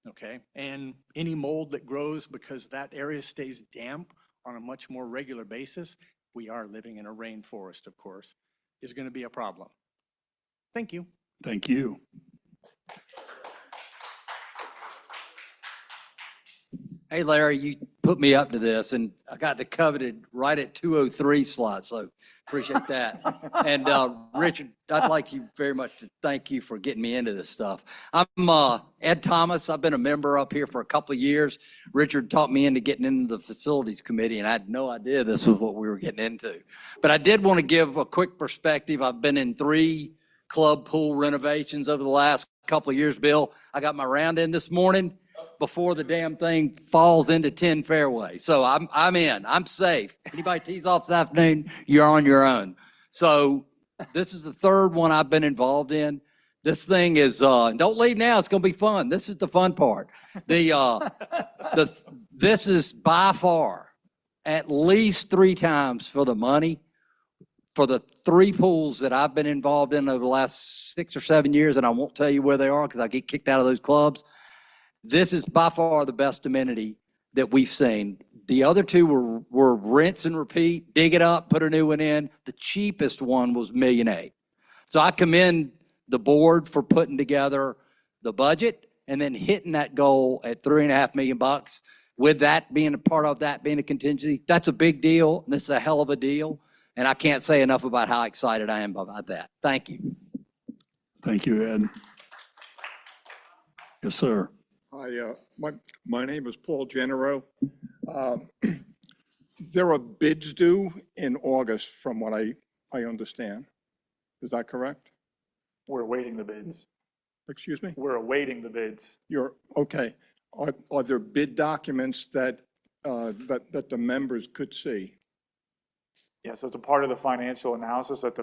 okay? And any mold that grows because that area stays damp on a much more regular basis, we are living in a rainforest, of course, is going to be a problem. Thank you. Thank you. Hey, Larry, you put me up to this, and I got the coveted right at 2:03 slot, so appreciate that. And Richard, I'd like you very much to thank you for getting me into this stuff. I'm Ed Thomas. I've been a member up here for a couple of years. Richard taught me into getting into the facilities committee, and I had no idea this was what we were getting into. But I did want to give a quick perspective. I've been in 3 club pool renovations over the last couple of years. Bill, I got my round in this morning before the damn thing falls into 10 fairway. So I'm in, I'm safe. Anybody tees off this afternoon, you're on your own. So this is the 3rd one I've been involved in. This thing is, don't leave now, it's gonna be fun. This is the fun part. This is by far at least 3 times for the money for the 3 pools that I've been involved in over the last 6 or 7 years, and I won't tell you where they are because I get kicked out of those clubs. This is by far the best amenity that we've seen. The other 2 were rinse and repeat, dig it up, put a new one in. The cheapest one was $1.8 million. So I commend the board for putting together the budget and then hitting that goal at $3.5 million. With that being a part of that being a contingency, that's a big deal. This is a hell of a deal. And I can't say enough about how excited I am about that. Thank you. Thank you, Ed. Yes, sir. Hi, my name is Paul Genero. There are bids due in August from what I understand. Is that correct? We're awaiting the bids. Excuse me? We're awaiting the bids. You're, okay. Are there bid documents that, that the members could see? Yeah, so it's a part of the financial analysis that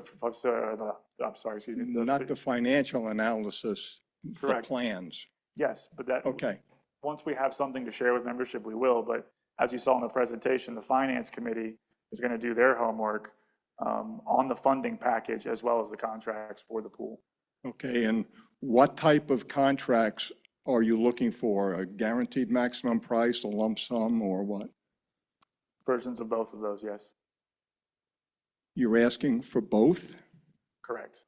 I'm sorry, excuse me. Not the financial analysis, the Correct. plans. Yes, but that. Okay. Once we have something to share with membership, we will. But as you saw in the presentation, the Finance Committee is going to do their homework on the funding package as well as the contracts for the pool. Okay, and what type of contracts are you looking for? A guaranteed maximum price, a lump sum, or what? Versions of both of those, yes. You're asking for both? Correct.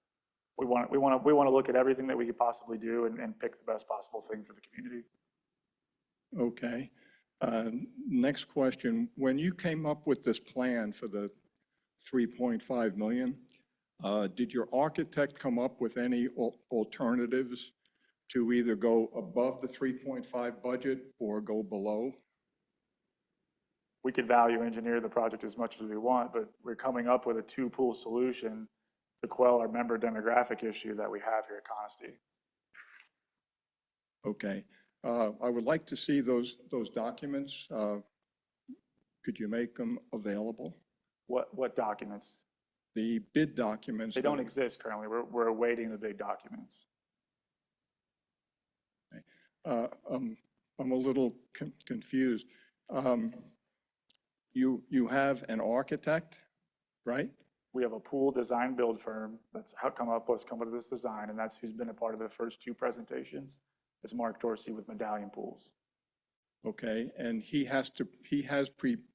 We want to look at everything that we could possibly do and pick the best possible thing for the community. Okay. Next question. When you came up with this plan for the 3.5 million, did your architect come up with any alternatives to either go above the 3.5 budget or go below? We could value engineer the project as much as we want, but we're coming up with a two-pool solution to quell our member demographic issue that we have here at Conisty. Okay. I would like to see those documents. Could you make them available? What documents? The bid documents. They don't exist currently. We're awaiting the big documents. I'm a little confused. You have an architect, right? We have a pool design build firm that's come up with this design, and that's who's been a part of the first two presentations. It's Mark Dorsey with Medallion Pools. Okay, and he has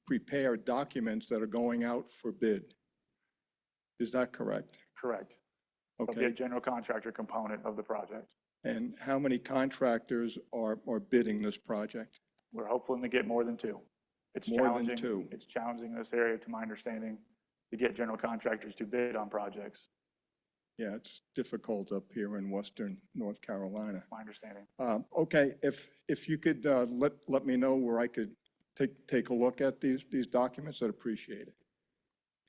prepared documents that are going out for bid. Is that correct? Correct. There'll be a Okay, general contractor component of the project. and how many contractors are bidding this project? We're hopeful to get more than two. It's More than challenging. two. It's challenging in this area, to my understanding, to get general contractors to bid on projects, Yeah, it's difficult up here in Western North Carolina. my understanding. Okay, if you could let me know where I could take a look at these documents, I'd appreciate it.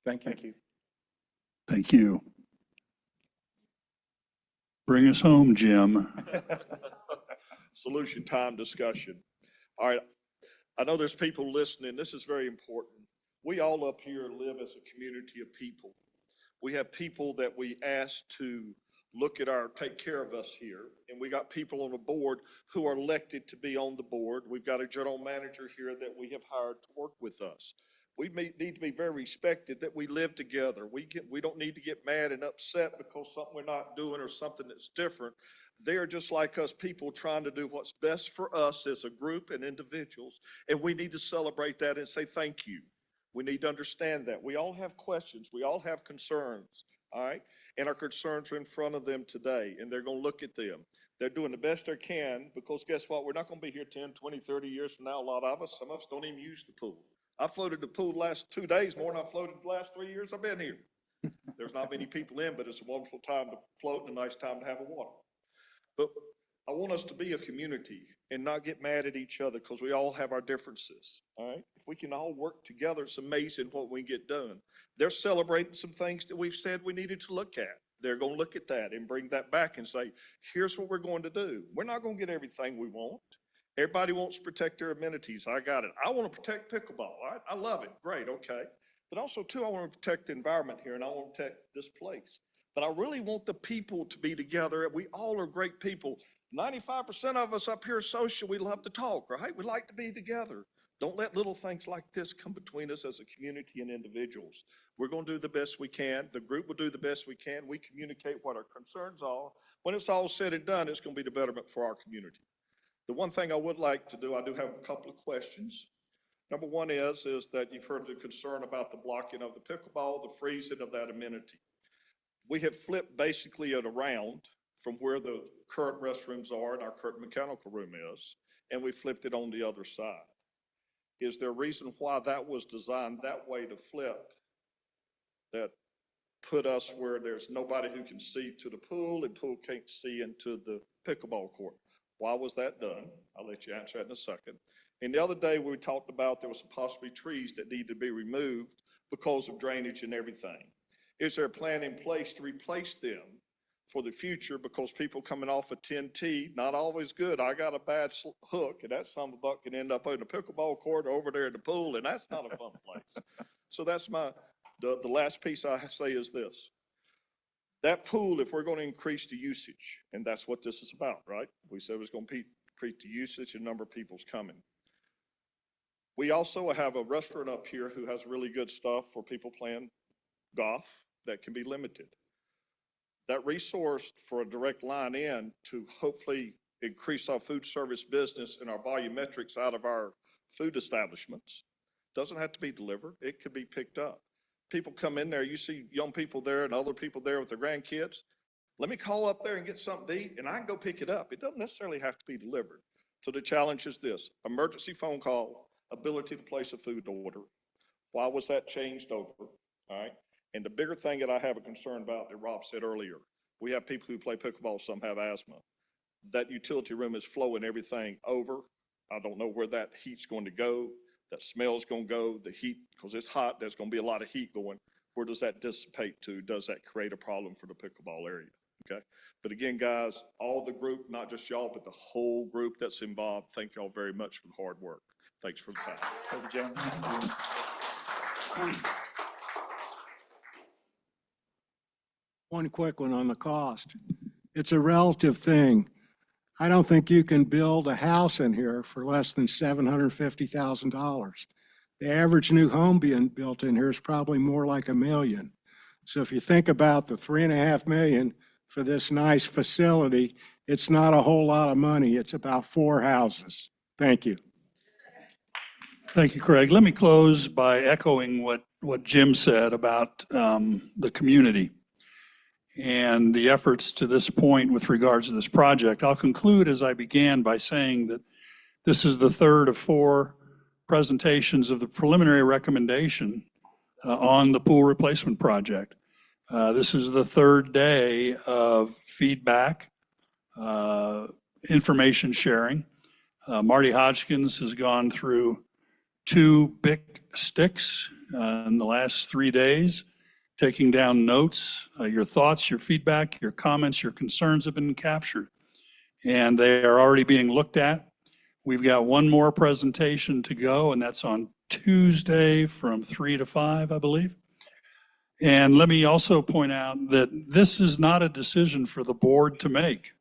Thank you. Thank you. Thank you. Bring us home, Jim. Solution time discussion. All right, I know there's people listening. This is very important. We all up here live as a community of people. We have people that we ask to take care of us here. And we got people on the board who are elected to be on the board. We've got a general manager here that we have hired to work with us. We need to be very respected that we live together. We don't need to get mad and upset because something we're not doing or something that's different. They're just like us, people trying to do what's best for us as a group and individuals. And we need to celebrate that and say thank you. We need to understand that. We all have questions. We all have concerns, all right? And our concerns are in front of them today, and they're going to look at them. They're doing the best they can because guess what? We're not going to be here 10, 20, 30 years from now, a lot of us. Some of us don't even use the pool. I floated the pool the last 2 days more than I floated the last 3 years I've been here. There's not many people in, but it's a wonderful time to float and a nice time to have a water. But I want us to be a community and not get mad at each other because we all have our differences, all right? If we can all work together, it's amazing what we get done. They're celebrating some things that we've said we needed to look at. They're going to look at that and bring that back and say, here's what we're going to do. We're not going to get everything we want. Everybody wants to protect their amenities. I got it. I want to protect pickleball, all right? I love it. Great, okay. But also, too, I want to protect the environment here, and I want to protect this place. But I really want the people to be together. We all are great people. 95% of us up here are social. We love to talk, right? We like to be together. Don't let little things like this come between us as a community and individuals. We're going to do the best we can. The group will do the best we can. We communicate what our concerns are. When it's all said and done, it's going to be the betterment for our community. The one thing I would like to do, I do have a couple of questions. Number one is that you've heard the concern about the blocking of the pickleball, the freezing of that amenity. We have flipped basically it around from where the current restrooms are and our current mechanical room is, and we flipped it on the other side. Is there a reason why that was designed that way to flip that put us where there's nobody who can see to the pool and pool can't see into the pickleball court? Why was that done? I'll let you answer that in a second. And the other day we talked about there was possibly trees that need to be removed because of drainage and everything. Is there a plan in place to replace them for the future because people coming off a 10T, not always good. I got a bad hook, and that son of a buck can end up on the pickleball court or over there in the pool, and that's not a fun place. So that's the last piece I say is this. That pool, if we're going to increase the usage, and that's what this is about, right? We said it was going to increase the usage and number of people's coming. We also have a restaurant up here who has really good stuff for people playing golf that can be limited. That resource for a direct line in to hopefully increase our food service business and our volumetrics out of our food establishments doesn't have to be delivered. It could be picked up. People come in there, you see young people there and other people there with their grandkids. Let me call up there and get something to eat, and I can go pick it up. It doesn't necessarily have to be delivered. So the challenge is this: emergency phone call, ability to place a food order. Why was that changed over? All right. And the bigger thing that I have a concern about that Rob said earlier, we have people who play pickleball, some have asthma. That utility room is flowing everything over. I don't know where that heat's going to go. That smell's going to go, the heat, because it's hot, there's going to be a lot of heat going. Where does that dissipate to? Does that create a problem for the pickleball area? Okay. But again, guys, all the group, not just y'all, but the whole group that's involved, thank y'all very much for the hard work. Thanks for the time. Thank you, Jim. One quick one on the cost. It's a relative thing. I don't think you can build a house in here for less than $750,000. The average new home being built in here is probably more like $1 million. So if you think about the $3.5 million for this nice facility, it's not a whole lot of money. It's about 4 houses. Thank you. Thank you, Craig. Let me close by echoing what Jim said about the community and the efforts to this point with regards to this project. I'll conclude as I began by saying that this is the third of 4 presentations of the preliminary recommendation on the pool replacement project. This is the 3rd day of feedback, information sharing. Marty Hodgkins has gone through 2 big sticks in the last 3 days, taking down notes. Your thoughts, your feedback, your comments, your concerns have been captured, and they are already being looked at. We've got one more presentation to go, and that's on Tuesday from 3 to 5, I believe. And let me also point out that this is not a decision for the board to make.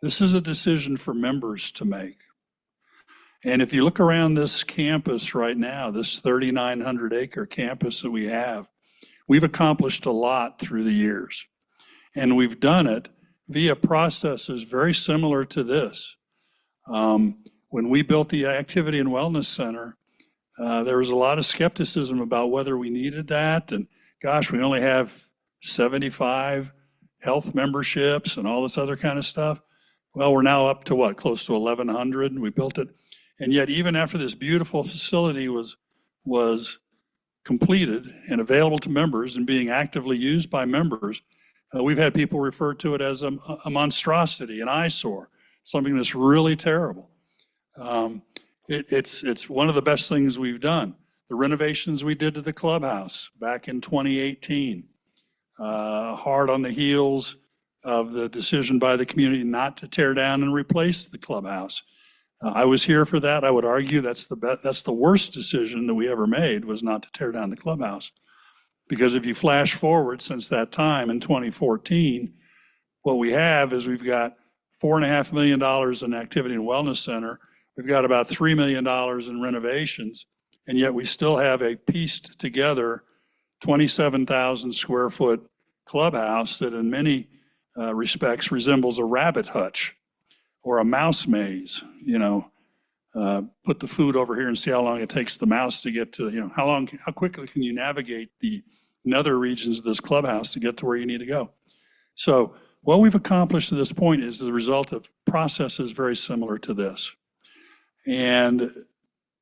This is a decision for members to make. And if you look around this campus right now, this 3,900 acre campus that we have, we've accomplished a lot through the years. And we've done it via processes very similar to this. When we built the Activity and Wellness Center, there was a lot of skepticism about whether we needed that. And gosh, we only have 75 health memberships and all this other kind of stuff. Well, we're now up to what, close to 1,100, and we built it. And yet, even after this beautiful facility was completed and available to members and being actively used by members, we've had people refer to it as a monstrosity, an eyesore, something that's really terrible. It's one of the best things we've done. The renovations we did to the clubhouse back in 2018, hard on the heels of the decision by the community not to tear down and replace the clubhouse. I was here for that. I would argue that's the worst decision that we ever made, was not to tear down the clubhouse. Because if you flash forward since that time in 2014, what we have is we've got $4.5 million in Activity and Wellness Center. We've got about $3 million in renovations, and yet we still have a pieced together 27,000 square foot clubhouse that in many respects resembles a rabbit hutch or a mouse maze. Put the food over here and see how long it takes the mouse to get to, how quickly can you navigate the nether regions of this clubhouse to get to where you need to go. So what we've accomplished to this point is the result of processes very similar to this. And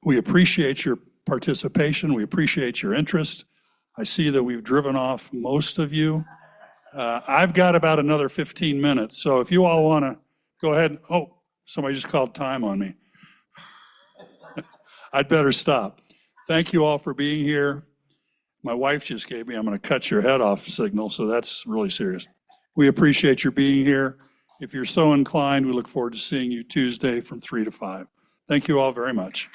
we appreciate your participation. We appreciate your interest. I see that we've driven off most of you. I've got about another 15 minutes. So if you all want to go ahead. Oh, somebody just called time on me. I'd better stop. Thank you all for being here. My wife just gave me, I'm going to cut your head off signal, so that's really serious. We appreciate your being here. If you're so inclined, we look forward to seeing you Tuesday from 3 to 5. Thank you all very much.